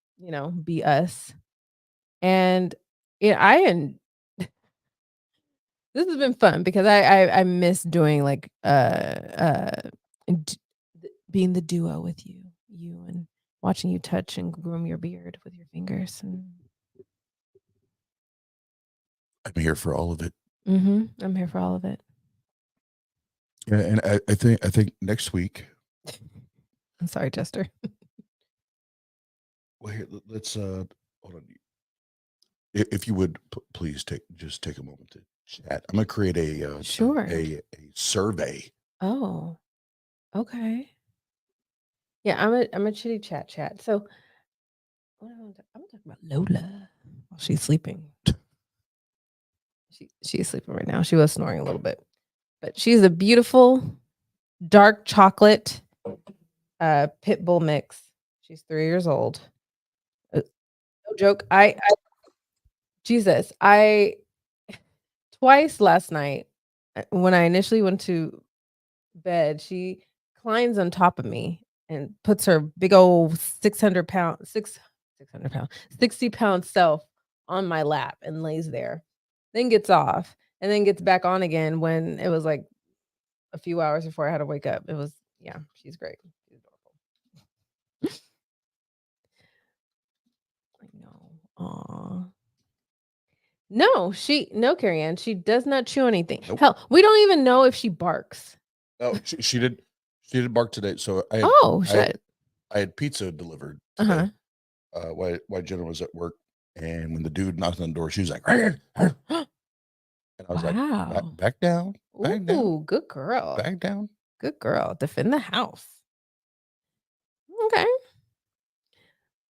Speaker 3: be us. And this has been fun because I miss doing like d- being the duo with you and watching you touch and groom your beard with your fingers. And
Speaker 4: I'm here for all of it.
Speaker 3: I'm here for all of it.
Speaker 4: Yeah, and I think next week.
Speaker 3: I'm sorry, Chester.
Speaker 4: Well, here, let's hold on. If you would please take a moment to chat. I'm gonna create
Speaker 3: Sure.
Speaker 4: a survey.
Speaker 3: Oh, okay. Yeah, I'm a chitty chat. So what I'm gonna talk about Lola while she's sleeping. She's sleeping right now. She was snoring a little bit, but she's a beautiful dark chocolate pit bull mix. She's 3 years old. No joke. Jesus, I twice last night when I initially went to bed, she climbs on top of me and puts her big old 60-pound self on my lap and lays there. Then gets off and then gets back on again when it was like a few hours before I had to wake up. It was she's great. She's adorable. I know. Aw. No, Carrie Ann, she does not chew anything.
Speaker 4: Nope.
Speaker 3: Hell, we don't even know if she barks.
Speaker 4: Oh, she did bark today. So
Speaker 3: Shit.
Speaker 4: I had pizza delivered
Speaker 3: Uh-huh.
Speaker 4: today. While Jenna was at work, and when the dude knocked on the door, she was like, and I was
Speaker 3: Wow.
Speaker 4: like, back down, back down,
Speaker 3: Ooh, good girl.
Speaker 4: back down.
Speaker 3: Good girl. Defend the house. Okay.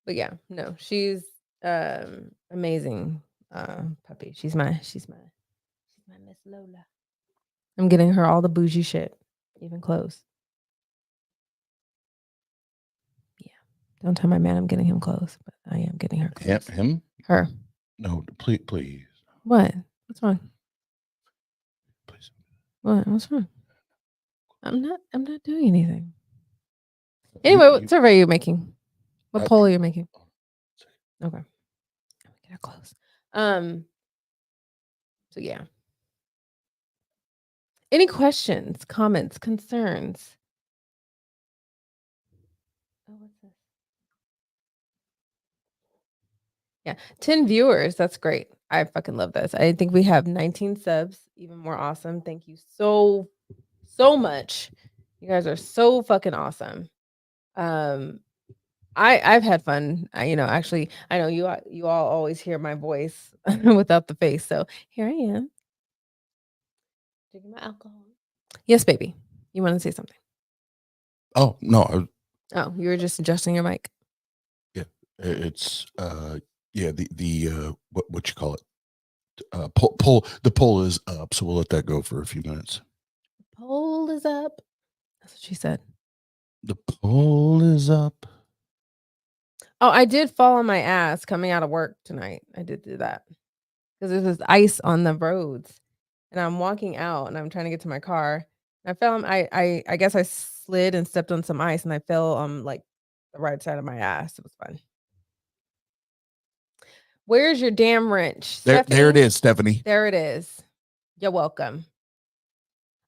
Speaker 3: But yeah, no, she's amazing puppy. She's my Miss Lola. I'm getting her all the bougie shit, even clothes. Yeah. Don't tell my man I'm getting him clothes, but I am getting her clothes.
Speaker 4: Him?
Speaker 3: Her.
Speaker 4: No, please.
Speaker 3: What? What's wrong?
Speaker 4: Please.
Speaker 3: What? What's wrong? I'm not doing anything. Anyway, what survey are you making? What poll are you making? Okay. Get her close. So yeah. Any questions, comments, concerns? Oh, what's this? Yeah, 10 viewers. That's great. I fucking love this. I think we have 19 subs. Even more awesome. Thank you so much. You guys are so fucking awesome. I've had fun. Actually, I know you all always hear my voice without the face. So here I am. Drinking my alcohol. Yes, baby. You want to say something?
Speaker 4: Oh no.
Speaker 3: Oh, you were just adjusting your mic.
Speaker 4: Yeah, it's the what you call it? Poll. The poll is up, so we'll let that go for a few minutes.
Speaker 3: Poll is up. That's what she said.
Speaker 4: The poll is up.
Speaker 3: Oh, I did fall on my ass coming out of work tonight. I did do that because there's this ice on the roads, and I'm walking out and I'm trying to get to my car. And I fell. I guess I slid and stepped on some ice, and I fell on like the right side of my ass. It was fun. Where's your damn wrench?
Speaker 4: There it
Speaker 3: Stephanie?
Speaker 4: is, Stephanie.
Speaker 3: There it is. You're welcome.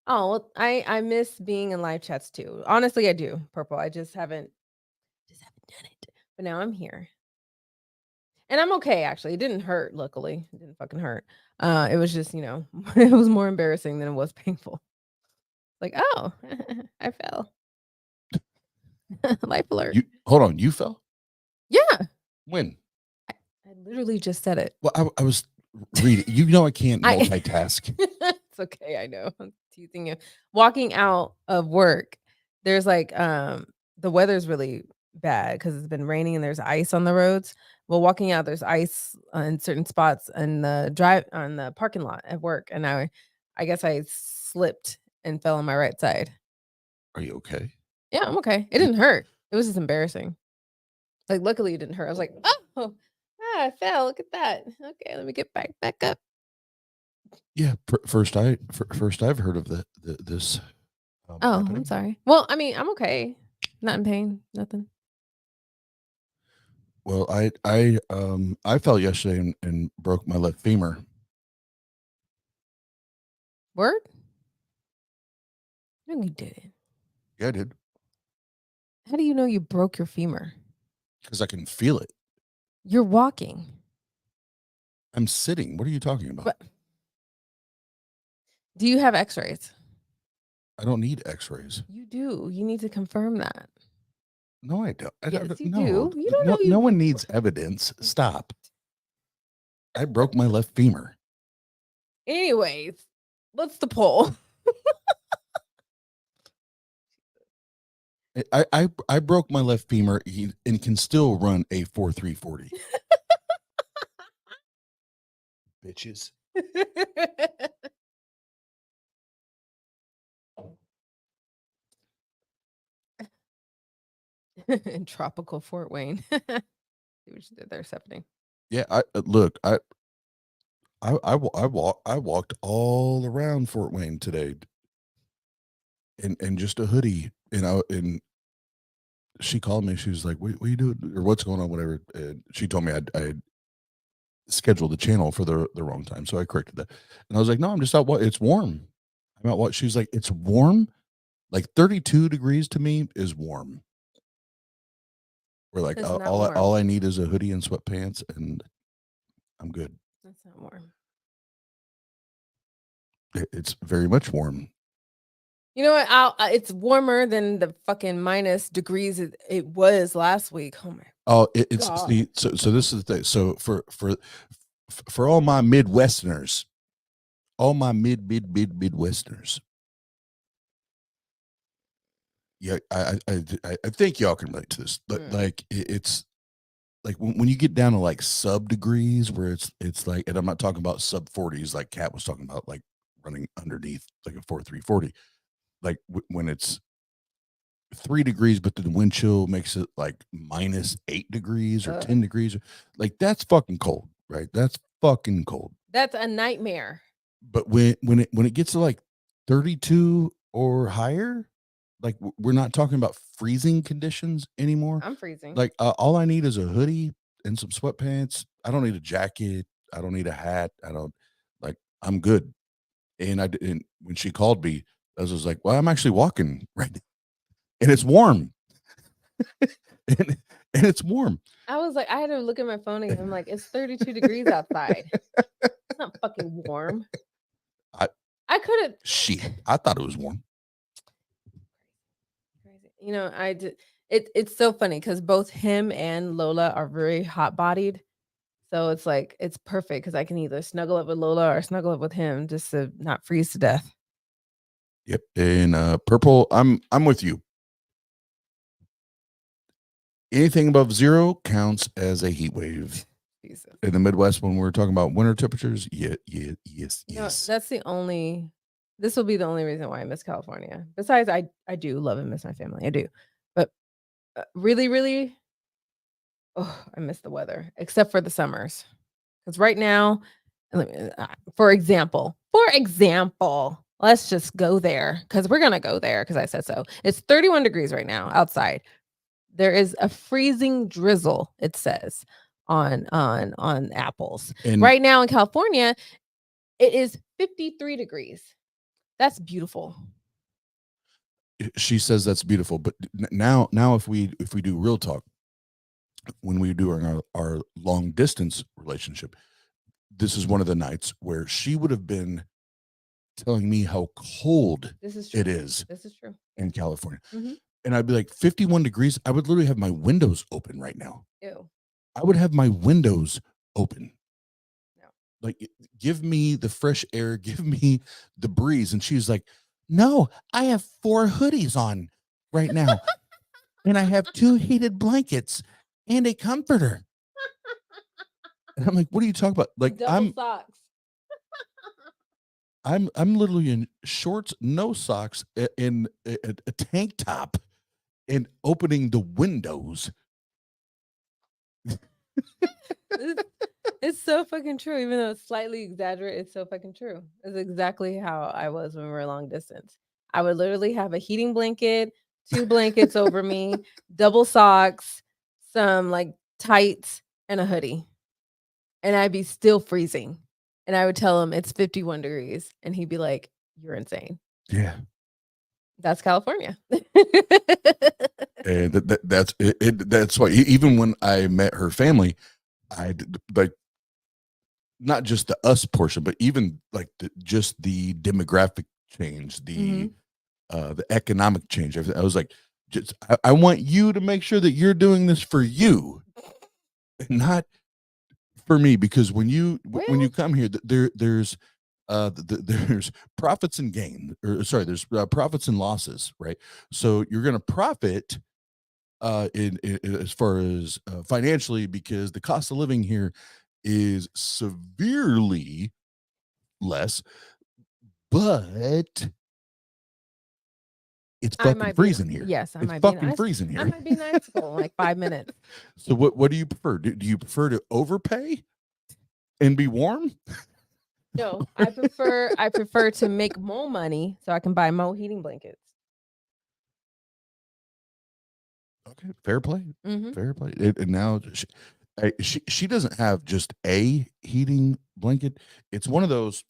Speaker 3: Oh, well, I miss being in live chats too. Honestly, I do. Purple. I just haven't done it. But now I'm here. And I'm okay, actually. It didn't hurt, luckily. It didn't fucking hurt. It was just, it was more embarrassing than it was painful. Like, oh, I fell. Life alert.
Speaker 4: Hold on, you fell?
Speaker 3: Yeah.
Speaker 4: When?
Speaker 3: I literally just said it.
Speaker 4: Well, I was reading. I can't multitask.
Speaker 3: It's okay, I know. I'm teasing you. Walking out of work, there's like the weather's really bad because it's been raining and there's ice on the roads. Well, walking out, there's ice in certain spots in the parking lot at work, and I guess I slipped and fell on my right side.
Speaker 4: Are you okay?
Speaker 3: Yeah, I'm okay. It didn't hurt. It was just embarrassing. Like, luckily, it didn't hurt. I was like, oh, I fell. Look at that. Okay, let me get back up.
Speaker 4: Yeah, first I've heard of this.
Speaker 3: Happening. I'm sorry. Well, I mean, I'm okay. Not in pain. Nothing.
Speaker 4: Well, I fell yesterday and broke my left femur.
Speaker 3: Word? No, you didn't.
Speaker 4: Yeah, I did.
Speaker 3: How do you know you broke your femur?
Speaker 4: Because I can feel it.
Speaker 3: You're walking.
Speaker 4: I'm sitting. What are you talking about?
Speaker 3: But do you have x-rays?
Speaker 4: I don't need x-rays.
Speaker 3: You do. You need to confirm that.
Speaker 4: No, I don't.
Speaker 3: Yes, you
Speaker 4: no.
Speaker 3: do. You don't know
Speaker 4: No
Speaker 3: you-
Speaker 4: one needs evidence. Stop. I broke my left femur.
Speaker 3: Anyways, what's the poll?
Speaker 4: I broke my left femur and can still run a 4.340. Bitches.
Speaker 3: In tropical Fort Wayne. See what you did there, Stephanie.
Speaker 4: Yeah, look, I walked all around Fort Wayne today in just a hoodie, and she called me. She was like, "What are you doing? Or what's going on? Whatever." And she told me I scheduled the channel for the wrong time, so I corrected that. And I was like, "No, I'm just out. What? It's warm. I'm out. What?" She's like, "It's warm. Like 32 degrees to me is warm." We're like,
Speaker 3: It's not
Speaker 4: all
Speaker 3: warm.
Speaker 4: I need is a hoodie and sweatpants, and I'm good.
Speaker 3: That's not warm.
Speaker 4: It's very much warm.
Speaker 3: You know what? It's warmer than the fucking minus degrees it was last week. Oh my.
Speaker 4: Oh, it's
Speaker 3: God.
Speaker 4: see, so this is the thing. So for all my Midwesterners, all my Midwesterners, yeah, I think y'all can relate to this. Like it's like when you get down to like sub degrees, where it's like, and I'm not talking about sub 40s like Kat was talking about, like running underneath like a 4.340, like when it's 3 degrees, but the wind chill makes it like minus 8 degrees or 10 degrees. Like that's fucking cold, right? That's fucking cold.
Speaker 3: That's a nightmare.
Speaker 4: But when it gets to like 32 or higher, like we're not talking about freezing conditions anymore.
Speaker 3: I'm freezing.
Speaker 4: Like all I need is a hoodie and some sweatpants. I don't need a jacket. I don't need a hat. I'm good. And and when she called me, I was just like, well, I'm actually walking right now. And it's warm. and it's warm.
Speaker 3: I was like, I had to look at my phone and I'm like, it's 32 degrees outside. It's not fucking warm. I could have.
Speaker 4: Shit, I thought it was warm.
Speaker 3: You know, I did. It's so funny because both him and Lola are very hot bodied. So it's like, it's perfect because I can either snuggle up with Lola or snuggle up with him just to not freeze to death.
Speaker 4: Yep. And purple, I'm with you. Anything above 0 counts as a heat wave.
Speaker 3: Jesus.
Speaker 4: In the Midwest, when we're talking about winter temperatures, yes.
Speaker 3: No, that's the only. This will be the only reason why I miss California. Besides, I do love and miss my family. I do, but really, really, I miss the weather except for the summers. Because right now, for example, let's just go there because we're gonna go there because I said so. It's 31 degrees right now outside. There is a freezing drizzle. It says on apples.
Speaker 4: And
Speaker 3: right now in California, it is 53 degrees. That's beautiful.
Speaker 4: She says that's beautiful, but now if we do real talk, when we do our long distance relationship, this is one of the nights where she would have been telling me how cold
Speaker 3: This is true.
Speaker 4: it is.
Speaker 3: This is true.
Speaker 4: In California.
Speaker 3: Mm-hmm.
Speaker 4: And I'd be like 51 degrees. I would literally have my windows open right now.
Speaker 3: Ew.
Speaker 4: I would have my windows open.
Speaker 3: No.
Speaker 4: Like, give me the fresh air, give me the breeze. And she's like, no, I have 4 hoodies on right now. And I have 2 heated blankets and a comforter. And I'm like, what are you talking about? Like,
Speaker 3: double socks.
Speaker 4: I'm literally in shorts, no socks, in a tank top, and opening the windows.
Speaker 3: It's so fucking true. Even though it's slightly exaggerated, it's so fucking true. It's exactly how I was when we were long distance. I would literally have a heating blanket, 2 blankets over me, double socks, some like tights, and a hoodie. And I'd be still freezing. And I would tell him it's 51 degrees. And he'd be like, you're insane.
Speaker 4: Yeah.
Speaker 3: That's California.
Speaker 4: And that's it. That's why even when I met her family, like not just the us portion, but even like just the demographic change, the economic change. I was like, I want you to make sure that you're doing this for you, and not for me. Because when you come here, there's there's profits and gain, or sorry, there's profits and losses, right? So you're going to profit in as far as financially, because the cost of living here is severely less, but it's fucking freezing here.
Speaker 3: Yes,
Speaker 4: it's fucking freezing here.
Speaker 3: I might be nice for like 5 minutes.
Speaker 4: So what do you prefer? Do you prefer to overpay and be warm?
Speaker 3: No, I prefer to make more money so I can buy more heating blankets.
Speaker 4: Okay, fair play.
Speaker 3: Mhm.
Speaker 4: Fair play. And now she doesn't have just a heating blanket. It's one of those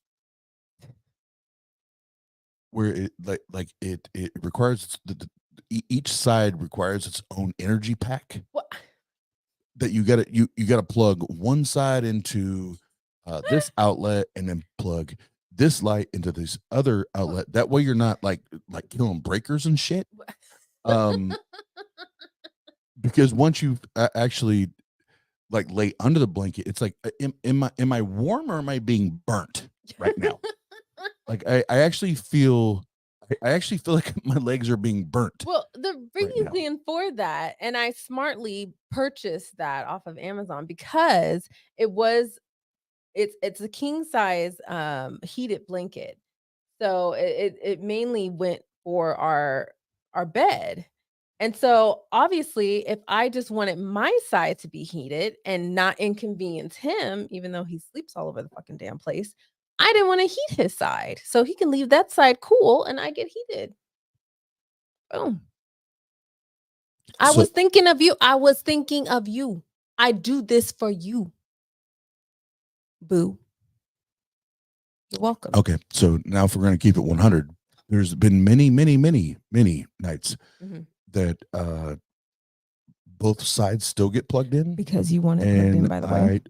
Speaker 4: where it it requires each side requires its own energy pack.
Speaker 3: What?
Speaker 4: That you gotta plug one side into this outlet, and then plug this light into this other outlet. That way you're not like killing breakers and shit. Because once you actually like lay under the blanket, it's like, am I warm, or am I being burnt right now? Like I actually feel like my legs are being burnt.
Speaker 3: Well, the
Speaker 4: right now.
Speaker 3: reason for that, and I smartly purchased that off of Amazon because it's a king size heated blanket. So it mainly went for our bed. And so obviously if I just wanted my side to be heated and not inconvenience him, even though he sleeps all over the fucking damn place, I didn't want to heat his side. So he can leave that side cool and I get heated. Boom. I was thinking of you. I was thinking of you. I do this for you. Boo. You're welcome.
Speaker 4: Okay, so now if we're going to keep it 100, there's been many nights that both sides still get plugged in.
Speaker 3: Because you want it plugged in, by the way.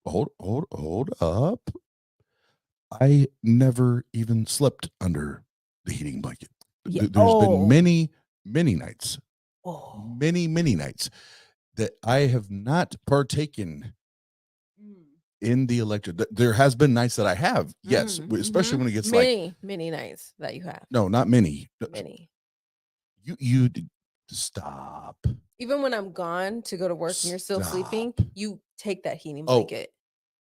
Speaker 4: Hold up. I never even slept under the heating blanket.
Speaker 3: Yeah.
Speaker 4: There's been many nights,
Speaker 3: Oh.
Speaker 4: many nights that I have not partaken in the electric. There has been nights that I have, yes, especially when it gets
Speaker 3: many nights that you have.
Speaker 4: no, not many.
Speaker 3: Many.
Speaker 4: You stop.
Speaker 3: Even when I'm gone to go to work and you're still sleeping, you take that heating
Speaker 4: Oh.
Speaker 3: blanket.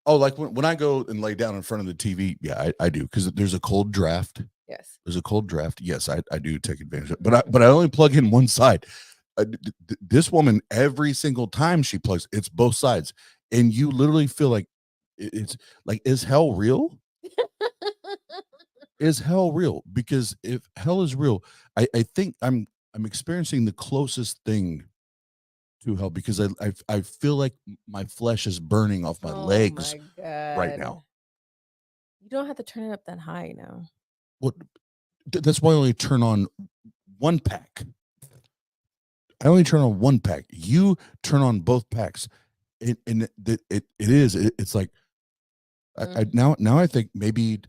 Speaker 4: Oh, like when I go and lay down in front of the TV, yeah, I do, because there's a cold draft.
Speaker 3: Yes.
Speaker 4: There's a cold draft. Yes, I do take advantage of it. But I only plug in one side. This woman, every single time she plugs, it's both sides, and you literally feel like it's like, is hell real? Is hell real? Because if hell is real, I think I'm experiencing the closest thing to hell, because I feel like my flesh is burning off my legs right now.
Speaker 3: You don't have to turn it up that high now.
Speaker 4: What? That's why I only turn on one pack. I only turn on one pack. You turn on both packs. It's like now I think maybe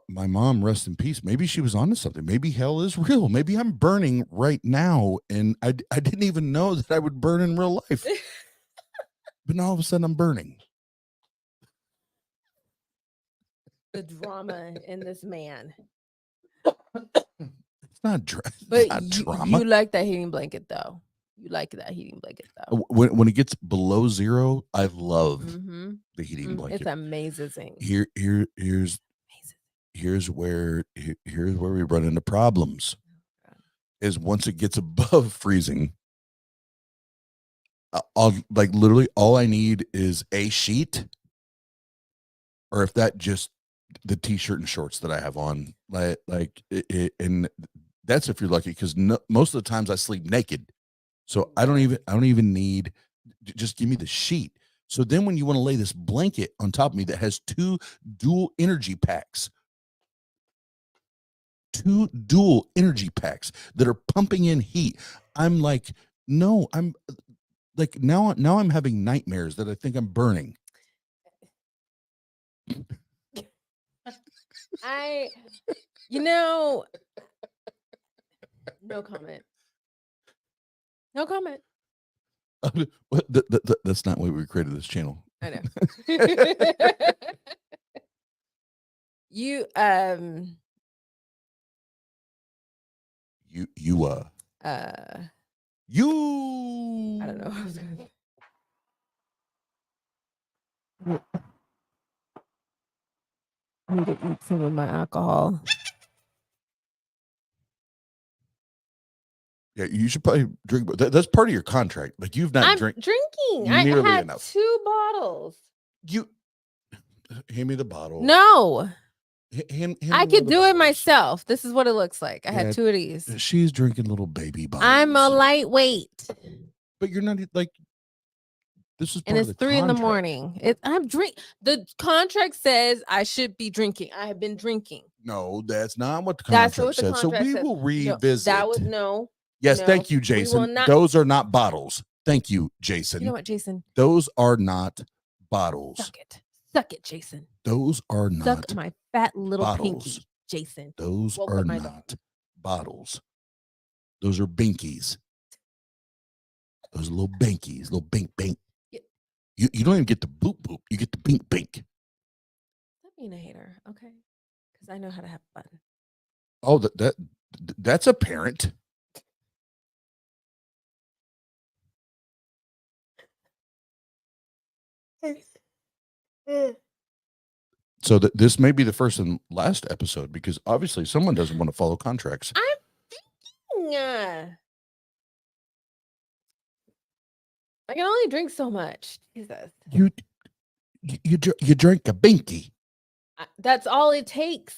Speaker 4: my mom, rest in peace, maybe she was onto something. Maybe hell is real. Maybe I'm burning right now, and I didn't even know that I would burn in real life. But now all of a sudden I'm burning.
Speaker 3: The drama in this man.
Speaker 4: It's not drama.
Speaker 3: You like that heating blanket though. You like that heating blanket though.
Speaker 4: When it gets below zero, I love the heating blanket.
Speaker 3: It's amazing.
Speaker 4: Here's where we run into problems. Is once it gets above freezing, I'll like literally all I need is a sheet, or if that, just the t-shirt and shorts that I have on, and that's if you're lucky, because most of the times I sleep naked, so I don't even need Just give me the sheet. So then when you want to lay this blanket on top of me that has 2 dual energy packs, 2 dual energy packs that are pumping in heat, I'm like, no, I'm like, now I'm having nightmares that I think I'm burning.
Speaker 3: No comment. No comment.
Speaker 4: That's not why we created this channel.
Speaker 3: I know. You
Speaker 4: you
Speaker 3: I don't know. I was gonna I need to eat some of my alcohol.
Speaker 4: Yeah, you should probably drink. That's part of your contract. Like, you've not
Speaker 3: I'm
Speaker 4: drank
Speaker 3: drinking. I
Speaker 4: nearly
Speaker 3: had
Speaker 4: enough.
Speaker 3: 2 bottles.
Speaker 4: You hand me the bottle.
Speaker 3: No,
Speaker 4: Hand me
Speaker 3: I
Speaker 4: one
Speaker 3: could
Speaker 4: of the
Speaker 3: do it
Speaker 4: bottles.
Speaker 3: myself. This is what it looks like. I
Speaker 4: Yeah,
Speaker 3: had 2 of these.
Speaker 4: She's drinking little baby bottles.
Speaker 3: I'm a lightweight,
Speaker 4: But you're not like. This is part
Speaker 3: and
Speaker 4: of
Speaker 3: it's
Speaker 4: the
Speaker 3: 3 in the
Speaker 4: contract.
Speaker 3: morning. I'm drink. The contract says I should be drinking. I have been drinking.
Speaker 4: No, that's not what the
Speaker 3: That's
Speaker 4: contract
Speaker 3: what the
Speaker 4: said. So
Speaker 3: contract
Speaker 4: we
Speaker 3: says.
Speaker 4: will
Speaker 3: No,
Speaker 4: revisit.
Speaker 3: that was no.
Speaker 4: Yes,
Speaker 3: no,
Speaker 4: thank you,
Speaker 3: we
Speaker 4: Jason.
Speaker 3: will not.
Speaker 4: Those are not bottles. Thank you, Jason.
Speaker 3: You know what, Jason?
Speaker 4: Those are not bottles.
Speaker 3: Suck it, Jason.
Speaker 4: Those are not
Speaker 3: Suck my fat little
Speaker 4: bottles.
Speaker 3: pinky, Jason.
Speaker 4: Those
Speaker 3: Woke
Speaker 4: are
Speaker 3: up my
Speaker 4: not
Speaker 3: dog.
Speaker 4: bottles. Those are binkies. Those little binkies, little bink bink.
Speaker 3: Yeah.
Speaker 4: You don't even get the boop boop. You get the bink bink.
Speaker 3: Stop being a hater, okay? Because I know how to have fun.
Speaker 4: Oh, that's apparent. So this may be the first and last episode, because obviously someone doesn't want to follow contracts.
Speaker 3: I'm thinking. I can only drink so much. Jesus.
Speaker 4: You drank a binky.
Speaker 3: That's all it takes.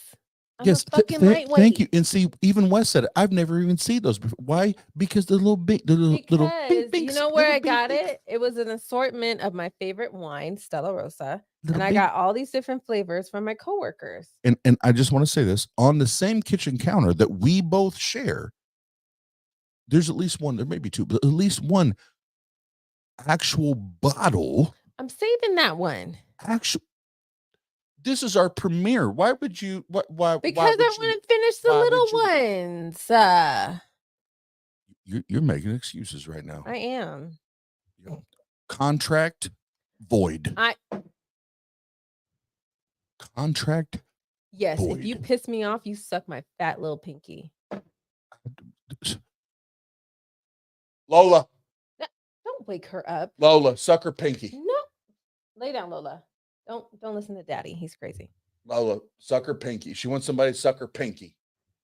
Speaker 3: I'm
Speaker 4: Yes,
Speaker 3: a fucking lightweight.
Speaker 4: thank you. And see, even Wes said it. I've never even seen those before. Why? Because the little bink, the little bink,
Speaker 3: Because you know where I got it? It was an assortment of my favorite wine, Stella Rosa. And I got all these different flavors from my coworkers.
Speaker 4: And I just want to say this, on the same kitchen counter that we both share, there's at least one, there may be 2, but at least one actual bottle.
Speaker 3: I'm saving that one.
Speaker 4: This is our premiere. Why would you? Why?
Speaker 3: Because I want to finish the little ones.
Speaker 4: You're making excuses right now.
Speaker 3: I am.
Speaker 4: Contract void. Contract.
Speaker 3: Yes,
Speaker 4: void.
Speaker 3: if you piss me off, you suck my fat little pinky.
Speaker 4: Lola.
Speaker 3: Don't wake her up.
Speaker 4: Lola, suck her pinky.
Speaker 3: No. Lay down, Lola. Don't listen to Daddy. He's crazy.
Speaker 4: Lola, suck her pinky. She wants somebody to suck her pinky.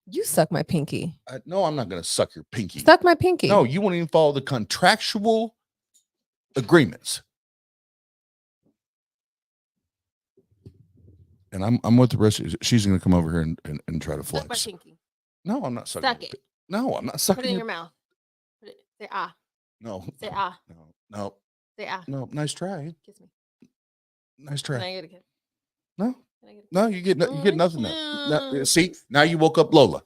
Speaker 3: You suck my pinky.
Speaker 4: No, I'm not going to suck your pinky.
Speaker 3: Suck my pinky.
Speaker 4: No, you won't even follow the contractual agreements. And I'm with the rest of you. She's going to come over here and try to flex.
Speaker 3: Suck my pinky.
Speaker 4: No, I'm not sucking.
Speaker 3: Suck it.
Speaker 4: No, I'm not sucking.
Speaker 3: Put it in your mouth. Say ah.
Speaker 4: No.
Speaker 3: Say ah.
Speaker 4: No.
Speaker 3: Say ah.
Speaker 4: No. Nice try.
Speaker 3: Kiss me.
Speaker 4: Nice try.
Speaker 3: Can I get a kiss?
Speaker 4: No. No, you get nothing. No. See, now you woke up Lola.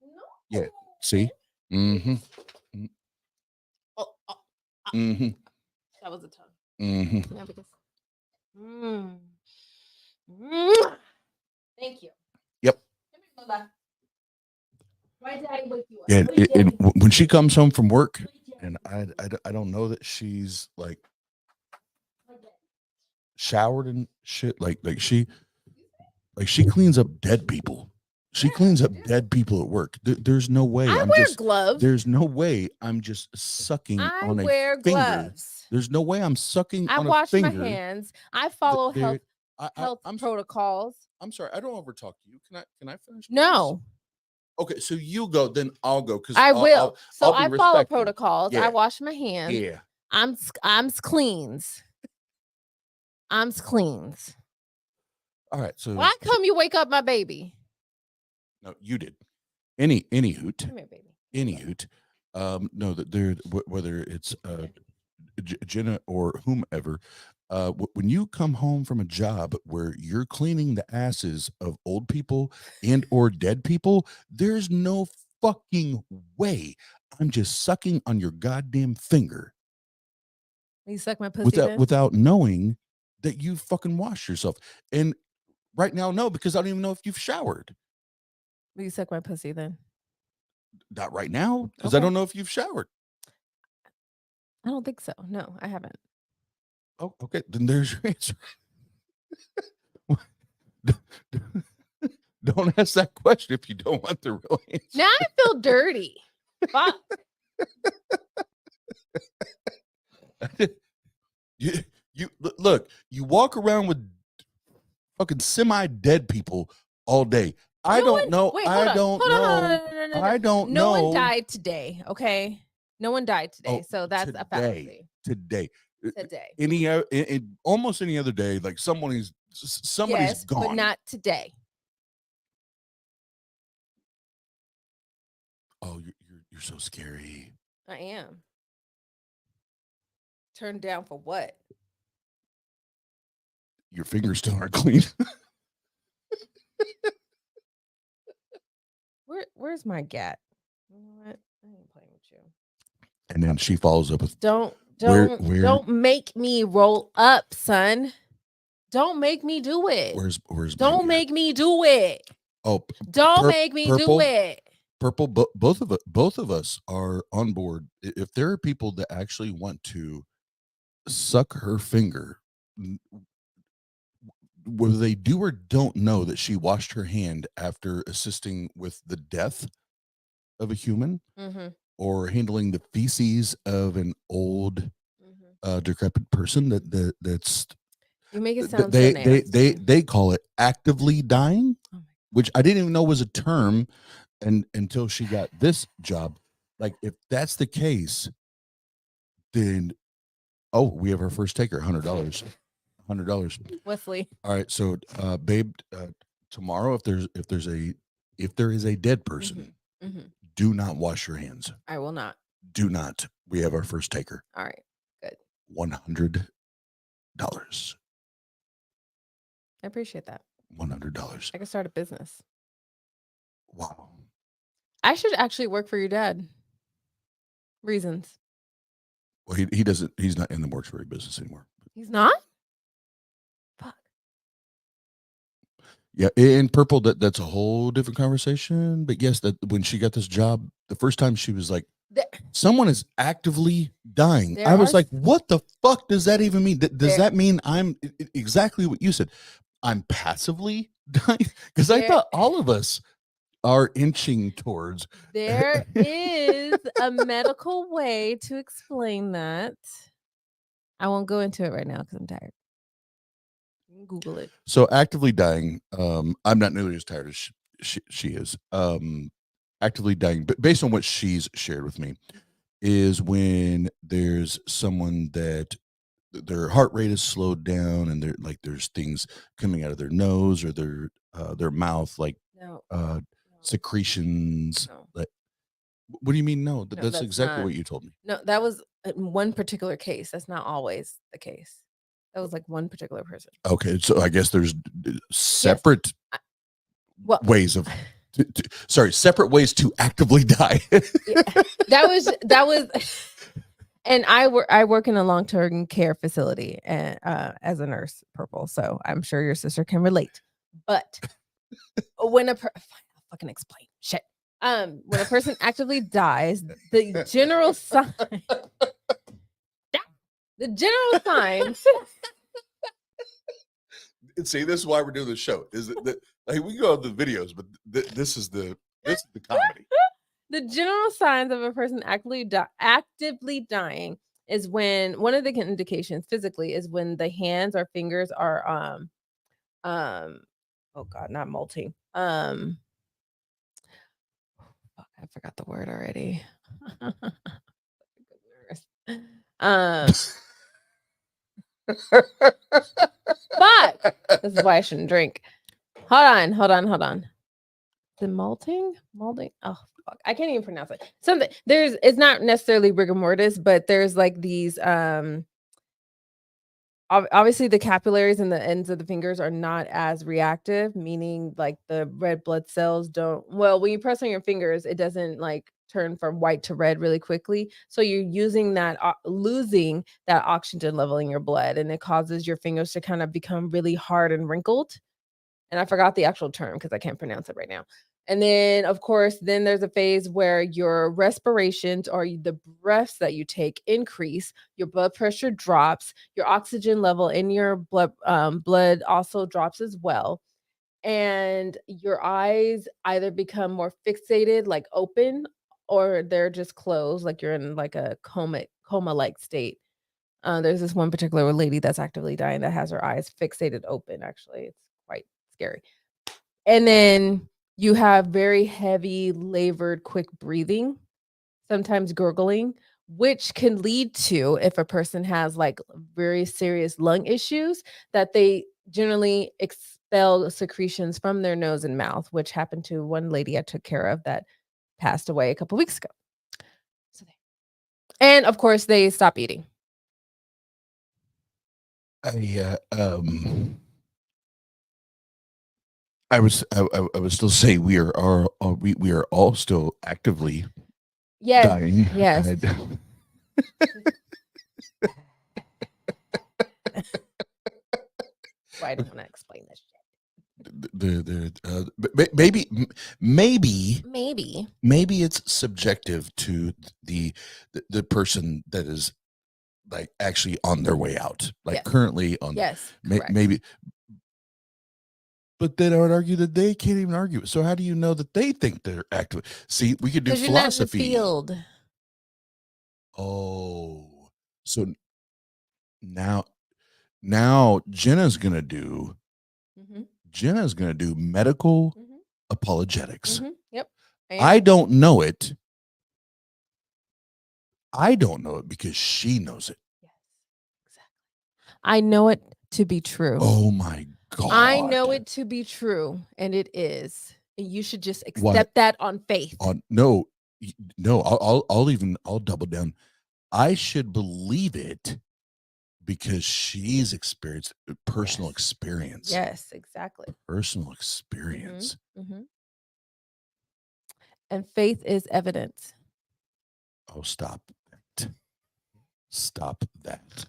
Speaker 3: No.
Speaker 4: Yeah. See. Mm-hmm. Mm-hmm.
Speaker 3: That was a tongue.
Speaker 4: Mm-hmm.
Speaker 3: Can I have a kiss? Thank you.
Speaker 4: Yep.
Speaker 3: Lola. Why did I wake you up?
Speaker 4: Yeah. When she comes home from work, and I don't know that she's like showered and shit. Like she cleans up dead people. She cleans up dead people at work. There's no way.
Speaker 3: I wear gloves.
Speaker 4: There's no way I'm just sucking on a
Speaker 3: wear
Speaker 4: finger.
Speaker 3: Gloves.
Speaker 4: There's no way I'm sucking on a
Speaker 3: wash
Speaker 4: finger.
Speaker 3: my hands. I follow health protocols.
Speaker 4: I'm sorry. I don't overtalk you. Can I finish?
Speaker 3: No.
Speaker 4: Okay, so you go, then I'll go. Because
Speaker 3: I will.
Speaker 4: I'll
Speaker 3: I follow protocols.
Speaker 4: Yeah.
Speaker 3: I wash my hands.
Speaker 4: Yeah.
Speaker 3: I'm cleans. I'm cleans.
Speaker 4: All right. So
Speaker 3: why come you wake up my baby?
Speaker 4: No, you did. Any hoot.
Speaker 3: Come here, baby.
Speaker 4: Any hoot. No, that there whether it's Jenna or whomever, when you come home from a job where you're cleaning the asses of old people and or dead people, there's no fucking way I'm just sucking on your goddamn finger
Speaker 3: You suck my pussy then?
Speaker 4: without knowing that you fucking washed yourself. And right now, no, because I don't even know if you've showered.
Speaker 3: Will you suck my pussy then?
Speaker 4: Not right now, because I
Speaker 3: Okay.
Speaker 4: don't know if you've showered.
Speaker 3: I don't think so. No, I haven't.
Speaker 4: Oh, okay. Then there's your answer. Don't ask that question if you don't want the real answer.
Speaker 3: Now I feel dirty. Fuck.
Speaker 4: you look, you walk around with fucking semi-dead people all day. I don't know.
Speaker 3: Wait,
Speaker 4: I don't know.
Speaker 3: No.
Speaker 4: I don't
Speaker 3: No
Speaker 4: know.
Speaker 3: one died today. Okay. No one died today.
Speaker 4: Oh,
Speaker 3: So that's a fallacy.
Speaker 4: Today.
Speaker 3: Today.
Speaker 4: Almost any other day, like somebody's
Speaker 3: Yes,
Speaker 4: gone.
Speaker 3: but not today.
Speaker 4: Oh, you're so scary.
Speaker 3: I am. Turned down for what?
Speaker 4: Your fingers still aren't clean.
Speaker 3: Where's my gat? You know what? I ain't playing with you.
Speaker 4: And then she follows up with
Speaker 3: Don't make me roll up, son. Don't make me do it.
Speaker 4: Where's
Speaker 3: Don't make me do it.
Speaker 4: Oh,
Speaker 3: don't make me do it.
Speaker 4: Purple, both of us are on board. If there are people that actually want to suck her finger, whether they do or don't know that she washed her hand after assisting with the death of a human, or handling the feces of an old, decrepit person, that's
Speaker 3: you make it sound so nasty.
Speaker 4: They call it actively dying, which I didn't even know was a term. And until she got this job, like if that's the case, then we have our first taker, $100.
Speaker 3: Wesley.
Speaker 4: All right, so babe, tomorrow if there is a dead person, do not wash your hands.
Speaker 3: I will not.
Speaker 4: Do not. We have our first taker.
Speaker 3: All right, good.
Speaker 4: $100.
Speaker 3: I appreciate that.
Speaker 4: $100.
Speaker 3: I can start a business.
Speaker 4: Wow.
Speaker 3: I should actually work for your dad. Reasons.
Speaker 4: Well, he doesn't. He's not in the mortuary business anymore.
Speaker 3: He's not? Fuck.
Speaker 4: Yeah, in Purple, that's a whole different conversation. But yes, that when she got this job, the first time she was like, someone is actively dying. I was like, what the fuck does that even mean? Does that mean I'm exactly what you said? I'm passively dying? Because I thought all of us are inching towards.
Speaker 3: There is a medical way to explain that. I won't go into it right now because I'm tired. You can Google it.
Speaker 4: So actively dying, I'm not nearly as tired as she is. Actively dying, but based on what she's shared with me, is when there's someone that their heart rate is slowed down and there's things coming out of their nose or their mouth, like secretions. Like, what do you mean? No, that's exactly what you told me.
Speaker 3: No, that was one particular case. That's not always the case. That was like one particular person.
Speaker 4: Okay, so I guess there's separate ways of. Separate ways to actively die.
Speaker 3: That was. And I work in a long-term care facility and as a nurse, Purple. So I'm sure your sister can relate. But when I'll fucking explain shit. When a person actively dies, the general signs.
Speaker 4: See, this is why we're doing the show. Is that like we go on the videos, but this is the comedy.
Speaker 3: The general signs of a person actively dying is when one of the indications physically is when the hands or fingers are oh god, not molting. Fuck, I forgot the word already. Fuck. This is why I shouldn't drink. Hold on. the molding. Oh fuck, I can't even pronounce it. Something it's not necessarily rigor mortis, but there's like these obviously the capillaries and the ends of the fingers are not as reactive, meaning like the red blood cells don't, well, when you press on your fingers it doesn't like turn from white to red really quickly, so you're using that losing that oxygen level in your blood, and it causes your fingers to kind of become really hard and wrinkled. And I forgot the actual term because I can't pronounce it right now. And then, of course, then there's a phase where your respirations or the breaths that you take increase, your blood pressure drops, your oxygen level in your blood also drops as well, and your eyes either become more fixated, like open, or they're just closed, like you're in like a coma like state. There's this one particular lady that's actively dying that has her eyes fixated open. Actually, it's quite scary. And then you have very heavy, labored, quick breathing, sometimes gurgling, which can lead to, if a person has like very serious lung issues, that they generally expel secretions from their nose and mouth, which happened to one lady I took care of that passed away a couple weeks ago. And of course, they stop eating.
Speaker 4: I was still saying we are all still actively dying.
Speaker 3: Yes. Well, I don't want to explain this shit.
Speaker 4: Maybe it's subjective to the person that is like actually on their way out, like currently on.
Speaker 3: Yes,
Speaker 4: maybe. But then I would argue that they can't even argue it. So how do you know that they think they're active? See, we could do philosophy.
Speaker 3: You're not in the field.
Speaker 4: Oh, so now Jenna's gonna do medical apologetics.
Speaker 3: Yep.
Speaker 4: I don't know it. I don't know it because she knows it.
Speaker 3: Yes, exactly. I know it to be true.
Speaker 4: Oh my God.
Speaker 3: I know it to be true, and it is. And you should just accept that on faith.
Speaker 4: No, I'll double down. I should believe it because she's experienced personal experience.
Speaker 3: Yes, exactly.
Speaker 4: Personal experience.
Speaker 3: And faith is evidence.
Speaker 4: Oh, stop that. Stop that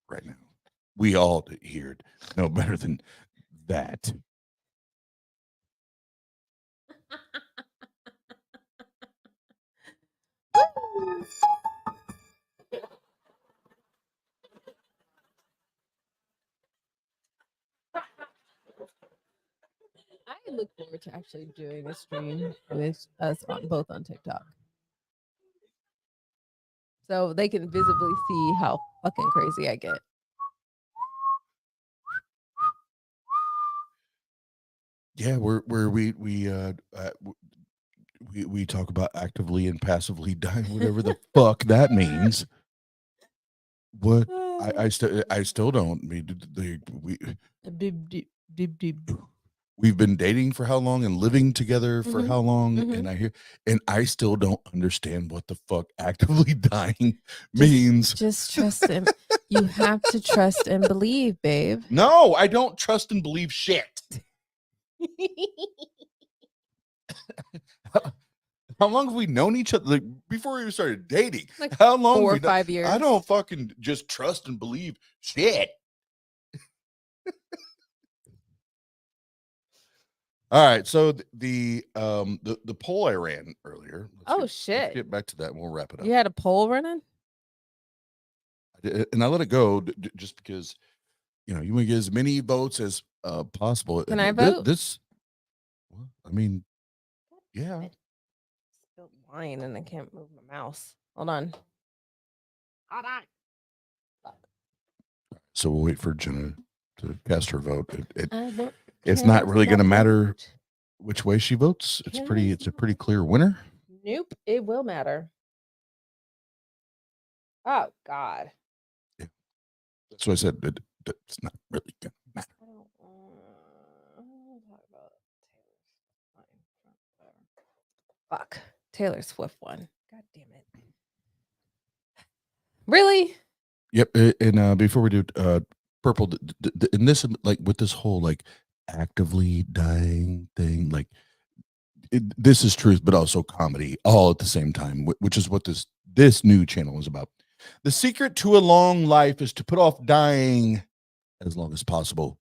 Speaker 4: right now. We all here know better than that.
Speaker 3: I look forward to actually doing a stream with us both on TikTok, so they can visibly see how fucking crazy I get.
Speaker 4: Yeah, where we talk about actively and passively dying, whatever the fuck that means. What I still don't. We've been dating for how long and living together for how long, and I still don't understand what the fuck actively dying means.
Speaker 3: Just trust him. You have to trust and believe, babe.
Speaker 4: No, I don't trust and believe shit. How long have we known each other? Like before we even started dating?
Speaker 3: Like
Speaker 4: how long?
Speaker 3: 4 or 5 years.
Speaker 4: I don't fucking just trust and believe shit. All right, so the poll I ran earlier. Let's get back to that, and we'll wrap it up.
Speaker 3: You had a poll running,
Speaker 4: and I let it go just because you want to get as many votes as possible.
Speaker 3: Can I vote?
Speaker 4: Well, I mean, yeah.
Speaker 3: I spilled wine and I can't move my mouse. Hold on.
Speaker 4: So we'll wait for Jenna to cast her vote. It's not really going to matter which way she votes. It's a pretty clear winner.
Speaker 3: Nope, it will matter. Oh God.
Speaker 4: Yeah. That's what I said. It's not really going to matter.
Speaker 3: I don't want to talk about Taylor's Fuck. Taylor Swift won. God damn it. Really?
Speaker 4: Yep. And before we do purple, and this like with this whole like actively dying thing, like this is truth, but also comedy all at the same time, which is what this new channel is about. The secret to a long life is to put off dying as long as possible.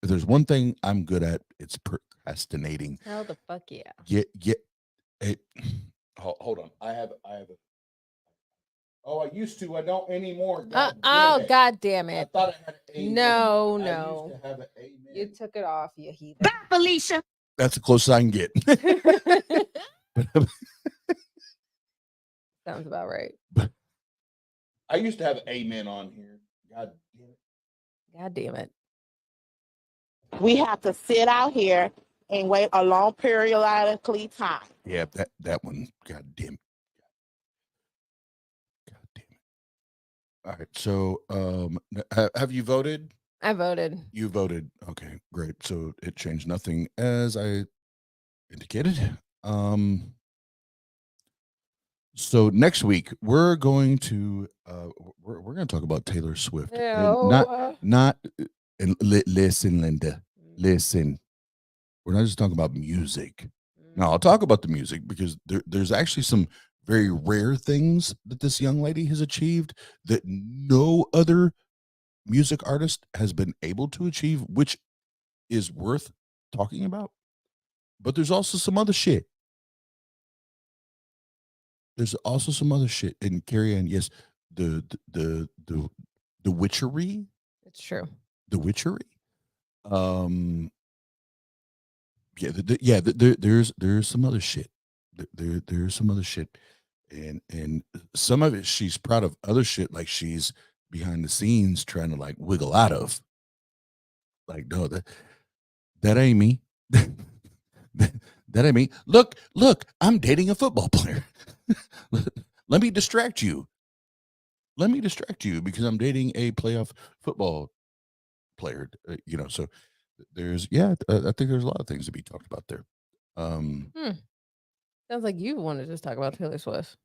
Speaker 4: If there's one thing I'm good at, it's procrastinating.
Speaker 3: Hell the fuck yeah.
Speaker 4: Get it. Hold on. I have a. Oh, I used to. I don't anymore.
Speaker 3: God damn it.
Speaker 4: I thought I had an amen.
Speaker 3: No.
Speaker 4: I used to have an amen.
Speaker 3: You took it off, you heathen.
Speaker 9: Bye, Felicia.
Speaker 4: That's the closest I can get.
Speaker 3: Sounds about right.
Speaker 4: I used to have amen on here. God damn it.
Speaker 3: God damn it.
Speaker 11: We have to sit out here and wait a long periodically time.
Speaker 4: Yeah, that one. God damn it. God damn it. All right. So, have you voted?
Speaker 3: I voted.
Speaker 4: You voted. Okay, great. So it changed nothing as I indicated. So next week we're going to we're going to talk about Taylor Swift. And not and listen, Linda. Listen. We're not just talking about music. Now, I'll talk about the music because there's actually some very rare things that this young lady has achieved that no other music artist has been able to achieve, which is worth talking about. But there's also some other shit. There's also some other shit. And Carrie Ann, yes, the witchery.
Speaker 3: It's true.
Speaker 4: The witchery. There's some other shit. There's some other shit. And some of it she's proud of, other shit like she's behind the scenes trying to like wiggle out of. Like, no, that ain't me. That ain't me. Look, I'm dating a football player. Let me distract you. Because I'm dating a playoff football player. So there's, I think there's a lot of things to be talked about there.
Speaker 3: Sounds like you want to just talk about Taylor Swift.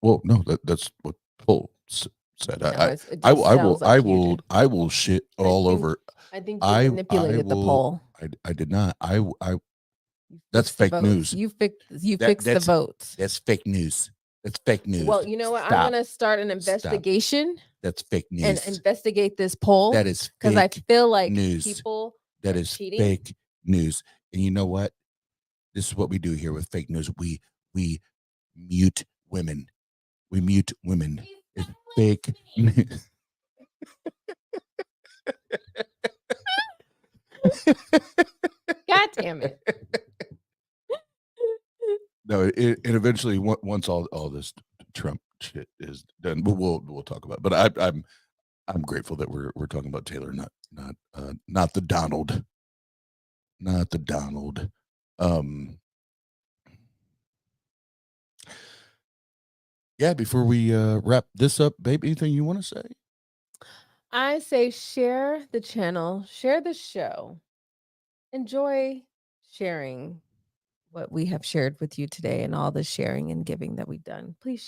Speaker 4: Well, no, that's what Paul said.
Speaker 3: No,
Speaker 4: I will shit all over.
Speaker 3: I think you manipulated the poll.
Speaker 4: I did not. That's fake news.
Speaker 3: You fixed the votes.
Speaker 4: That's fake news. That's fake news.
Speaker 3: Well, you know what?
Speaker 4: Stop.
Speaker 3: I'm going to start an investigation.
Speaker 4: That's fake news.
Speaker 3: And investigate this poll.
Speaker 4: That is
Speaker 3: because I feel like
Speaker 4: news.
Speaker 3: People
Speaker 4: that is
Speaker 3: cheating.
Speaker 4: Fake news. And you know what? This is what we do here with fake news. We mute women. We mute women. It's fake news.
Speaker 3: God damn it.
Speaker 4: No, it eventually once all this Trump shit is done, but we'll talk about it. But I'm grateful that we're talking about Taylor, not the Donald. Not the Donald. Before we wrap this up, babe, anything you want to say?
Speaker 3: I say share the channel, share the show. Enjoy sharing what we have shared with you today and all the sharing and giving that we've done. Please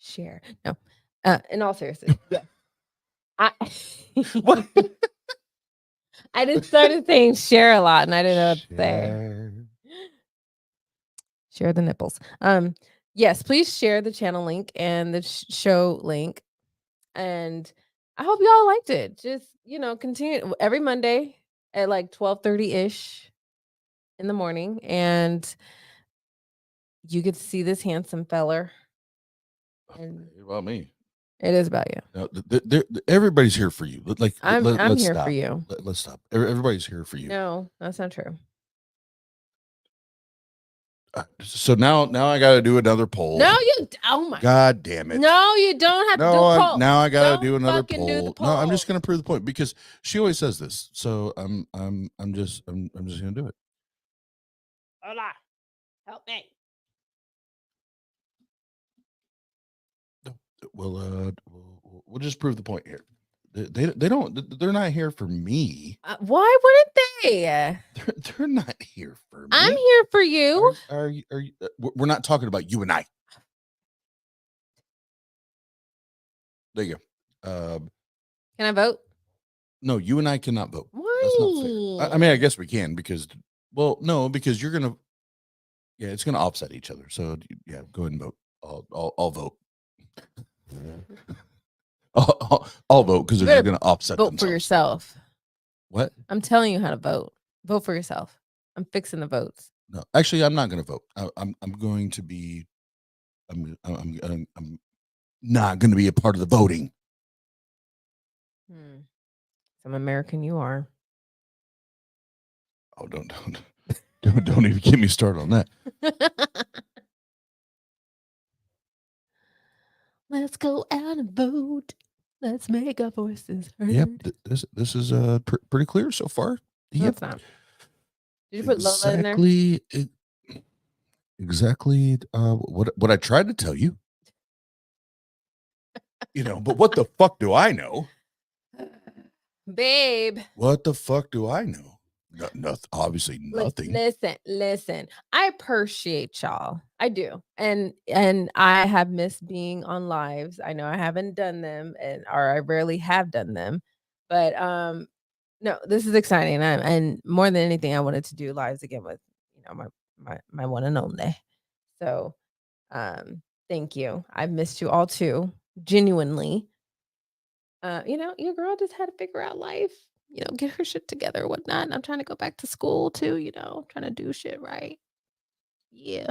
Speaker 3: share. No, in all seriousness.
Speaker 4: What?
Speaker 3: I just started saying share a lot and I didn't know what to say. Share the nipples. Yes, please share the channel link and the show link. And I hope y'all liked it. Just, continue every Monday at like 12:30-ish in the morning. And you get to see this handsome feller. And
Speaker 4: about me.
Speaker 3: It is about you.
Speaker 4: No, everybody's here for you.
Speaker 3: I'm here
Speaker 4: stop.
Speaker 3: for you.
Speaker 4: Let's stop. Everybody's here for you.
Speaker 3: No, that's not true.
Speaker 4: So now I got to do another poll.
Speaker 3: No, oh my
Speaker 4: God damn it.
Speaker 3: No, you don't have to do a poll.
Speaker 4: Now I got to do another
Speaker 3: poll.
Speaker 4: No, I'm just going to prove the point because she always says this. So I'm just going to do it.
Speaker 3: Hola. Help me.
Speaker 4: We'll just prove the point here. They're not here for me.
Speaker 3: Why wouldn't Why?
Speaker 4: They're not here for me.
Speaker 3: I'm here for you.
Speaker 4: Are you? We're not talking about you and I. There you go.
Speaker 3: Can I vote?
Speaker 4: No, you and I cannot vote. That's not fair. I mean, I guess we can because, well, no, because you're gonna, yeah, it's gonna offset each other. So yeah, go ahead and vote. I'll vote. I'll vote because they're gonna offset.
Speaker 3: Vote for yourself.
Speaker 4: What?
Speaker 3: I'm telling you how to vote. Vote for yourself. I'm fixing the votes.
Speaker 4: No, actually, I'm not gonna vote. I'm going to be. I'm not going to be a part of the voting.
Speaker 3: Some American you are.
Speaker 4: Oh, don't even get me started on that.
Speaker 3: Let's go out and vote. Let's make our voices heard.
Speaker 4: Yep, this is pretty clear so far.
Speaker 3: No, it's not. Did you put Lola in there?
Speaker 4: Exactly. What I tried to tell you. But what the fuck do I know?
Speaker 3: Babe.
Speaker 4: What the fuck do I know? Nothing. Obviously nothing.
Speaker 3: Listen. I appreciate y'all. I do. And I have missed being on lives. I know I haven't done them or I rarely have done them. But no, this is exciting. And more than anything, I wanted to do lives again with, my one and only. So thank you. I've missed you all too. Genuinely. Your girl just had to figure out life, get her shit together or whatnot. And I'm trying to go back to school too, trying to do shit right. Yeah.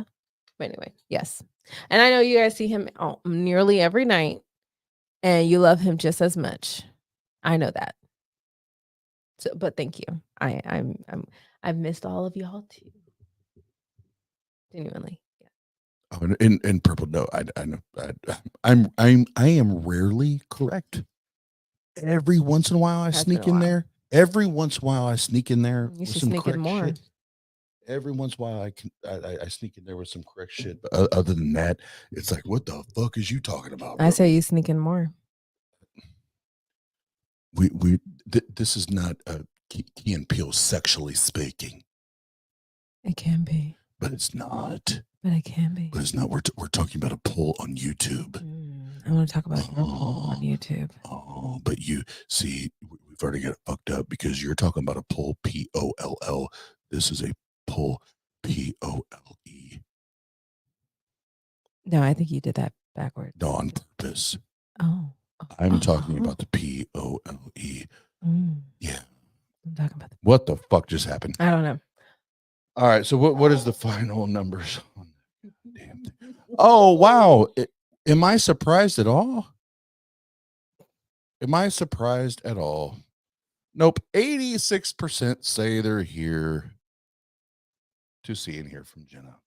Speaker 3: But anyway, yes. And I know you guys see him nearly every night and you love him just as much. I know that. So, but thank you. I've missed all of y'all too. Genuinely. Yeah.
Speaker 4: Oh, in purple, no, I know. I am rarely correct. Every once in a while, I sneak in there. Every once in a while, I sneak in there.
Speaker 3: You should sneak in more.
Speaker 4: Shit. Every once in a while, I sneak in there with some correct shit. But other than that, it's like, what the fuck is you talking about?
Speaker 3: I say you sneak in more.
Speaker 4: This is not a Key and Peele sexually speaking.
Speaker 3: It can be,
Speaker 4: but it's not.
Speaker 3: But it can be.
Speaker 4: But it's not. We're talking about a poll on YouTube.
Speaker 3: I want to talk about your poll on YouTube.
Speaker 4: Oh, but you see, we've already got it fucked up because you're talking about a poll POLL. This is a poll POLE.
Speaker 3: No, I think you did that backwards.
Speaker 4: No, on purpose.
Speaker 3: Oh.
Speaker 4: I'm talking about the POLE. Yeah.
Speaker 3: I'm talking about
Speaker 4: what the fuck just happened?
Speaker 3: I don't know.
Speaker 4: All right. So what is the final numbers on that damn thing? Oh, wow. Am I surprised at all? Am I surprised at all? Nope. 86% say they're here to see and hear from Jena.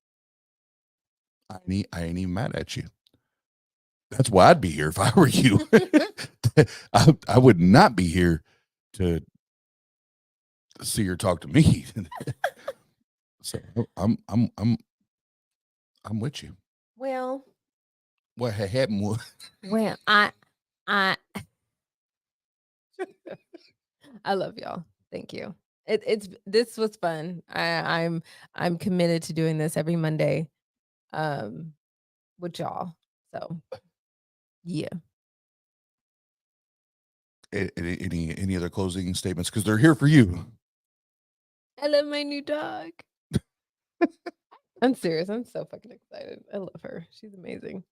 Speaker 4: I ain't even mad at you. That's why I'd be here if I were you. I would not be here to see her talk to me. So I'm with you.
Speaker 3: Well,
Speaker 4: what happened was,
Speaker 3: well, I I love y'all. Thank you. This was fun. I'm committed to doing this every Monday with y'all. So yeah.
Speaker 4: Any other closing statements? Because they're here for you.
Speaker 3: I love my new dog. I'm serious. I'm so fucking excited. I love her. She's amazing.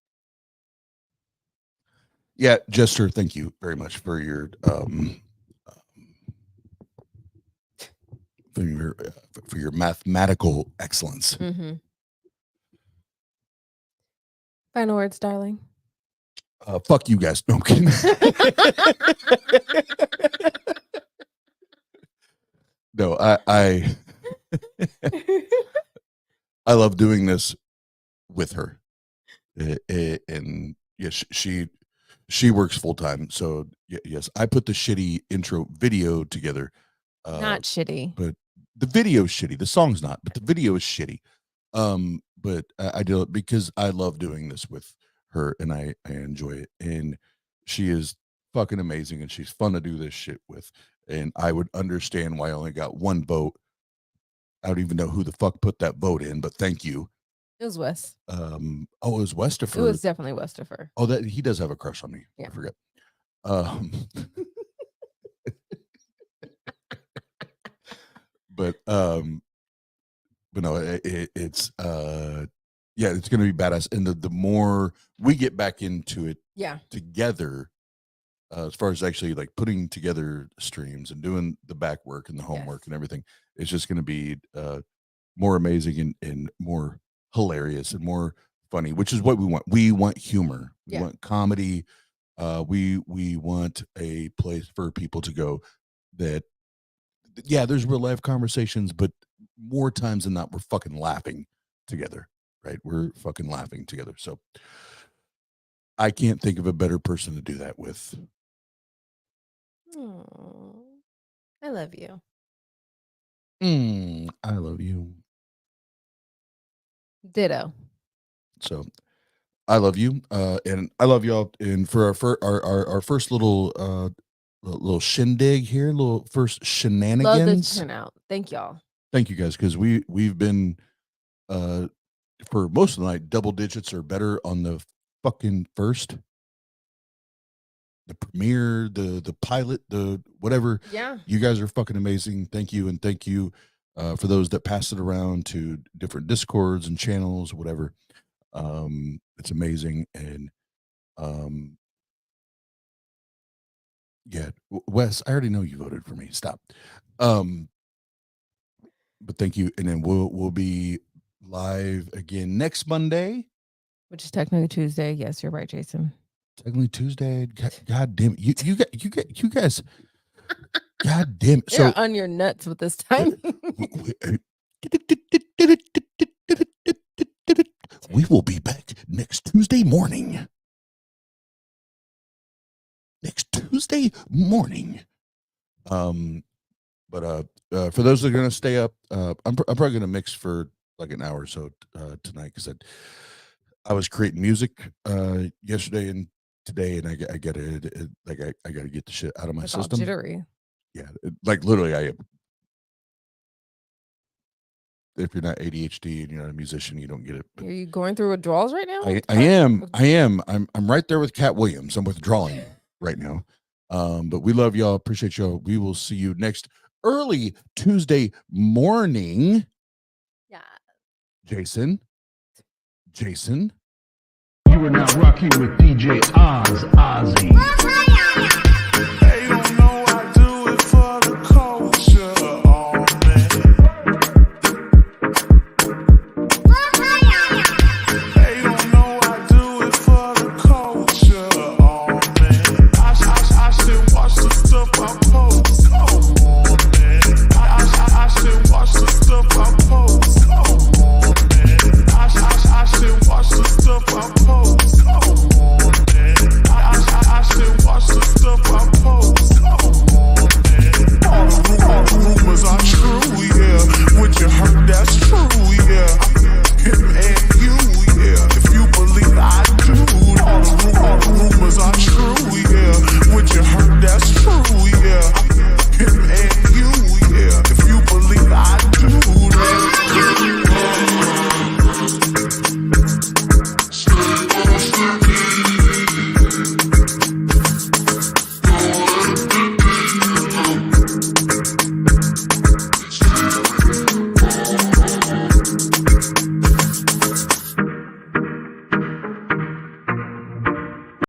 Speaker 4: Yeah, Jester, thank you very much for your for your mathematical excellence.
Speaker 3: Mm-hmm. Final words, darling.
Speaker 4: Fuck you guys. No, I'm kidding. No, I love doing this with her, and yes, she works full time. So yes, I put the shitty intro video together.
Speaker 3: Not shitty,
Speaker 4: but the video's shitty. The song's not, but the video is shitty. But I do it because I love doing this with her, and I enjoy it, and she is fucking amazing, and she's fun to do this shit with, and I would understand why I only got one vote. I don't even know who the fuck put that vote in, but thank you.
Speaker 3: It was Wes.
Speaker 4: Oh, it was Westerfer.
Speaker 3: It was definitely Westerfer.
Speaker 4: Oh, that he does have a crush on me.
Speaker 3: Yeah.
Speaker 4: I forget. But no, it's yeah, it's gonna be badass. And the more we get back into it,
Speaker 3: Yeah,
Speaker 4: together, as far as actually like putting together streams and doing the back work and the homework and everything, it's just gonna be more amazing and more hilarious and more funny, which is what we want. We want humor. We want comedy. We want a place for people to go that, yeah, there's real life conversations, but more times than not, we're fucking laughing together, right? We're fucking laughing together. So I can't think of a better person to do that with.
Speaker 3: Aww. I love you.
Speaker 4: I love you.
Speaker 3: Ditto.
Speaker 4: So I love you, and I love y'all. And for our first little little shindig here, little first shenanigans.
Speaker 3: Love this turnout. Thank y'all.
Speaker 4: Thank you guys, because we've been for most of the night double digits or better on the fucking first, the premiere, the pilot, the whatever.
Speaker 3: Yeah.
Speaker 4: You guys are fucking amazing. Thank you, and thank you for those that pass it around to different Discords and channels, whatever. It's amazing. And yeah, Wes, I already know you voted for me. Stop. But thank you. And then we'll be live again next Monday,
Speaker 3: Which is technically Tuesday. Yes, you're right, Jason.
Speaker 4: technically Tuesday. God damn it. You guys. God damn it.
Speaker 3: You're
Speaker 4: So
Speaker 3: on your nuts with this time.
Speaker 4: we will be back next Tuesday morning. But for those that are going to stay up, I'm probably going to mix for like an hour or so tonight, because I was creating music yesterday and today, and I got to I got to get the shit out of my
Speaker 3: It's all
Speaker 4: system.
Speaker 3: jittery.
Speaker 4: Yeah, like literally, I am. If you're not ADHD and you're not a musician, you don't get it.
Speaker 3: Are you going through withdrawals right now?
Speaker 4: I am. I'm right there with Cat Williams. I'm withdrawing right now. But we love y'all. Appreciate y'all. We will see you next early Tuesday morning.
Speaker 3: Yeah.
Speaker 4: Jason.
Speaker 12: You are now rocking with DJ Ozzy.
Speaker 2: They don't know